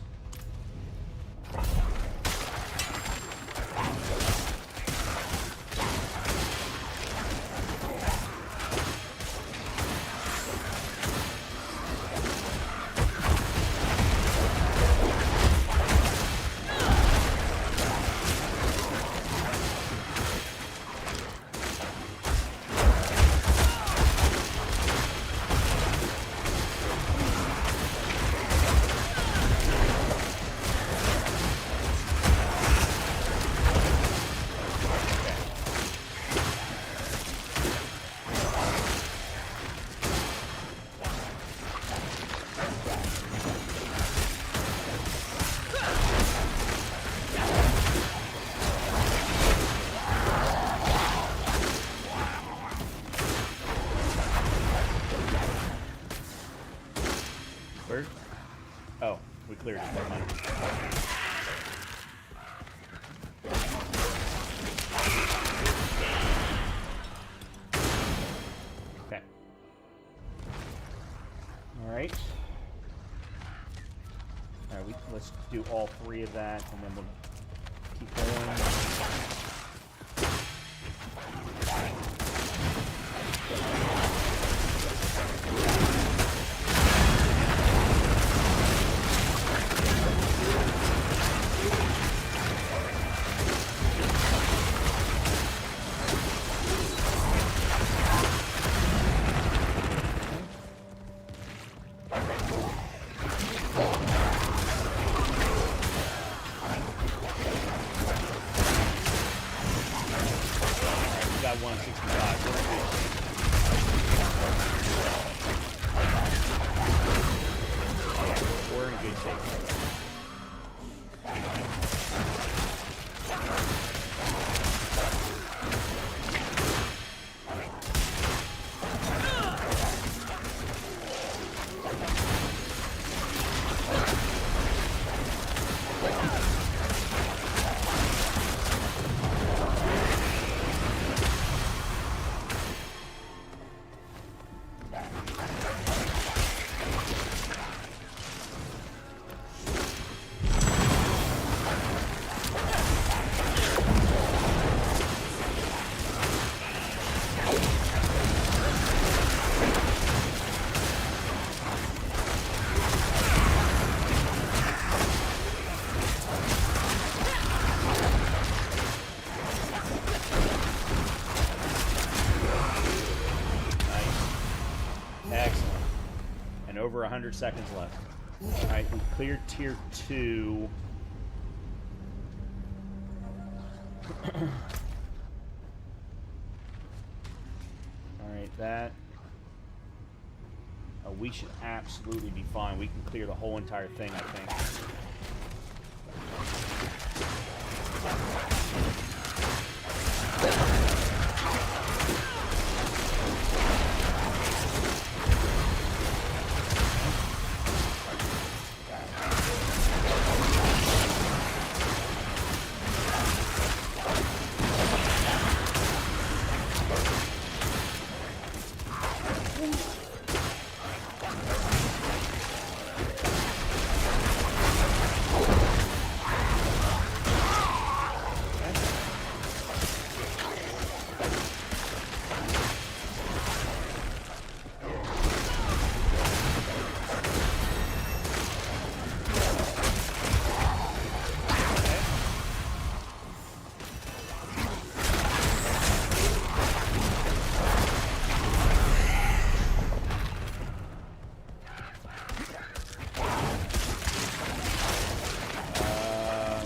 Where? Oh, we cleared it. Never mind. Okay. Alright. Alright, let's do all 3 of that, and then we'll keep going. Got 165. We're in good shape. Excellent. And over 100 seconds left. Alright, we cleared tier 2. Alright, that. Oh, we should absolutely be fine. We can clear the whole entire thing, I think.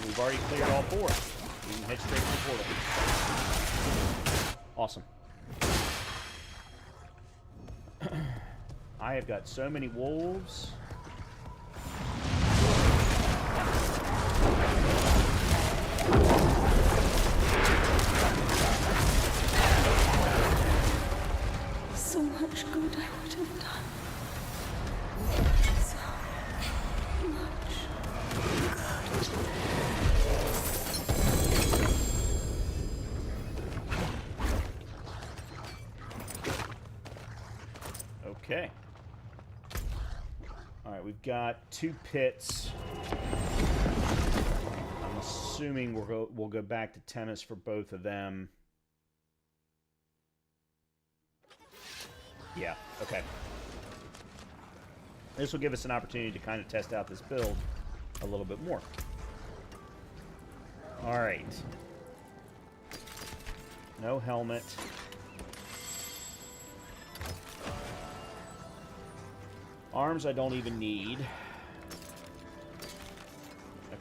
We've already cleared all 4. We can head straight to the portal. Awesome. I have got so many wolves. So much good I would have done. So much good. Okay. Alright, we've got 2 pits. I'm assuming we'll go back to Temis for both of them. Yeah, okay. This will give us an opportunity to kind of test out this build a little bit more. Alright. No helmet. Arms I don't even need.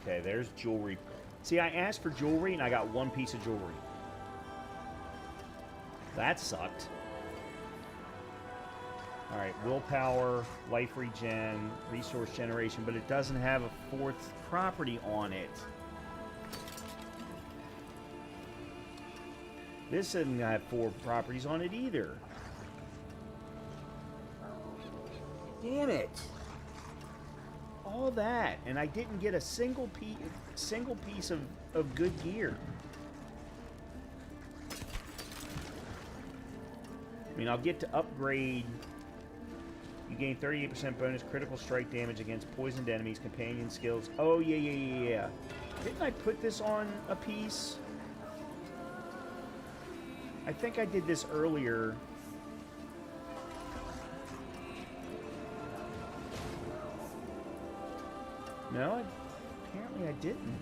Okay, there's jewelry. See, I asked for jewelry and I got 1 piece of jewelry. That sucked. Alright, willpower, life regen, resource generation, but it doesn't have a 4th property on it. This doesn't have 4 properties on it either. Damn it. All that, and I didn't get a single piece of good gear. I mean, I'll get to upgrade. You gain 38% bonus critical strike damage against poisoned enemies, companion skills. Oh, yeah. Didn't I put this on a piece? I think I did this earlier. No, apparently I didn't.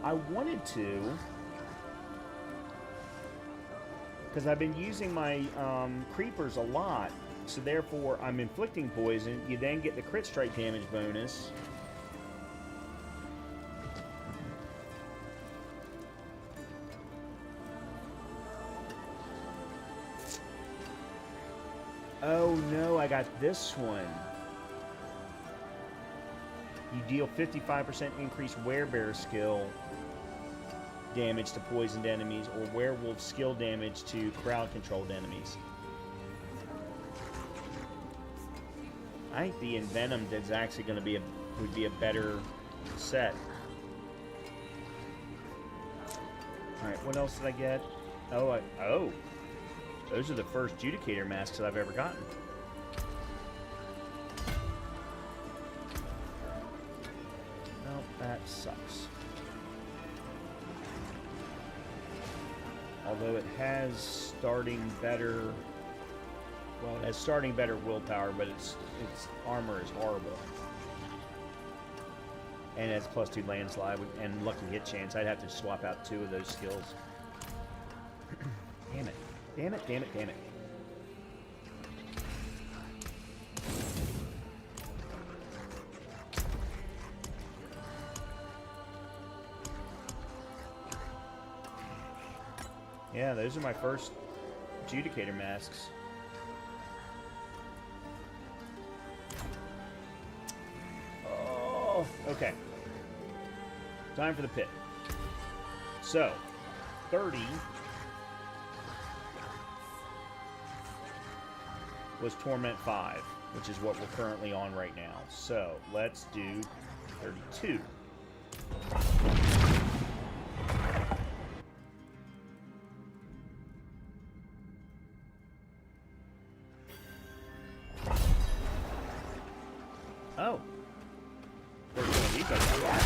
I wanted to, because I've been using my creepers a lot, so therefore I'm inflicting poison. You then get the crit strike damage bonus. Oh no, I got this one. You deal 55% increased werebear skill damage to poisoned enemies, or werewolf skill damage to crowd-controlled enemies. I think the envenomed is actually going to would be a better set. All right, what else did I get? Oh, those are the first Judicator masks that I've ever gotten. Nope, that sucks. Although it has starting better... Well, it has starting better willpower, but its armor is horrible. And it has +2 landslide and lucky hit chance. I'd have to swap out 2 of those skills. Damn it. Damn it, damn it, damn it. Yeah, those are my first Judicator masks. Oh, okay. Time for the pit. So, 30 was Torment 5, which is what we're currently on right now. So, let's do 32. Oh. There's one of these up there.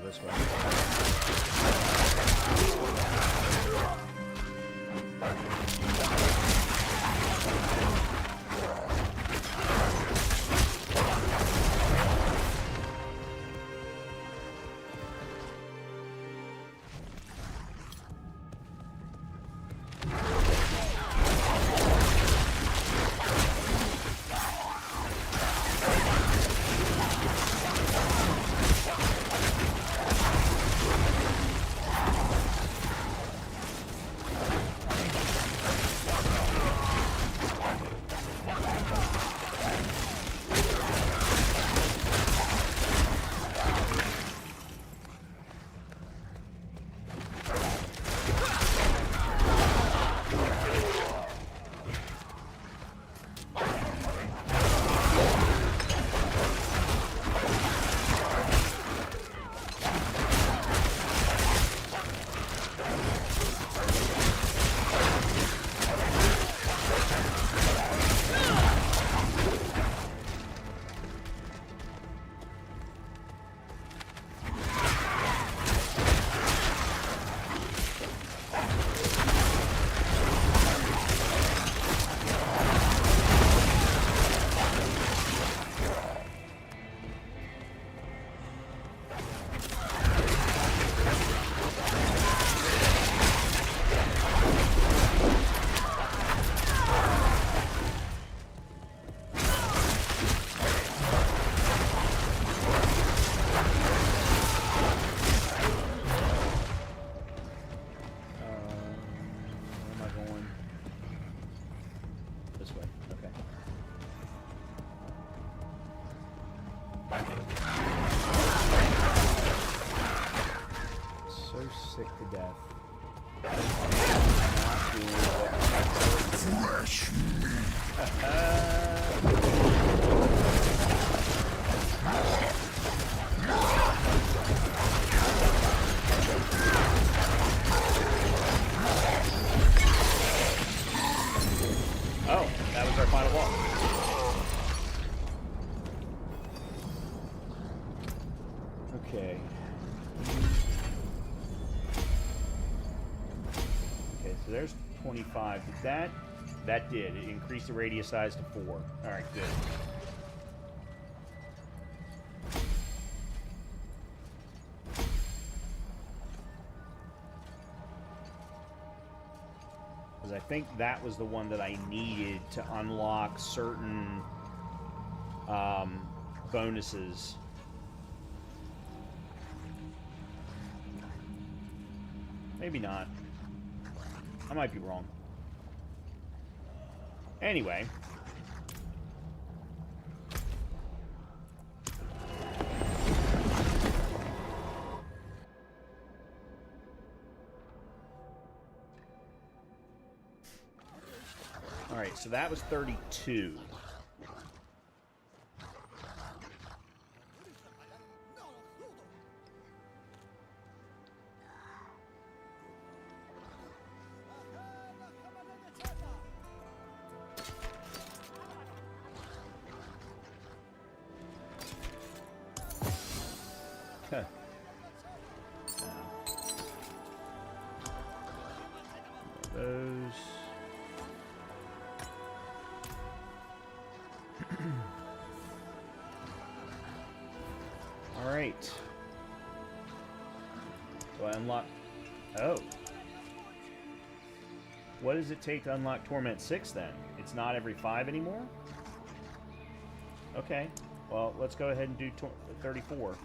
This way. Sick to death. Fresh Oh, that was our final walk. Okay. Okay, so there's 25. Did that? That did. It increased the radius size to 4. Alright, good. Because I think that was the one that I needed to unlock certain bonuses. Maybe not. I might be wrong. Anyway. Alright, so that was 32. Huh. Those. All right. So I unlock. Oh. What does it take to unlock Torment 6 then? It's not every 5 anymore? Okay. Well, let's go ahead and do 34.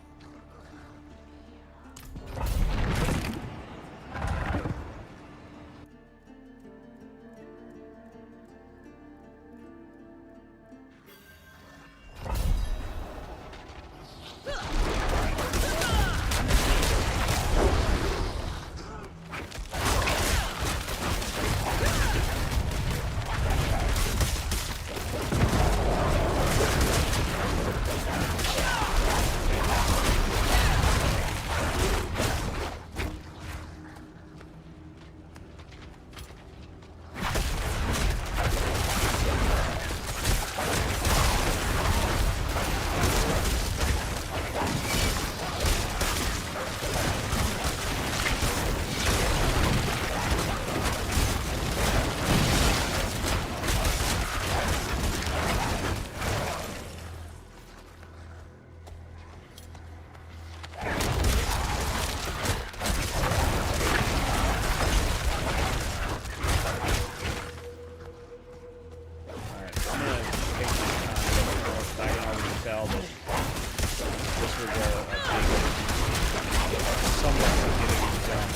tell that this was a big, somewhat significant jump.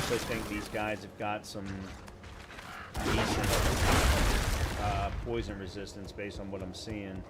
I think these guys have got some decent poison resistance based on what I'm seeing.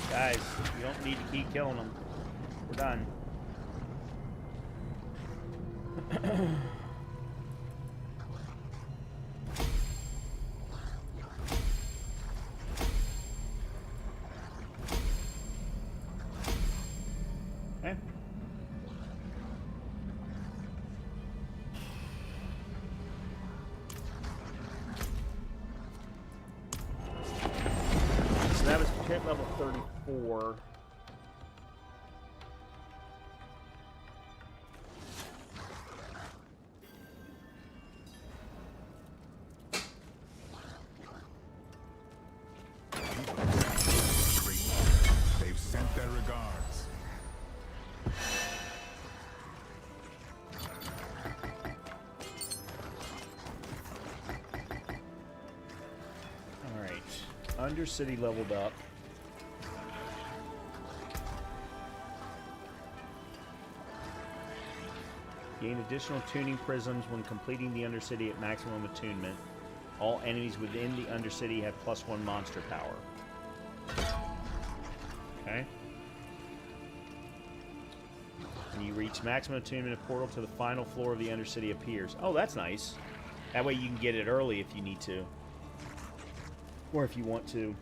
Guys, you don't need to keep killing them. We're done. Okay. So that was pit level 34. They've sent their regards. All right. Undercity leveled up. Gain additional tuning prisms when completing the Undercity at maximum attunement. All enemies within the Undercity have +1 monster power. Okay. When you reach maximum attunement, a portal to the final floor of the Undercity appears. Oh, that's nice. That way you can get it early if you need to. Or if you want to.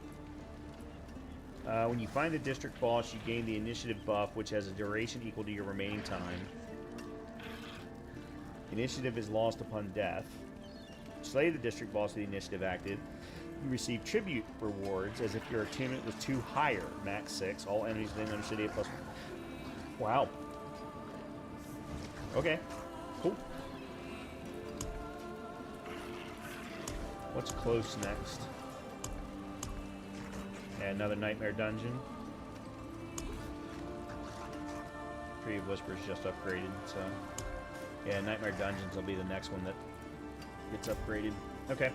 When you find the district boss, you gain the initiative buff, which has a duration equal to your remaining time. Initiative is lost upon death. slay the district boss with the initiative active, you receive tribute rewards as if your attunement was 2 higher, max 6. All enemies within Undercity at +1. Wow. Okay. Cool. What's close next? Yeah, another Nightmare Dungeon. Tree of Whispers just upgraded, so... Yeah, Nightmare Dungeons will be the next one that gets upgraded. Okay.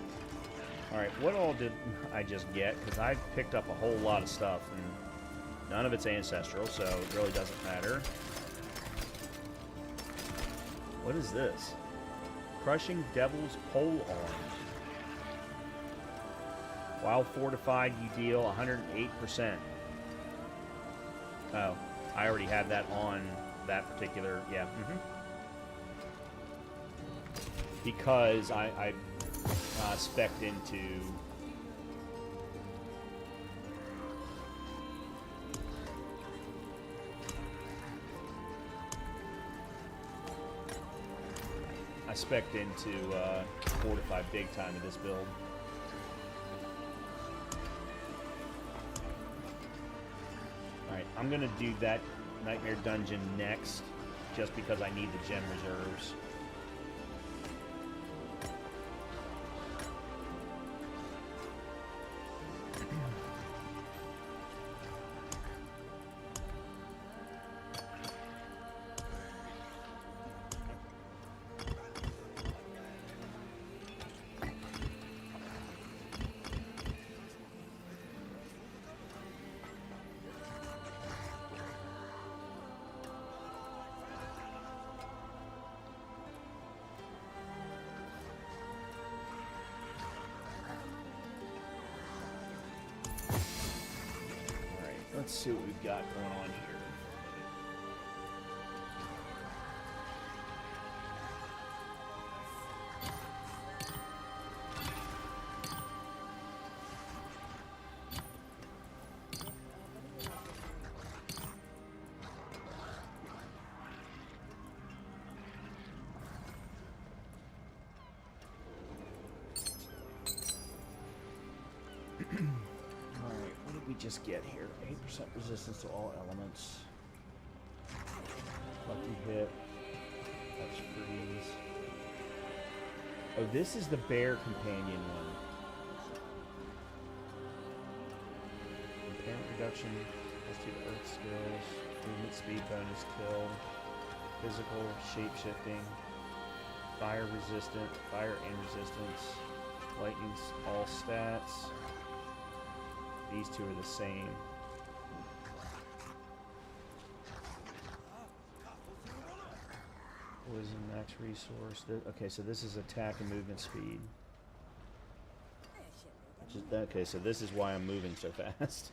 Alright, what all did I just get? Because I picked up a whole lot of stuff, and none of it's ancestral, so it really doesn't matter. What is this? Crushing Devil's Polearm. While fortified, you deal 108%. Oh, I already have that on that particular... Yeah, because I spec'd into... I spec'd into Fortify big time in this build. Alright, I'm going to do that Nightmare Dungeon next, just because I need the gem reserves. Let's see what we've got going on here. Just get here. 8% resistance to all elements. Lucky hit. Touch freeze. Oh, this is the bear companion one. Impairment reduction. Plus 2 to earth skills. Movement speed bonus kill. Physical shape-shifting. Fire resistant. Fire and resistance. Lightning all stats. These two are the same. Poison max resource. Okay, so this is attack and movement speed. Okay, so this is why I'm moving so fast.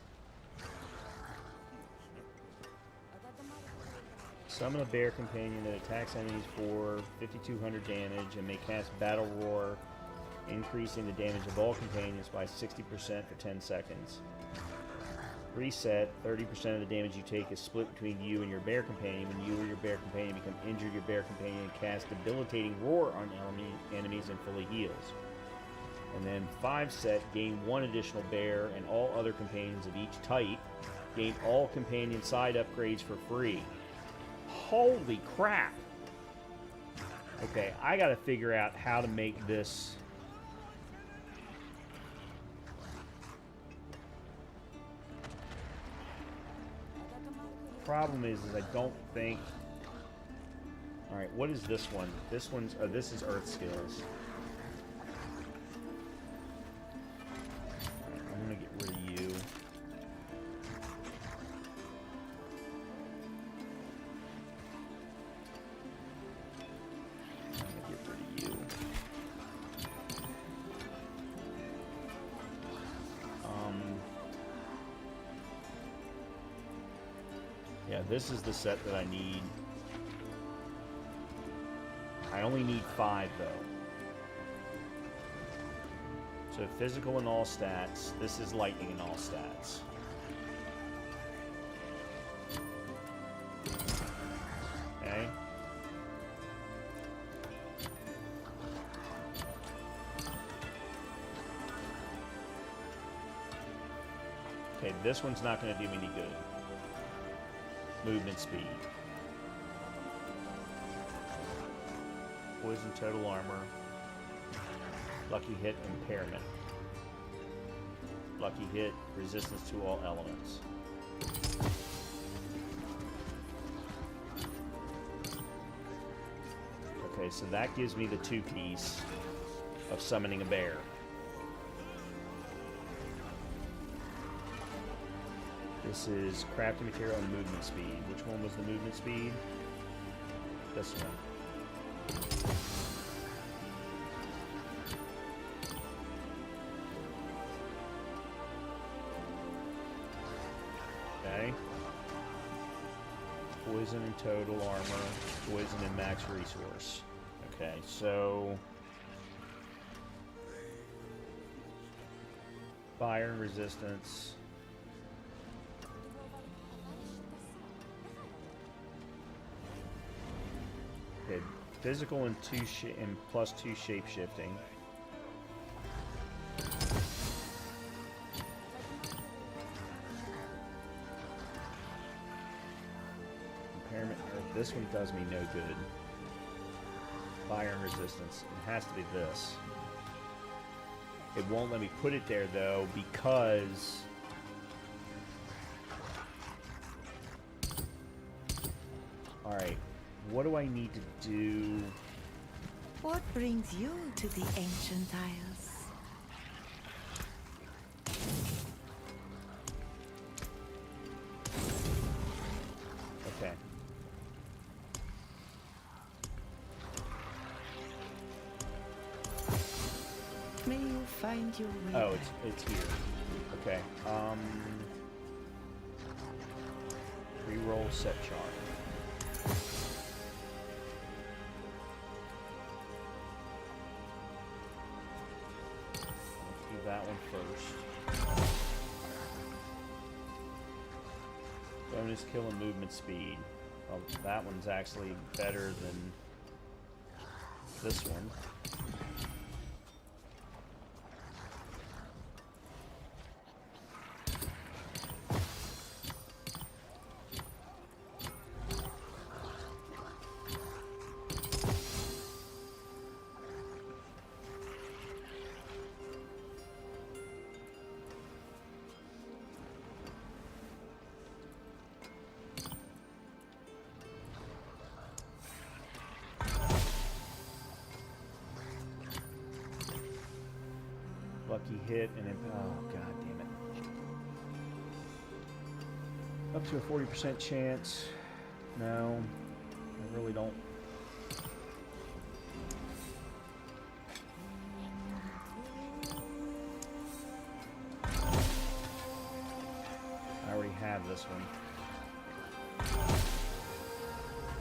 Summon a bear companion that attacks enemies for 5,200 damage and may cast Battle Roar, increasing the damage of all companions by 60% for 10 seconds. Reset, 30% of the damage you take is split between you and your bear companion. When you or your bear companion become injured, your bear companion casts debilitating roar on enemies and fully heals. And then 5 set, gain 1 additional bear, and all other companions of each type gain all companion side upgrades for free. Holy crap! Okay, I gotta figure out how to make this... Problem is I don't think... Alright, what is this one? This one's... Oh, this is Earth Skills. Alright, I'm gonna get rid of you. I'm gonna get rid of you. Yeah, this is the set that I need. I only need 5 though. So physical in all stats. This is lightning in all stats. Okay. Okay, this one's not going to do me any good. Movement speed. Poison, total armor. Lucky hit, impairment. Lucky hit, resistance to all elements. Okay, so that gives me the 2-piece of summoning a bear. This is crafting material and movement speed. Which one was the movement speed? This one. Okay. Poison and total armor. Poison and max resource. Okay, so... fire and resistance. Okay, physical and plus 2 shape shifting. Impairment. This one does me no good. Fire and resistance. It has to be this. It won't let me put it there though because alright, what do I need to do? What brings you to the Ancient Isles? Okay. May you find your way. Oh, it's here. Okay. Reroll set charm. Let's do that one first. Bonus kill and movement speed. Well, that one's actually better than this one. Lucky hit and oh god damn it. Up to a 40% chance. No, I really don't. I already have this one.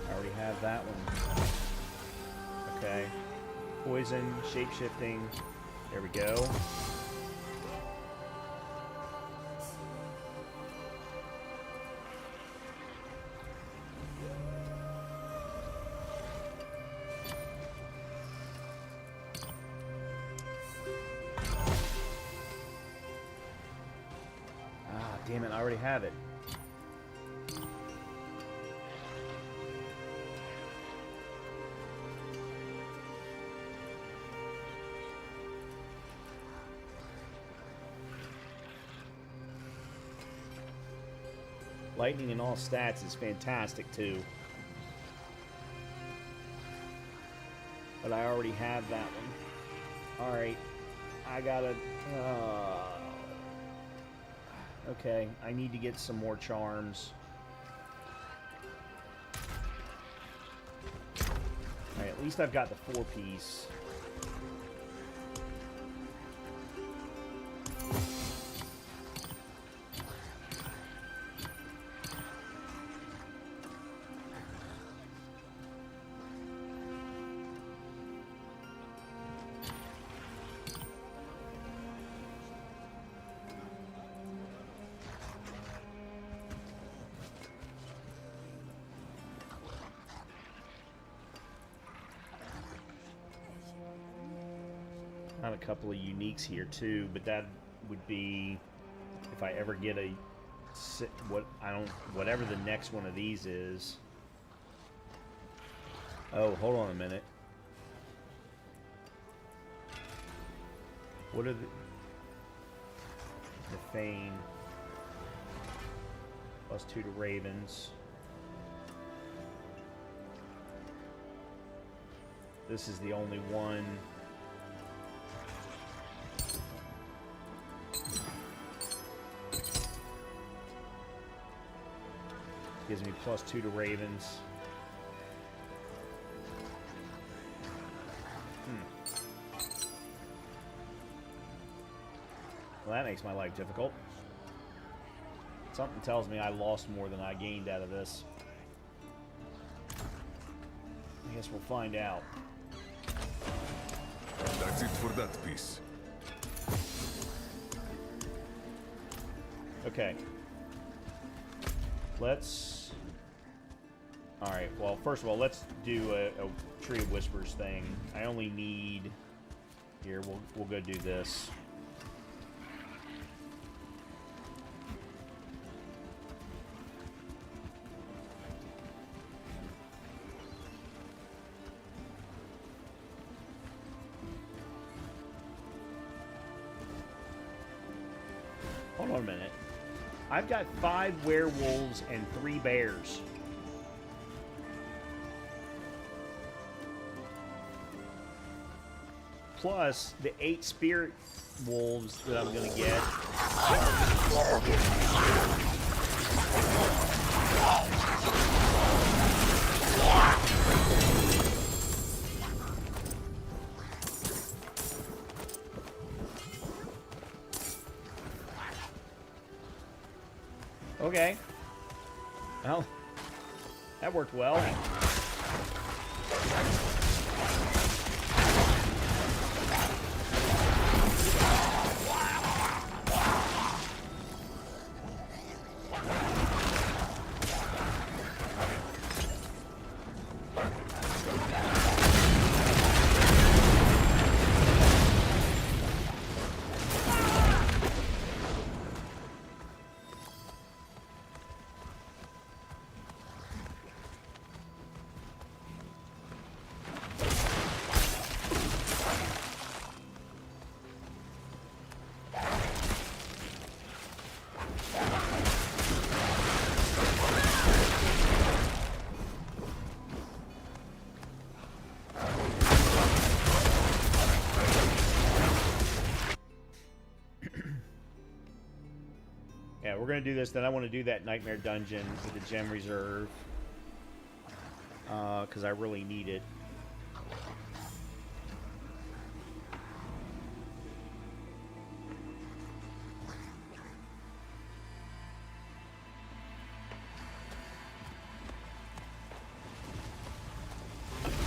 I already have that one. Okay. Poison, shape-shifting. There we go. Ah, damn it, I already have it. Lightning in all stats is fantastic too. But I already have that one. Alright. I gotta... okay, I need to get some more charms. Alright, at least I've got the 4-piece. Got a couple of uniques here too, but that would be if I ever get a whatever the next one of these is. Oh, hold on a minute. What are the Fane +2 to Ravens. This is the only one. Gives me +2 to Ravens. Well, that makes my life difficult. Something tells me I lost more than I gained out of this. I guess we'll find out. That's it for that piece. Okay. Let's... Alright, well, first of all, let's do a Tree of Whispers thing. I only need... Here, we'll go do this. Hold on a minute. I've got 5 werewolves and 3 bears. Plus the 8 spirit wolves that I'm gonna get. Okay. Well, that worked well. Yeah, we're going to do this. Then I want to do that Nightmare Dungeon with the Gem Reserve. Because I really need it.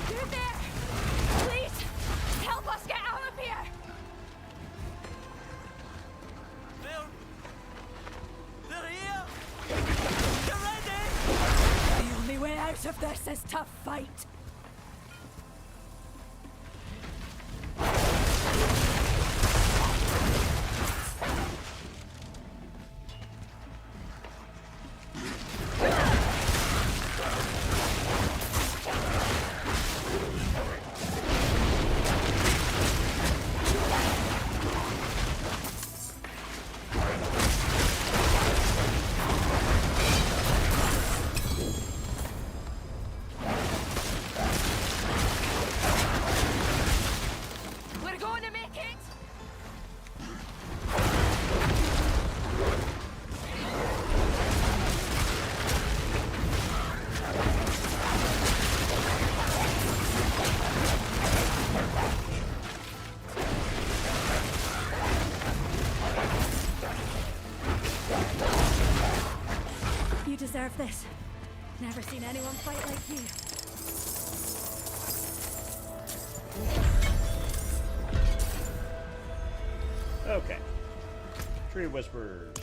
You're there! Please! Help us get out of here! They're here! You're ready! The only way out of this is to fight! We're going to make it! You deserve this. Never seen anyone fight like you. Okay. Tree of Whispers.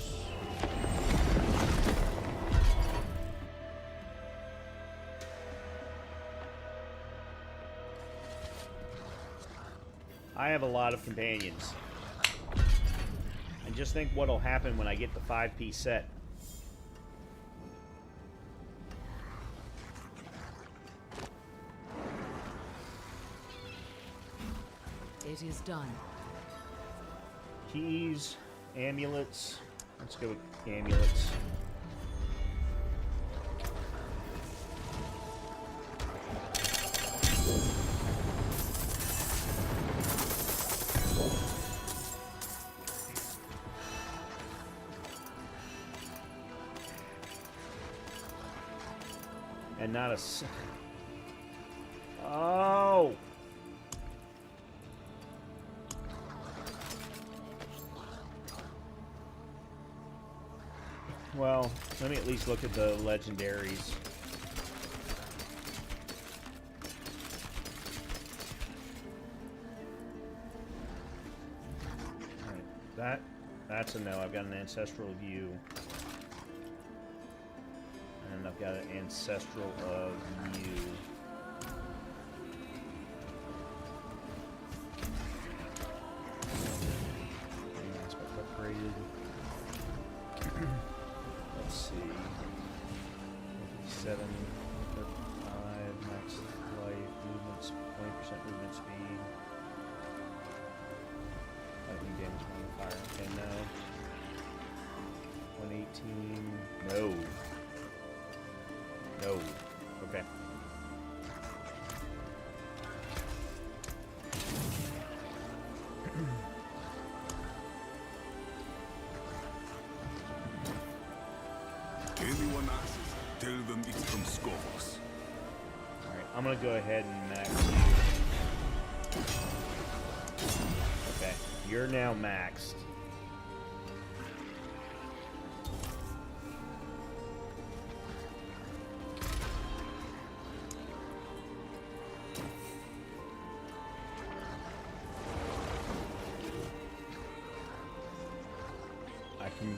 I have a lot of companions. And just think what'll happen when I get the 5-piece set. It is done. Keys, amulets. Let's go with amulets. And not a... Oh! Well, let me at least look at the legendaries. Alright, that's a no. I've got an ancestral view. And I've got an ancestral of you. Aspect upgraded. Let's see. 57, 35, max life, movement, 20% movement speed. Lightning damage modifier. Okay, no. 118. No. No. Okay. Anyone asks, tell them it's from Scopus. Alright, I'm gonna go ahead and max you. Okay, you're now maxed.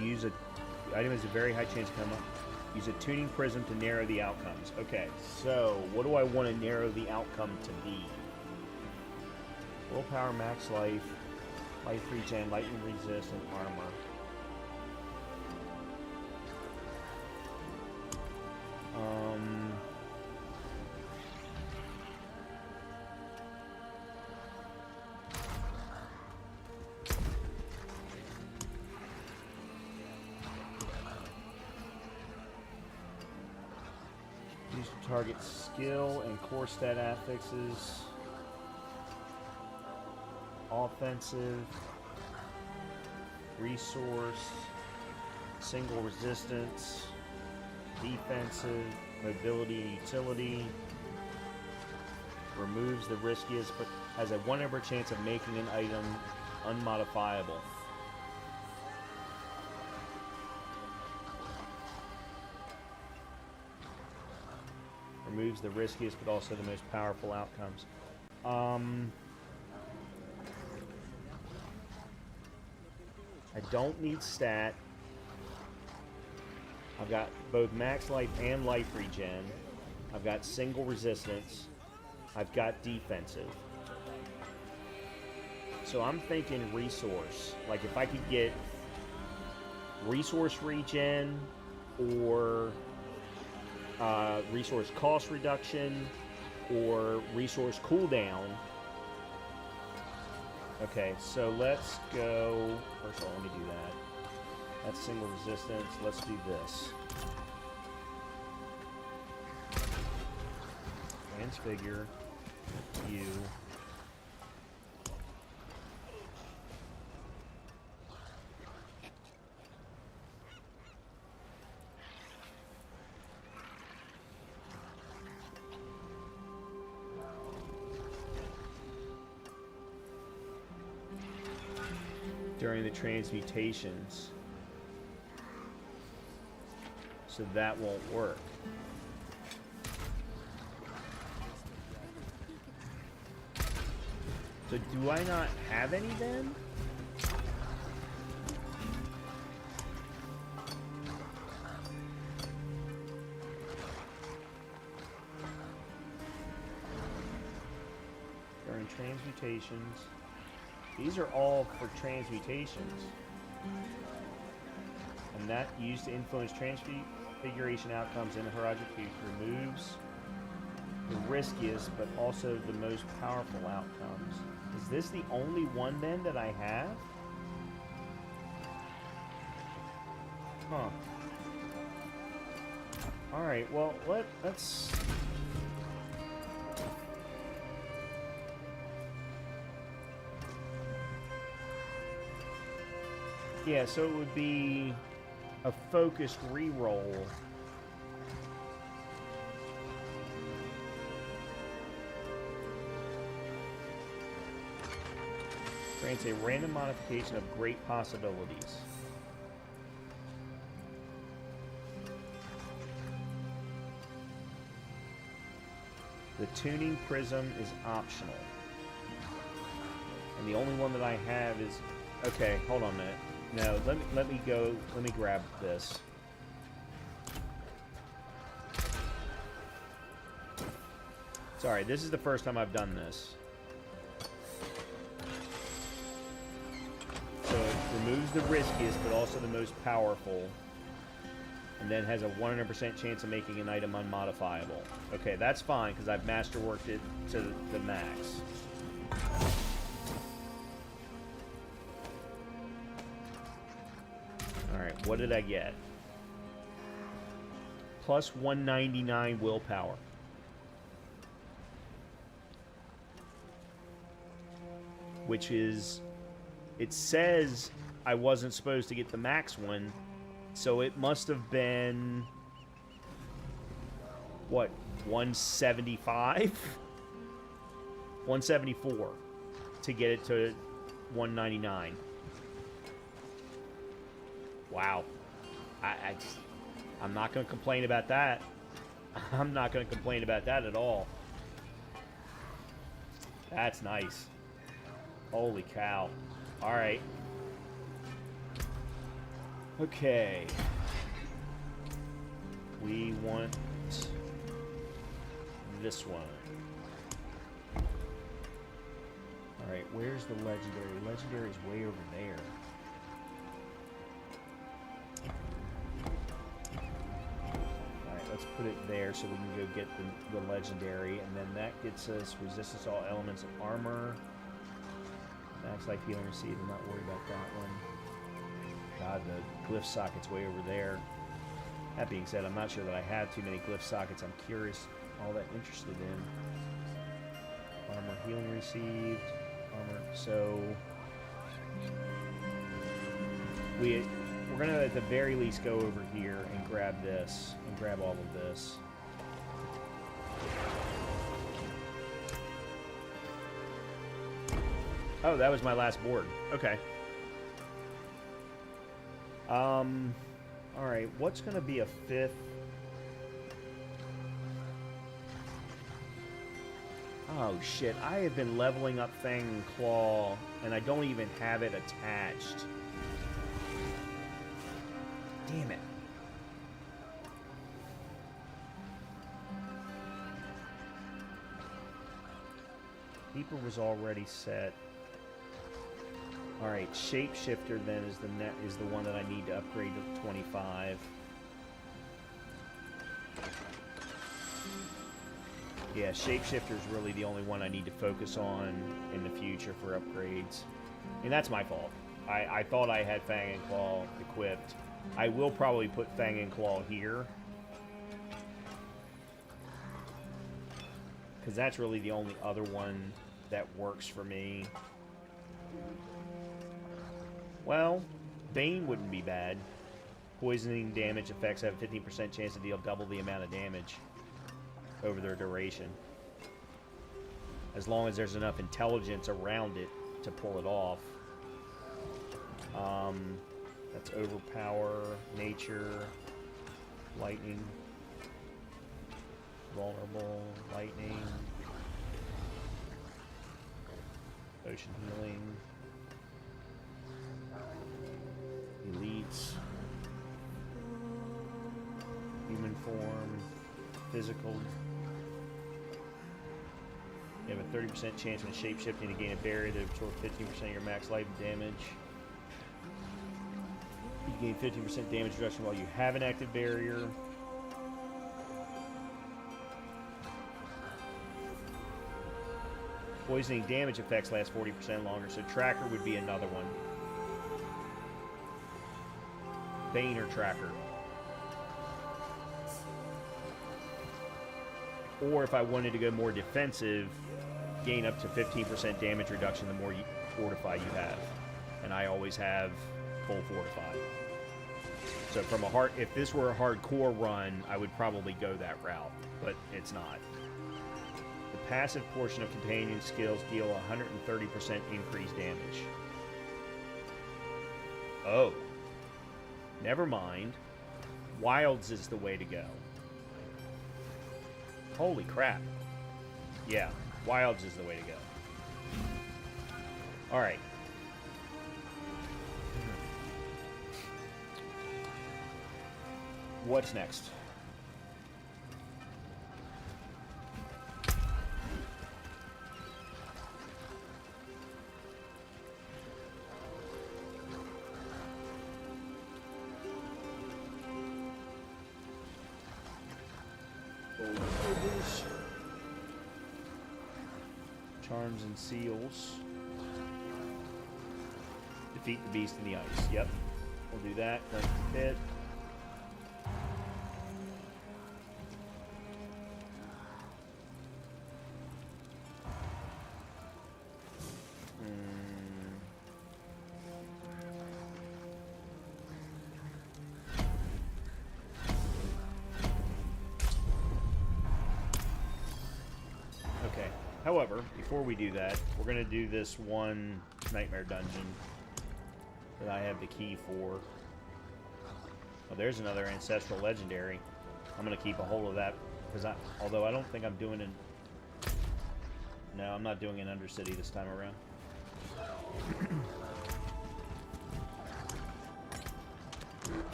Use a item has a very high chance to come up. Use a tuning prism to narrow the outcomes. Okay, so what do I want to narrow the outcome to be? Willpower, max life, life regen, lightning resist, and armor. Target skill and core stat affixes. Offensive. Resource. Single resistance. Defensive. Mobility and utility. Removes the riskiest but has a 1 chance of making an item unmodifiable. Removes the riskiest but also the most powerful outcomes. I don't need stat. I've got both max life and life regen. I've got single resistance. I've got defensive. So I'm thinking resource. Like if I could get resource regen or resource cost reduction or resource cooldown. Okay, so let's go. First of all, let me do that. That's single resistance. Let's do this. Transfigure you. During the transmutations, so that won't work. So do I not have any then? During transmutations. These are all for transmutations. and that used to influence transfiguration outcomes in the Horagic future. Removes the riskiest, but also the most powerful outcomes. Is this the only one then that I have? Huh. Alright, well, let's... Yeah, so it would be a focused reroll. Grants a random modification of great possibilities. The tuning prism is optional. And the only one that I have is... Okay, hold on a minute. No, let me go. Let me grab this. Sorry, this is the first time I've done this. So it removes the riskiest, but also the most powerful. And then has a 100% chance of making an item unmodifiable. Okay, that's fine, because I've masterworked it to the max. Alright, what did I get? Plus 199 willpower. Which is... It says I wasn't supposed to get the max one, so it must have been... What? 175? 174 to get it to 199. Wow. I'm not going to complain about that. I'm not going to complain about that at all. That's nice. Holy cow. Alright. Okay. We want this one. Alright, where's the legendary? Legendary's way over there. Alright, let's put it there so we can go get the legendary, and then that gets us resistance to all elements of armor. Max life healing received. I'm not worried about that one. God, the glyph socket's way over there. That being said, I'm not sure that I have too many glyph sockets I'm curious, all that interested in. Armor healing received. Armor. So we're gonna at the very least go over here and grab this and grab all of this. Oh, that was my last board. Okay. Alright, what's gonna be a fifth? Oh shit, I have been leveling up Fang and Claw, and I don't even have it attached. Damn it. Keeper was already set. Alright, Shapeshifter then is the one that I need to upgrade to 25. Yeah, Shapeshifter is really the only one I need to focus on in the future for upgrades. And that's my fault. I thought I had Fang and Claw equipped. I will probably put Fang and Claw here. Because that's really the only other one that works for me. Well, Bane wouldn't be bad. Poisoning damage effects have a 15% chance to deal double the amount of damage over their duration. As long as there's enough intelligence around it to pull it off. That's overpower, nature, lightning, vulnerable, lightning, potion healing. Elites, human form, physical. You have a 30% chance when shapeshifting to gain a barrier that absorbs 15% of your max life damage. You gain 15% damage reduction while you have an active barrier. Poisoning damage effects last 40% longer, so Tracker would be another one. Bane or Tracker. Or if I wanted to go more defensive, gain up to 15% damage reduction the more Fortify you have. And I always have full Fortify. So from a if this were a hardcore run, I would probably go that route, but it's not. The passive portion of companion skills deal 130% increased damage. Oh. Never mind. Wilds is the way to go. Holy crap. Yeah, Wilds is the way to go. Alright. What's next? Charms and seals. Defeat the beast in the ice. Yep. We'll do that. Cleanse the pit. However, before we do that, we're going to do this one nightmare dungeon that I have the key for. Oh, there's another ancestral legendary. I'm going to keep a hold of that because although I don't think I'm doing no, I'm not doing an Undercity this time around.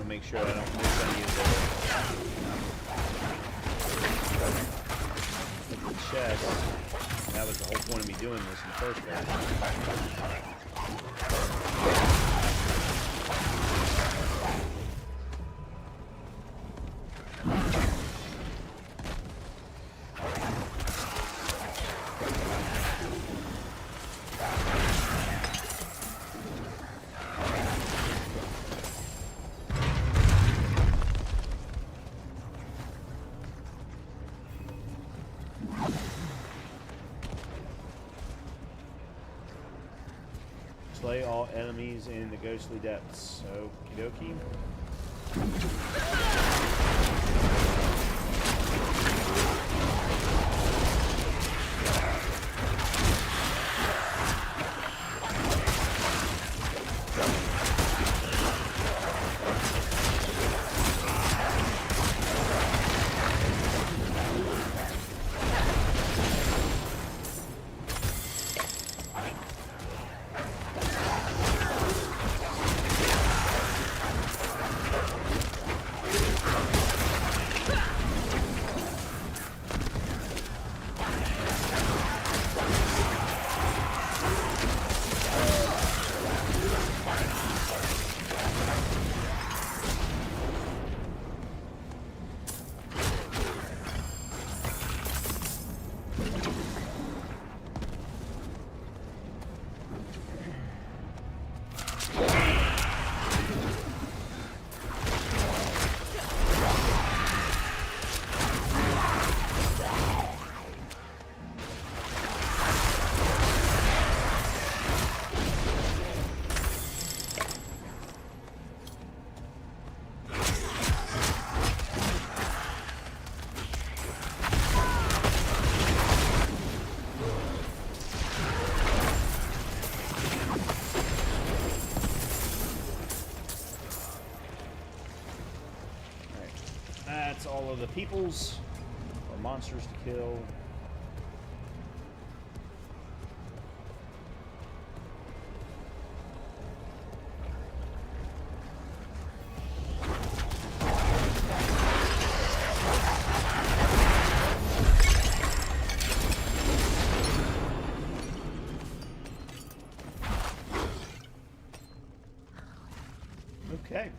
Make sure I don't miss any of the chest. That was the whole point of me doing this in the first place. Slay all enemies in the ghostly depths. Okie dokie. That's all of the peoples or monsters to kill. Okay.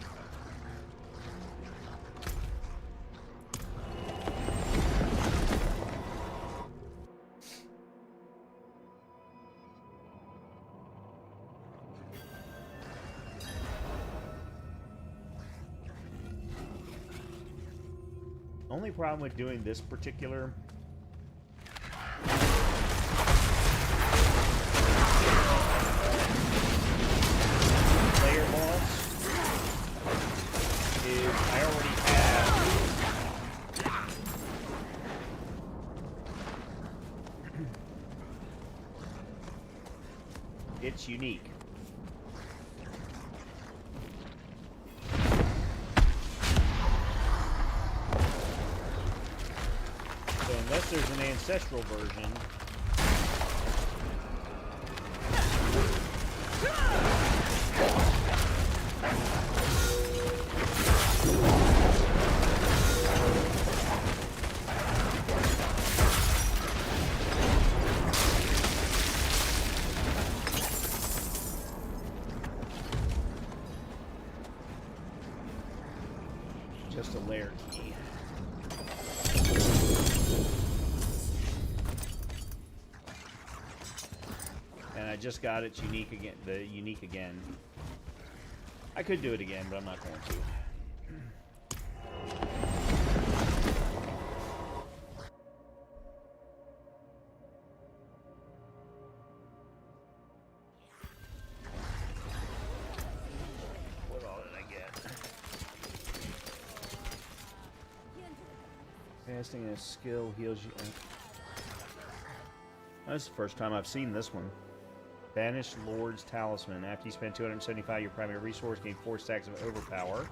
Only problem with doing this particular player boss is I already have it's unique. So unless there's an ancestral version, just a layer key. And I just got its unique again. The unique again. I could do it again, but I'm not going to. What all did I get? Casting a skill heals you. That's the first time I've seen this one. Banished Lord's Talisman. After you spend 275 your primary resource, gain 4 stacks of overpower.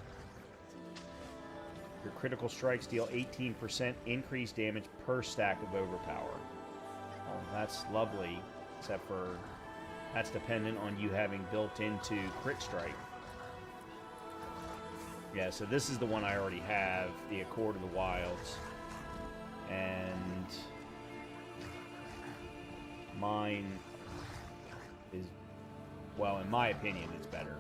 Your critical strikes deal 18% increased damage per stack of overpower. Oh, that's lovely. Except for that's dependent on you having built into crit strike. Yeah, so this is the one I already have, the Accord of the Wilds. And mine is, well, in my opinion, it's better.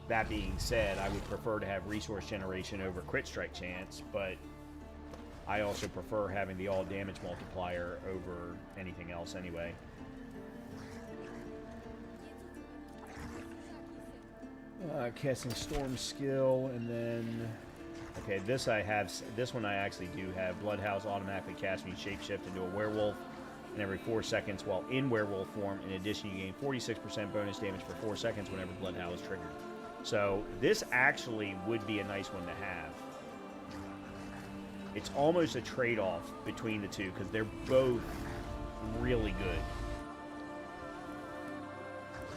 That being said, I would prefer to have resource generation over crit strike chance, but I also prefer having the all damage multiplier over anything else anyway. Casting Storm skill, and then okay, this I have. This one I actually do have. Bloodhouse automatically casts me shapeshift into a werewolf, and every 4 seconds while in werewolf form. In addition, you gain 46% bonus damage for 4 seconds whenever Bloodhouse is triggered. So this actually would be a nice one to have. It's almost a trade-off between the two because they're both really good.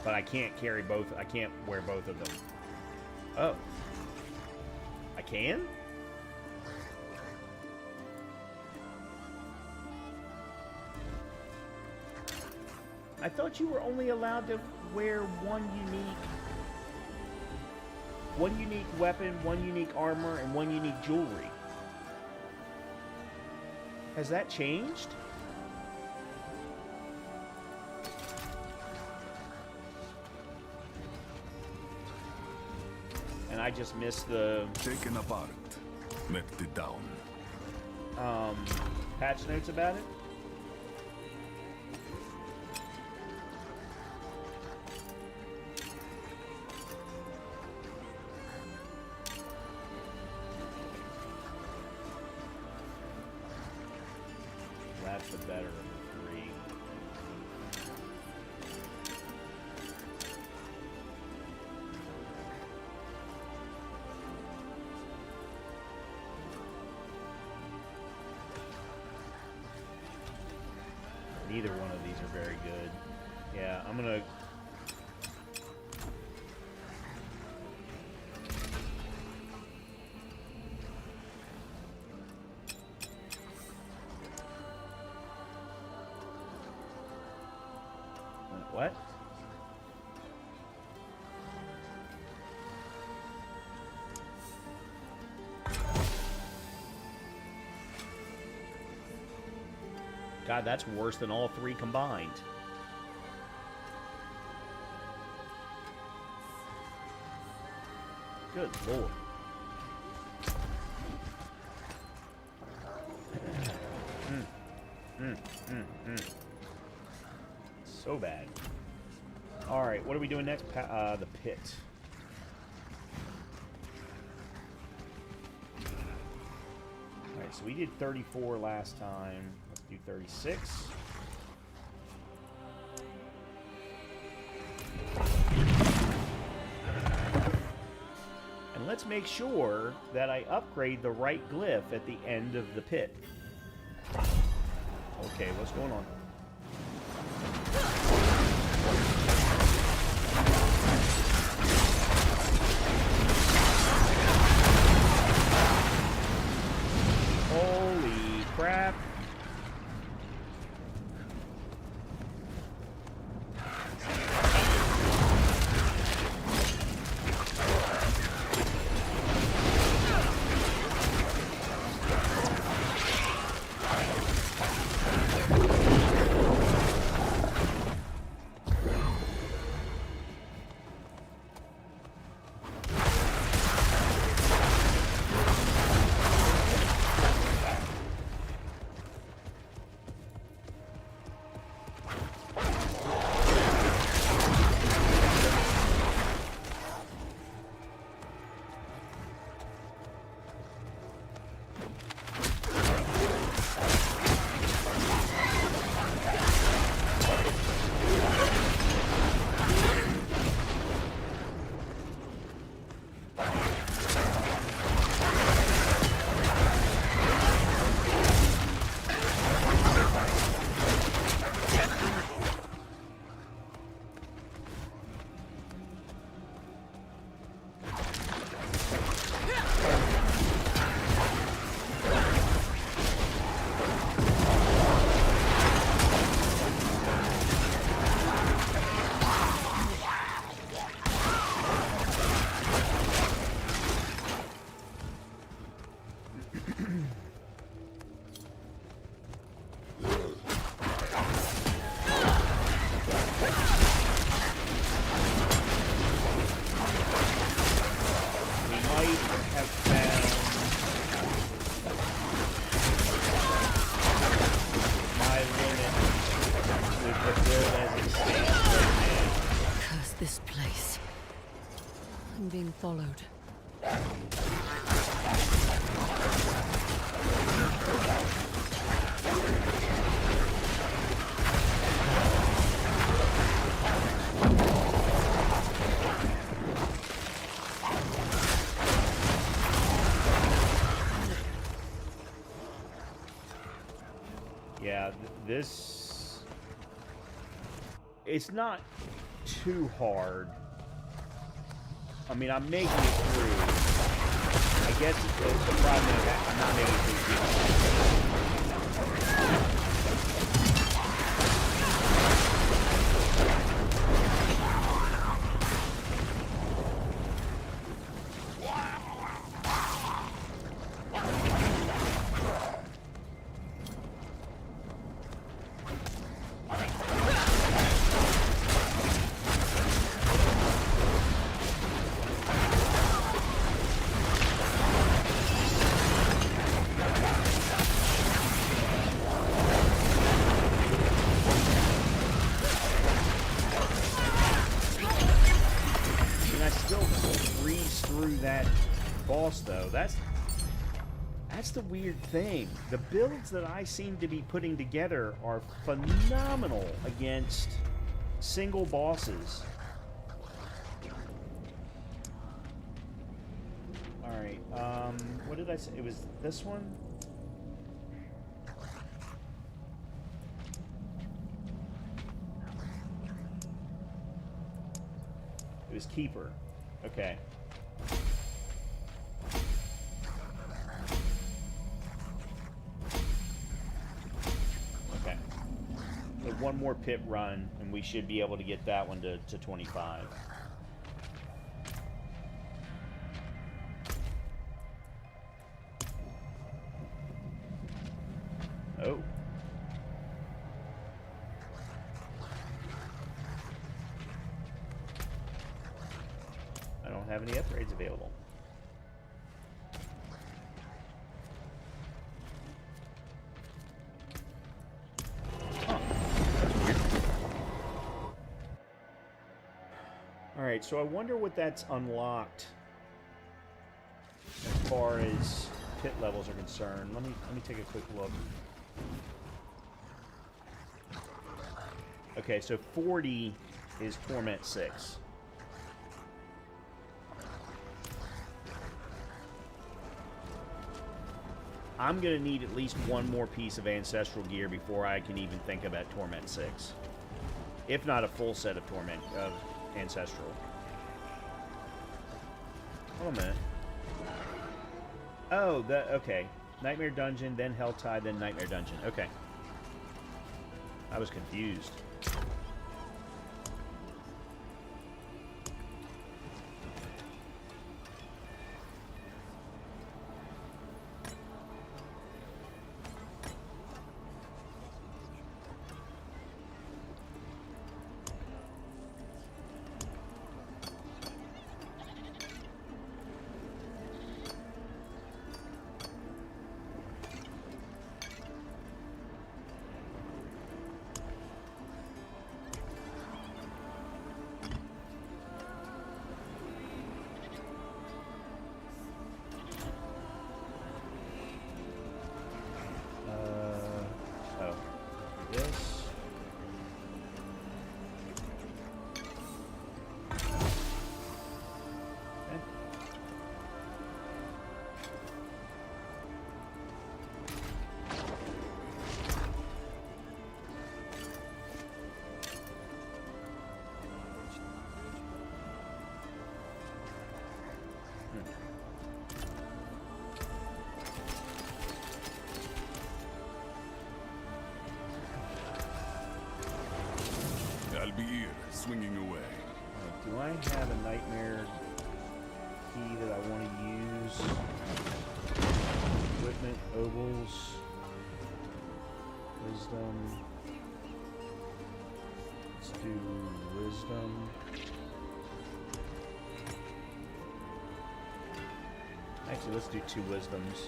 But I can't carry both. I can't wear both of them. Oh. I can? I thought you were only allowed to wear one unique weapon, one unique armor, and one unique jewelry. Has that changed? And I just missed the taken apart, melted down. Patch notes about it. That's the better of the three. Neither one of these are very good. Yeah, I'm gonna... God, that's worse than all three combined. Good lord. So bad. Alright, what are we doing next? The pit. Alright, so we did 34 last time. Let's do 36. And let's make sure that I upgrade the right glyph at the end of the pit. Okay, what's going on? Holy crap. This place. I'm being followed. Yeah, this... It's not too hard. I mean, I'm making it through. I guess the problem is that I'm not making it through. Though that's the weird thing. The builds that I seem to be putting together are phenomenal against single bosses. Alright, what did I say? It was this one? It was Keeper. Okay. One more pit run, and we should be able to get that one to 25. Oh. have any upgrades available. Huh. That's weird. Alright, so I wonder what that's unlocked as far as pit levels are concerned. Let me take a quick look. Okay, so 40 is Torment 6. I'm going to need at least one more piece of Ancestral gear before I can even think about Torment 6. If not a full set of Ancestral. Hold on a minute. Oh, okay. Nightmare Dungeon, then Helltide, then Nightmare Dungeon. Okay. I was confused. I'll be here, swinging away. Do I have a nightmare key that I want to use? Equipment, ovals, wisdom. Let's do wisdom. Actually, let's do 2 wisdoms.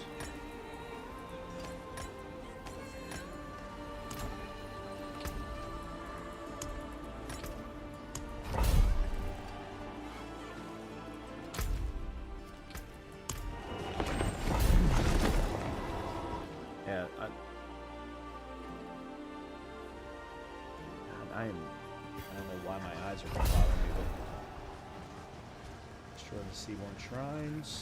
I don't know why my eyes are bothering me, but destroy the Seaborn Shrines.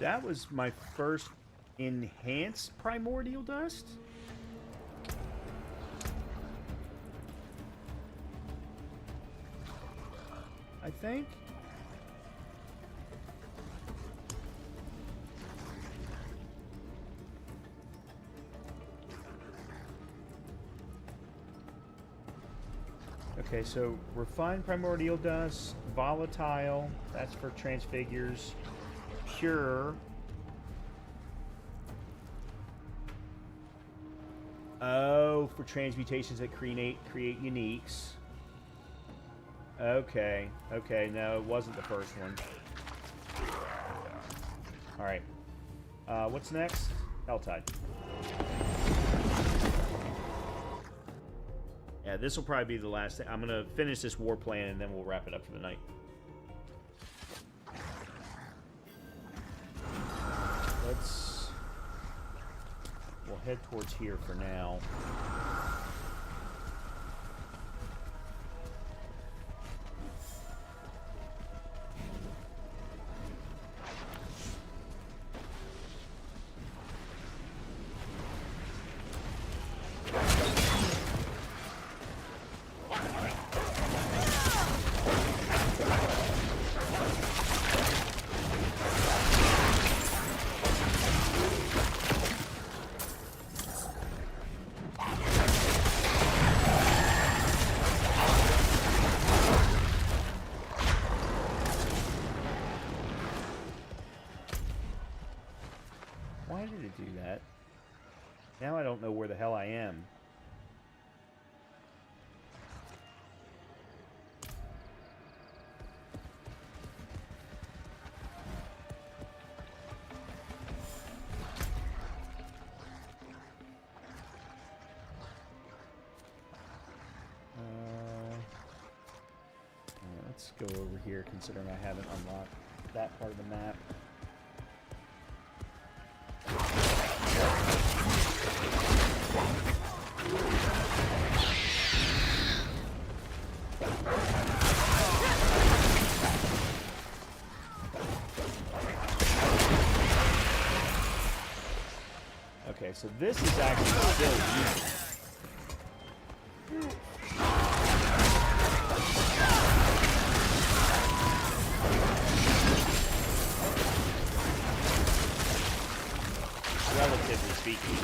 That was my first enhanced primordial dust? I think. Okay, so refined primordial dust, volatile, that's for transfigures, pure. Oh, for transmutations that create uniques. Okay, okay, no, it wasn't the first one. Alright. What's next? Helltide. Yeah, this will probably be the last thing. I'm going to finish this war plan and then we'll wrap it up for the night. We'll head towards here for now. Why did it do that? Now I don't know where the hell I am. Let's go over here, considering I haven't unlocked that part of the map. Okay, so this is actually still useful. Relatively speaking.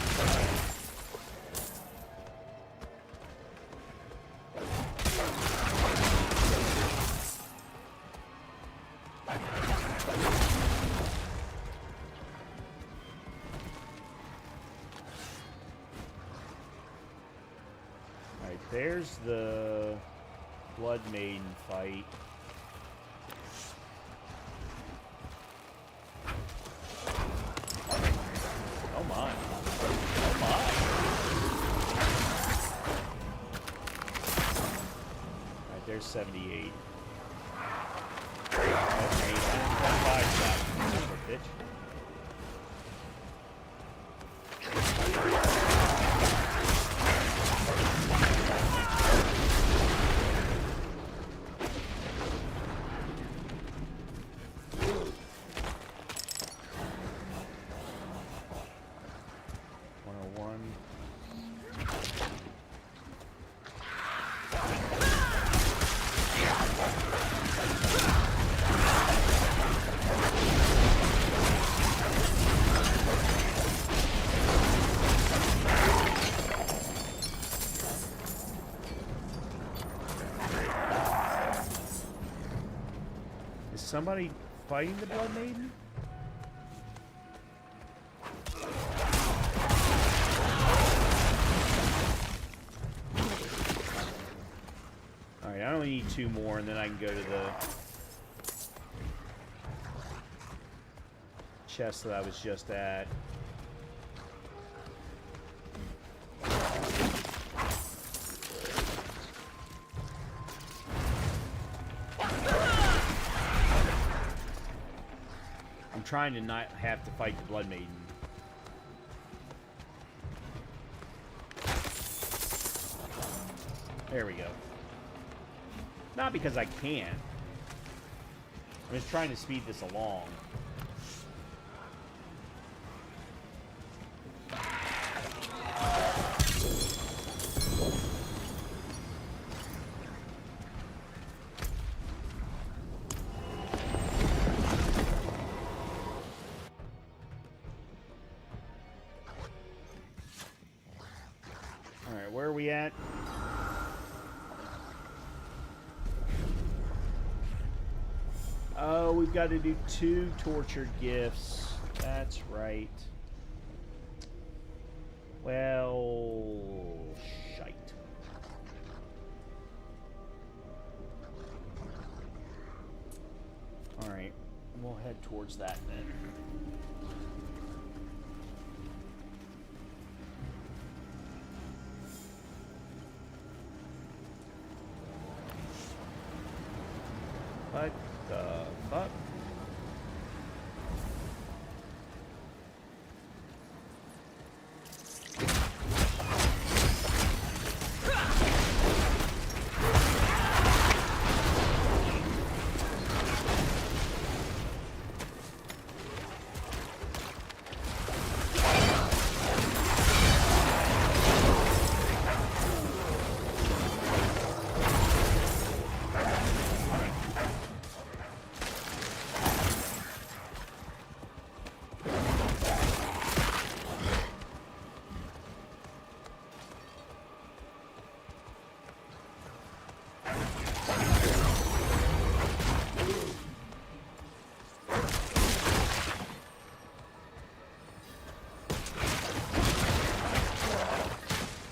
There's the Blood Maiden fight. Oh my. Oh my. Alright, there's 78. Okay, 125 shots. Bitch. Somebody fighting the Blood Maiden? Alright, I only need 2 more and then I can go to the chest that I was just at. Trying to not have to fight the Blood Maiden. There we go. Not because I can't. I'm just trying to speed this along. Oh, we've got to do 2 tortured gifts. That's right. Well, shite. Alright, we'll head towards that then. What the fuck?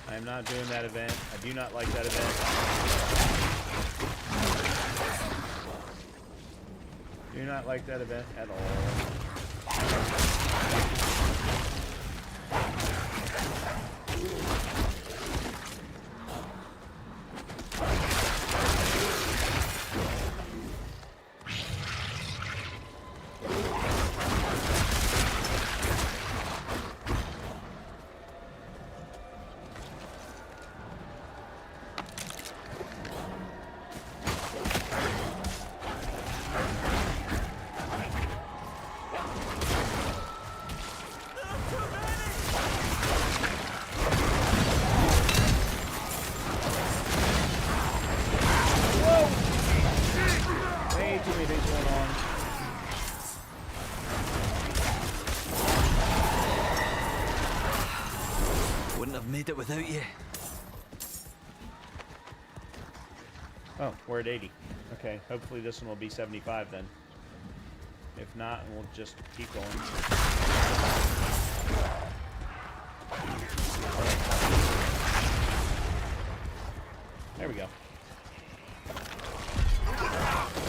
I'm not doing that event. I do not like that event. Do not like that event at all. Made it without you. Oh, we're at 80. Okay, hopefully this one will be 75 then. If not, we'll just keep going. There we go.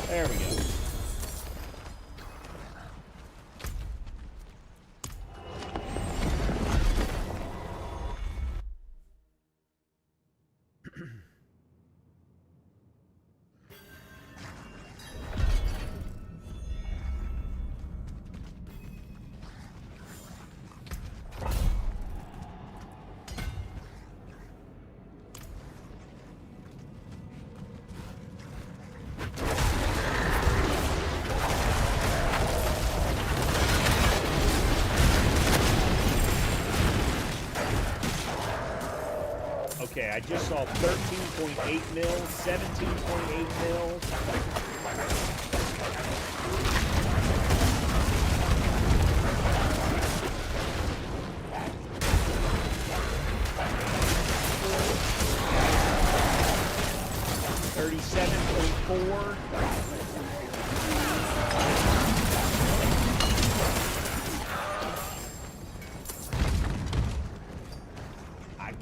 There we go. Okay, I just saw 13.8 mil, 17.8 mil. $37.4.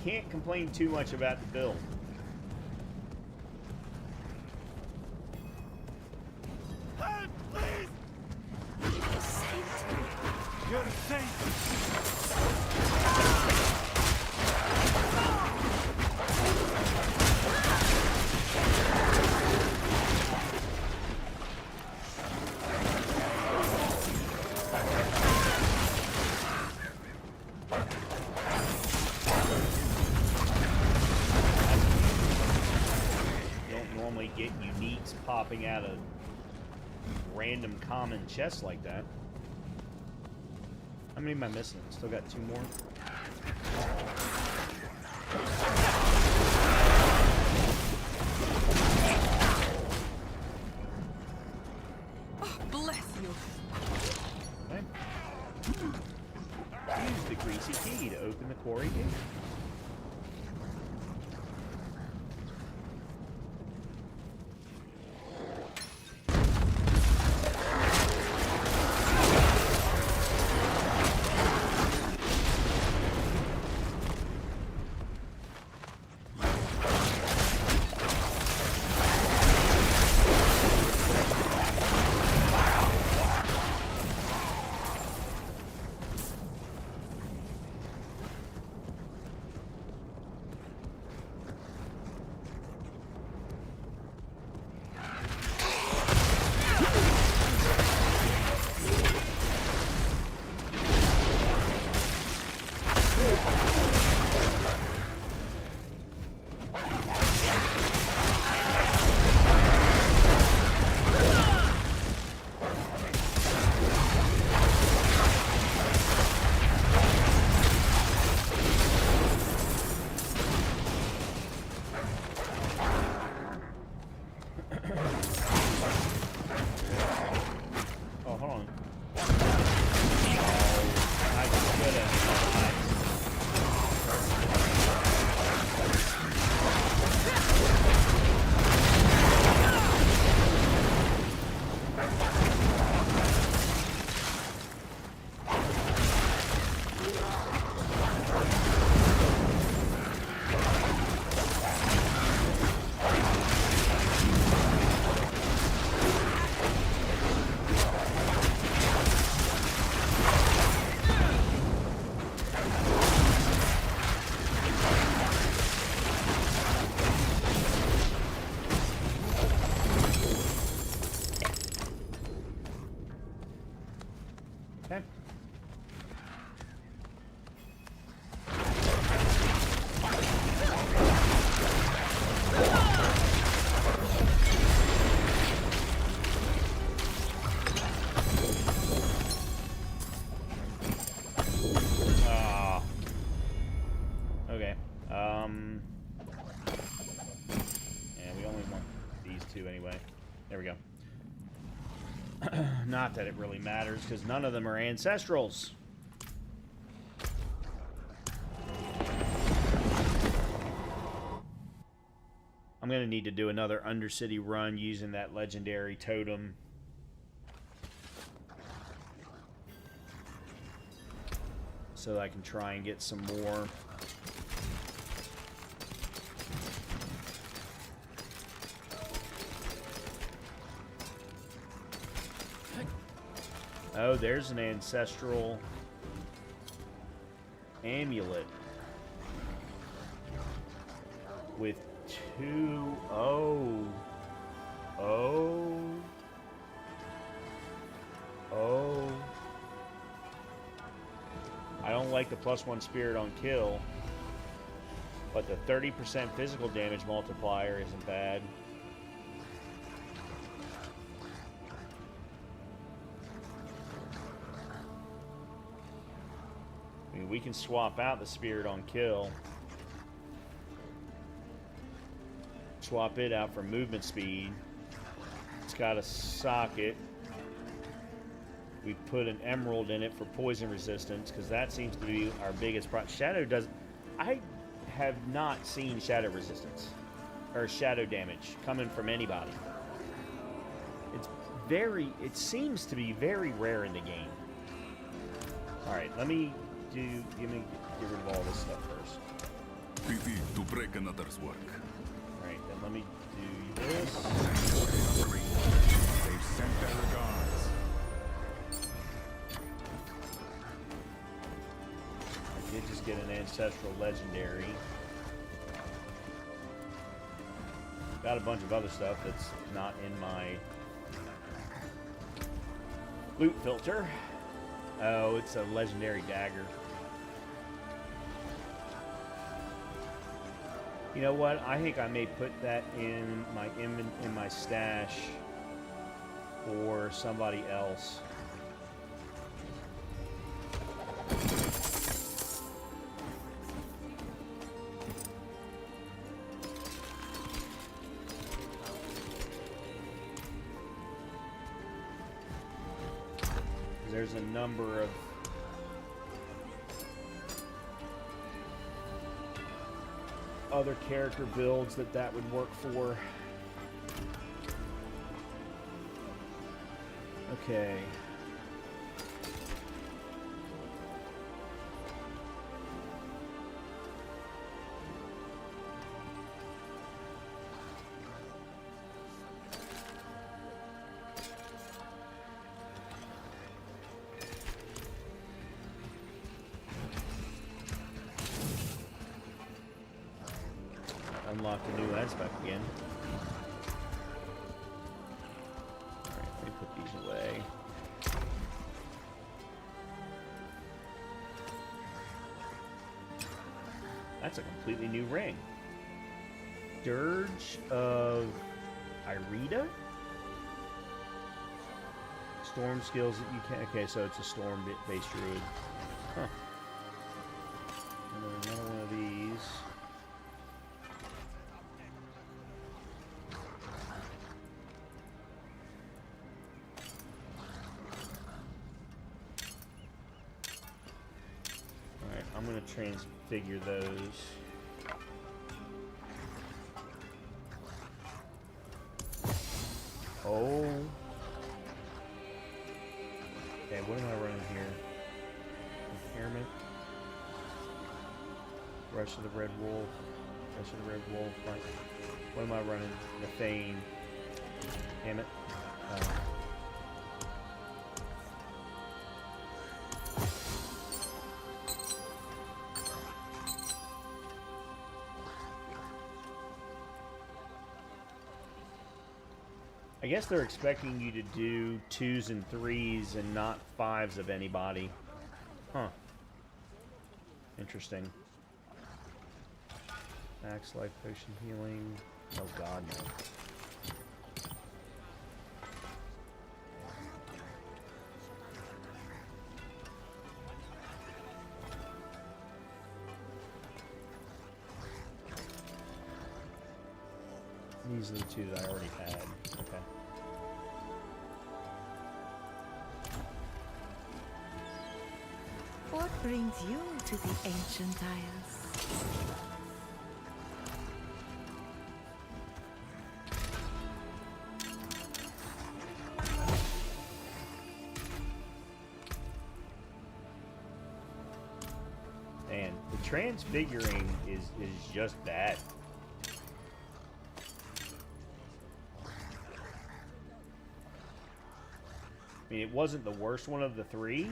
Can't complain too much about the build. Help, please! You're safe! Get uniques popping out of random common chests like that. How many am I missing? Still got 2 more. Oh, bless you. Okay. Use the greasy key to open the quarry gate. Okay. Okay. And we only want these two anyway. There we go. Not that it really matters, because none of them are ancestrals. I'm going to need to do another Undercity run using that legendary totem. So that I can try and get some more. Oh, there's an ancestral amulet with two. Oh. I don't like the +1 spirit on kill, but the 30% physical damage multiplier isn't bad. I mean, we can swap out the spirit on kill. Swap it out for movement speed. It's got a socket. We put an emerald in it for poison resistance, because that seems to be our biggest problem. Shadow does... I have not seen shadow resistance or shadow damage coming from anybody. It's very... It seems to be very rare in the game. Alright, let me do... Get rid of all this stuff first. Pity to break another's work. Alright, then let me do this. They've sent their regards. I did just get an ancestral legendary. Got a bunch of other stuff that's not in my loot filter. Oh, it's a legendary dagger. You know what? I think I may put that in my stash for somebody else. There's a number of other character builds that would work for. Okay. Unlock the new aspect again. Alright, let me put these away. That's a completely new ring. Dirge of Irida? Storm skills that you can... Okay, so it's a storm-based druid. Huh. And then another one of these. I'm going to transfigure those. Oh. Okay, what am I running here? Impairment. Rush of the Red Wolf. Rush of the Red Wolf. Right. What am I running? The Fane. Damn it. I guess they're expecting you to do 2s and 3s and not 5s of anybody. Huh. Interesting. Max life potion healing. Oh god, no. These are the two that I already had. Okay. What brings you to the Ancient Isles? And the transfiguring is just bad. I mean, it wasn't the worst one of the three,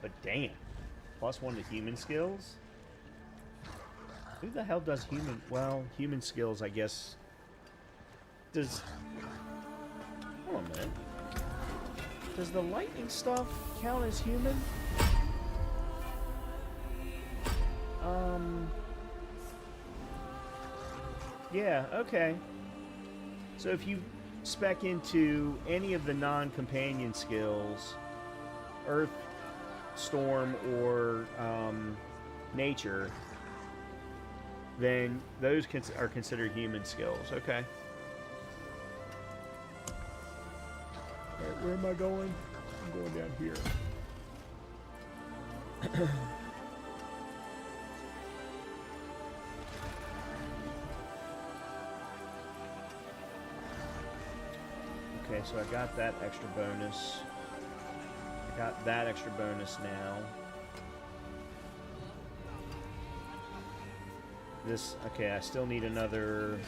but damn. +1 to human skills? Who the hell does human... Well, human skills, I guess... Does... Hold on a minute. Does the lightning stuff count as human? Yeah, okay. So if you spec into any of the non-companion skills, Earth, Storm, or Nature, then those are considered human skills. Okay. Alright, where am I going? I'm going down here. Okay, so I got that extra bonus. I got that extra bonus now. This, okay, I still need another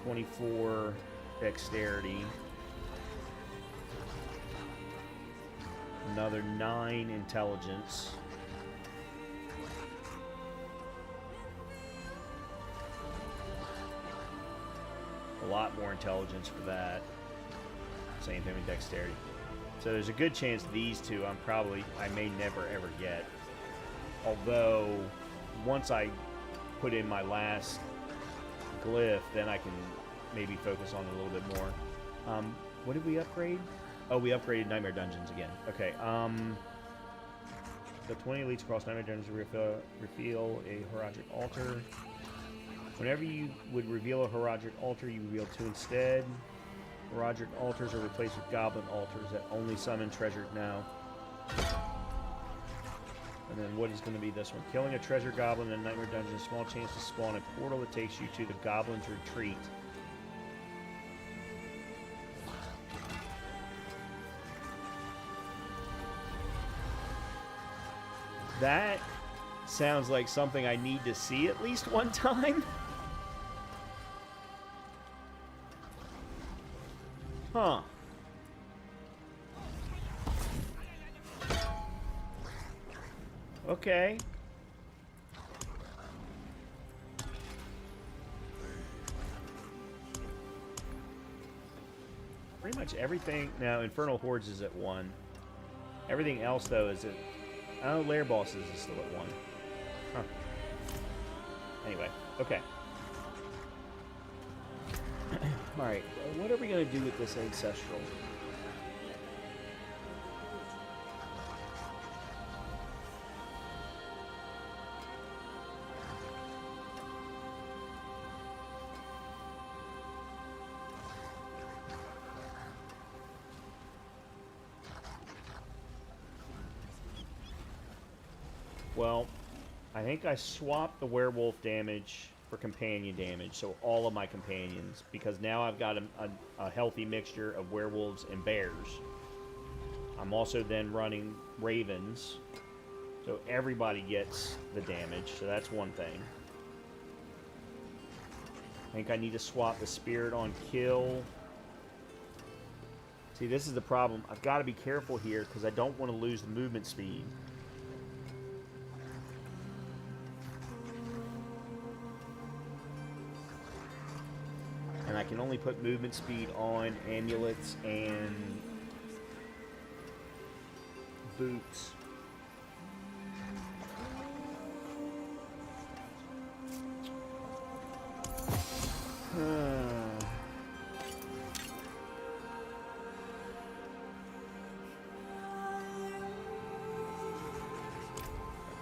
24 dexterity. Another 9 intelligence. A lot more intelligence for that. Same thing with dexterity. So there's a good chance these two I may never ever get. Although, once I put in my last glyph, then I can maybe focus on it a little bit more. What did we upgrade? Oh, we upgraded Nightmare Dungeons again. Okay, the 20 elites across Nightmare Dungeons reveal a Horadric altar. Whenever you would reveal a Horadric altar, you reveal 2 instead. Horadric altars are replaced with goblin altars that only summon treasure now. And then what is going to be this one? Killing a treasure goblin in a Nightmare Dungeon, small chance to spawn a portal that takes you to the goblin's retreat. That sounds like something I need to see at least one time. Huh. Okay. Pretty much everything. Now, Infernal Hordes is at 1. Everything else, though, is at... Oh, Lair Bosses is still at 1. Huh. Anyway, okay. Alright, what are we going to do with this Ancestral? Well, I think I swapped the werewolf damage for companion damage, so all of my companions, because now I've got a healthy mixture of werewolves and bears. I'm also then running ravens, so everybody gets the damage, so that's one thing. I think I need to swap the spirit on kill. See, this is the problem. I've got to be careful here because I don't want to lose the movement speed. and I can only put movement speed on amulets and boots.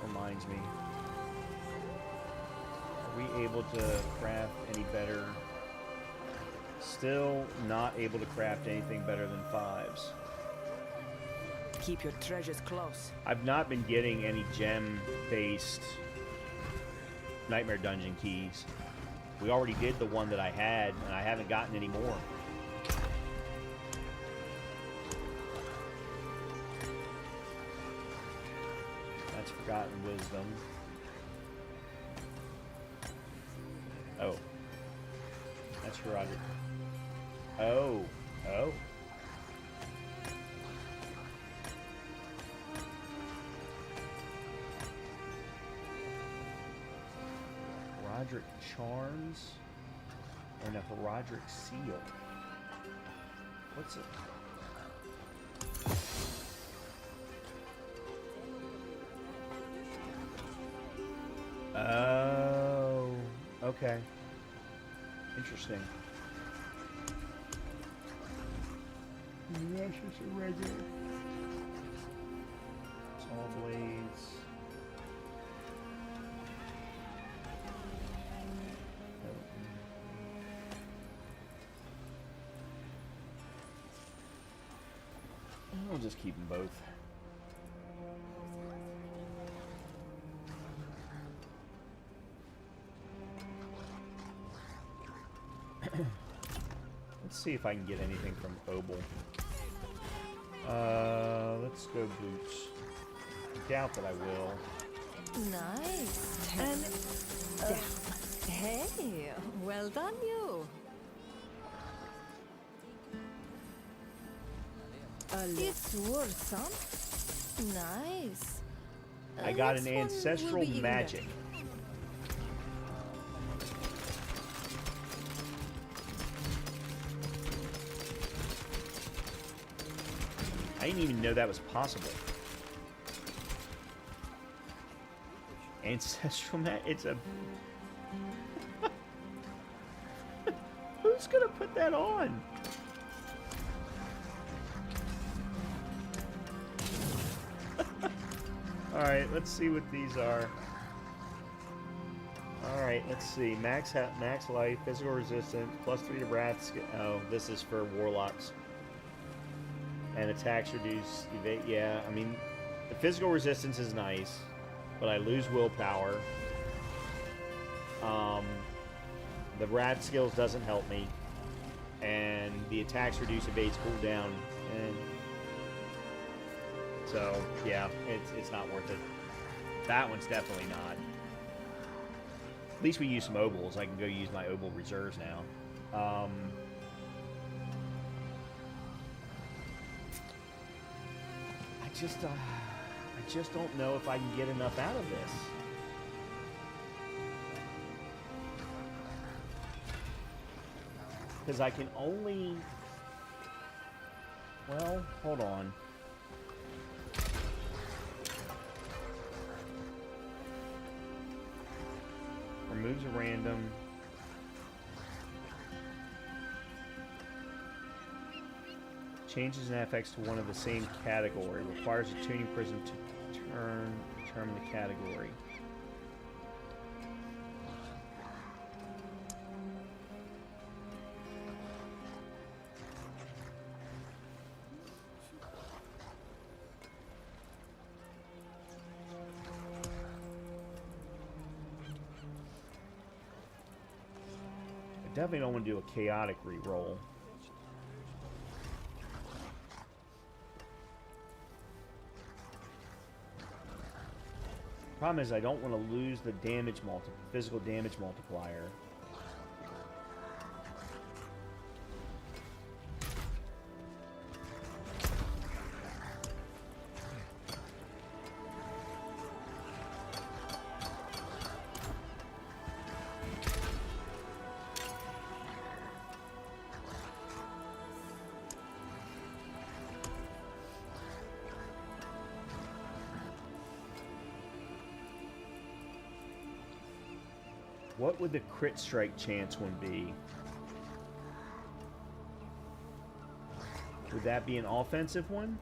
Reminds me. Are we able to craft any better? Still not able to craft anything better than 5s. Keep your treasures close. I've not been getting any gem-based Nightmare Dungeon keys. We already did the one that I had, and I haven't gotten any more. That's Forgotten Wisdom. Oh. That's Roderick. Oh. Oh. Roderick Charms and a Roderick Seal. What's it? Oh, okay. Interesting. That's just a regular. Tall blades. I'll just keep them both. Let's see if I can get anything from Obel. Let's go boots. I doubt that I will. Nice. And hey, well done, you. It's worth some. Nice. I got an Next one ancestral will be even magic. I didn't even know that was possible. Ancestral magic. It's a. Who's gonna put that on? Alright, let's see what these are. Alright, let's see. Max life, physical resistance, +3 to wrath. Oh, this is for warlocks. And attacks reduce. Yeah, I mean, the physical resistance is nice, but I lose willpower. The wrath skills doesn't help me. And the attacks reduce evades cooldown. And so, yeah, it's not worth it. That one's definitely not. At least we use some Obels. I can go use my Obel reserves now. I just don't know if I can get enough out of this. Because I can only... Well, hold on. Removes a random. Changes an FX to one of the same category. Requires a tuning prism to determine the category. I definitely don't want to do a chaotic reroll. Problem is, I don't want to lose the damage physical damage multiplier. What would the crit strike chance one be? Would that be an offensive one?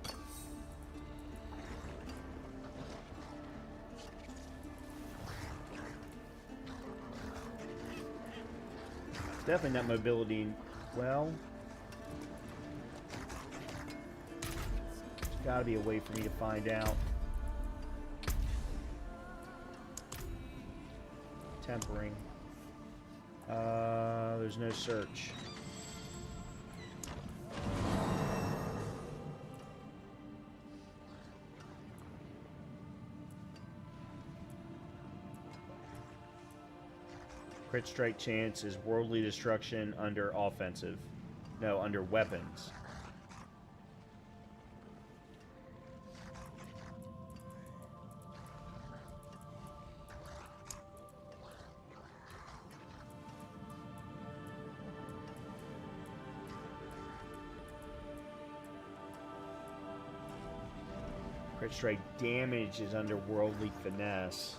It's definitely not mobility. Well, there's got to be a way for me to find out. Tempering. There's no search. Crit strike chance is worldly destruction under offensive. No, under weapons. Crit strike damage is under worldly finesse.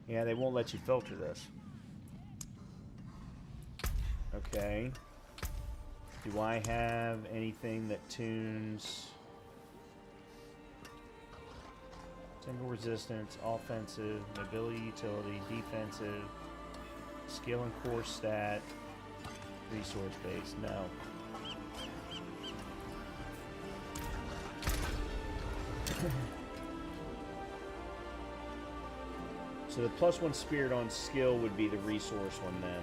Yeah, they won't let you filter this. Okay. Do I have anything that tunes symbol resistance, offensive, mobility, utility, defensive, skill and core stat, resource base? No. So the +1 spirit on skill would be the resource one then.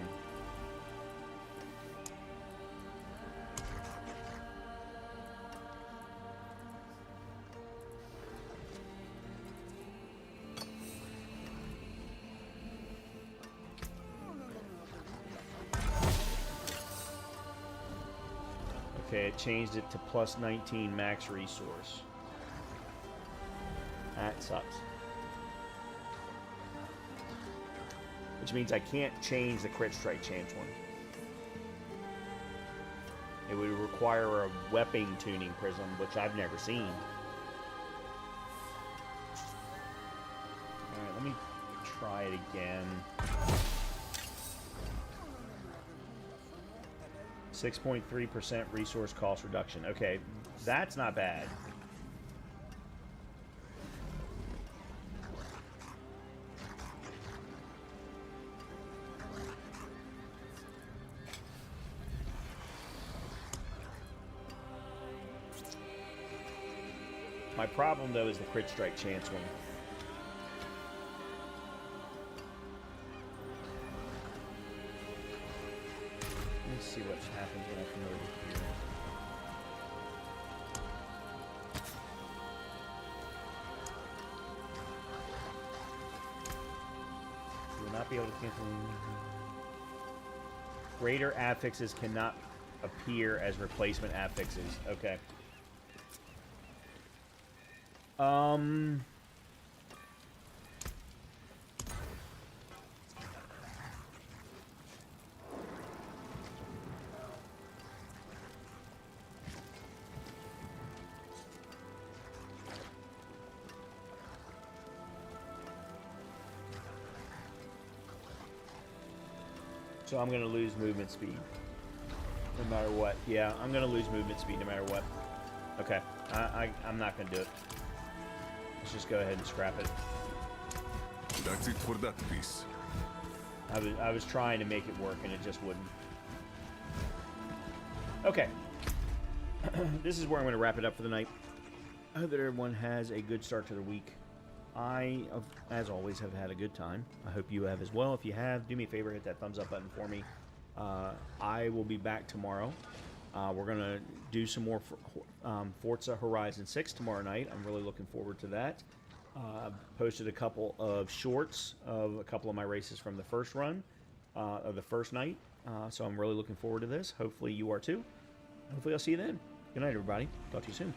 Okay, it changed it to +19 max resource. That sucks. Which means I can't change the crit strike chance one. It would require a weapon tuning prism, which I've never seen. Alright, let me try it again. 6.3% resource cost reduction. Okay, that's not bad. My problem, though, is the crit strike chance one. Let me see what happens when I come over here. You will not be able to cancel. Greater affixes cannot appear as replacement affixes. Okay. So I'm going to lose movement speed no matter what. Yeah, I'm going to lose movement speed no matter what. Okay, I'm not going to do it. Let's just go ahead and scrap it. That's it for that piece. I was trying to make it work and it just wouldn't. Okay. This is where I'm going to wrap it up for the night. I hope that everyone has a good start to their week. I, as always, have had a good time. I hope you have as well. If you have, do me a favor, hit that thumbs up button for me. I will be back tomorrow. We're going to do some more Forza Horizon 6 tomorrow night. I'm really looking forward to that. Posted a couple of shorts of a couple of my races from the first run, of the first night. So I'm really looking forward to this. Hopefully you are too. Hopefully I'll see you then. Good night, everybody. Talk to you soon.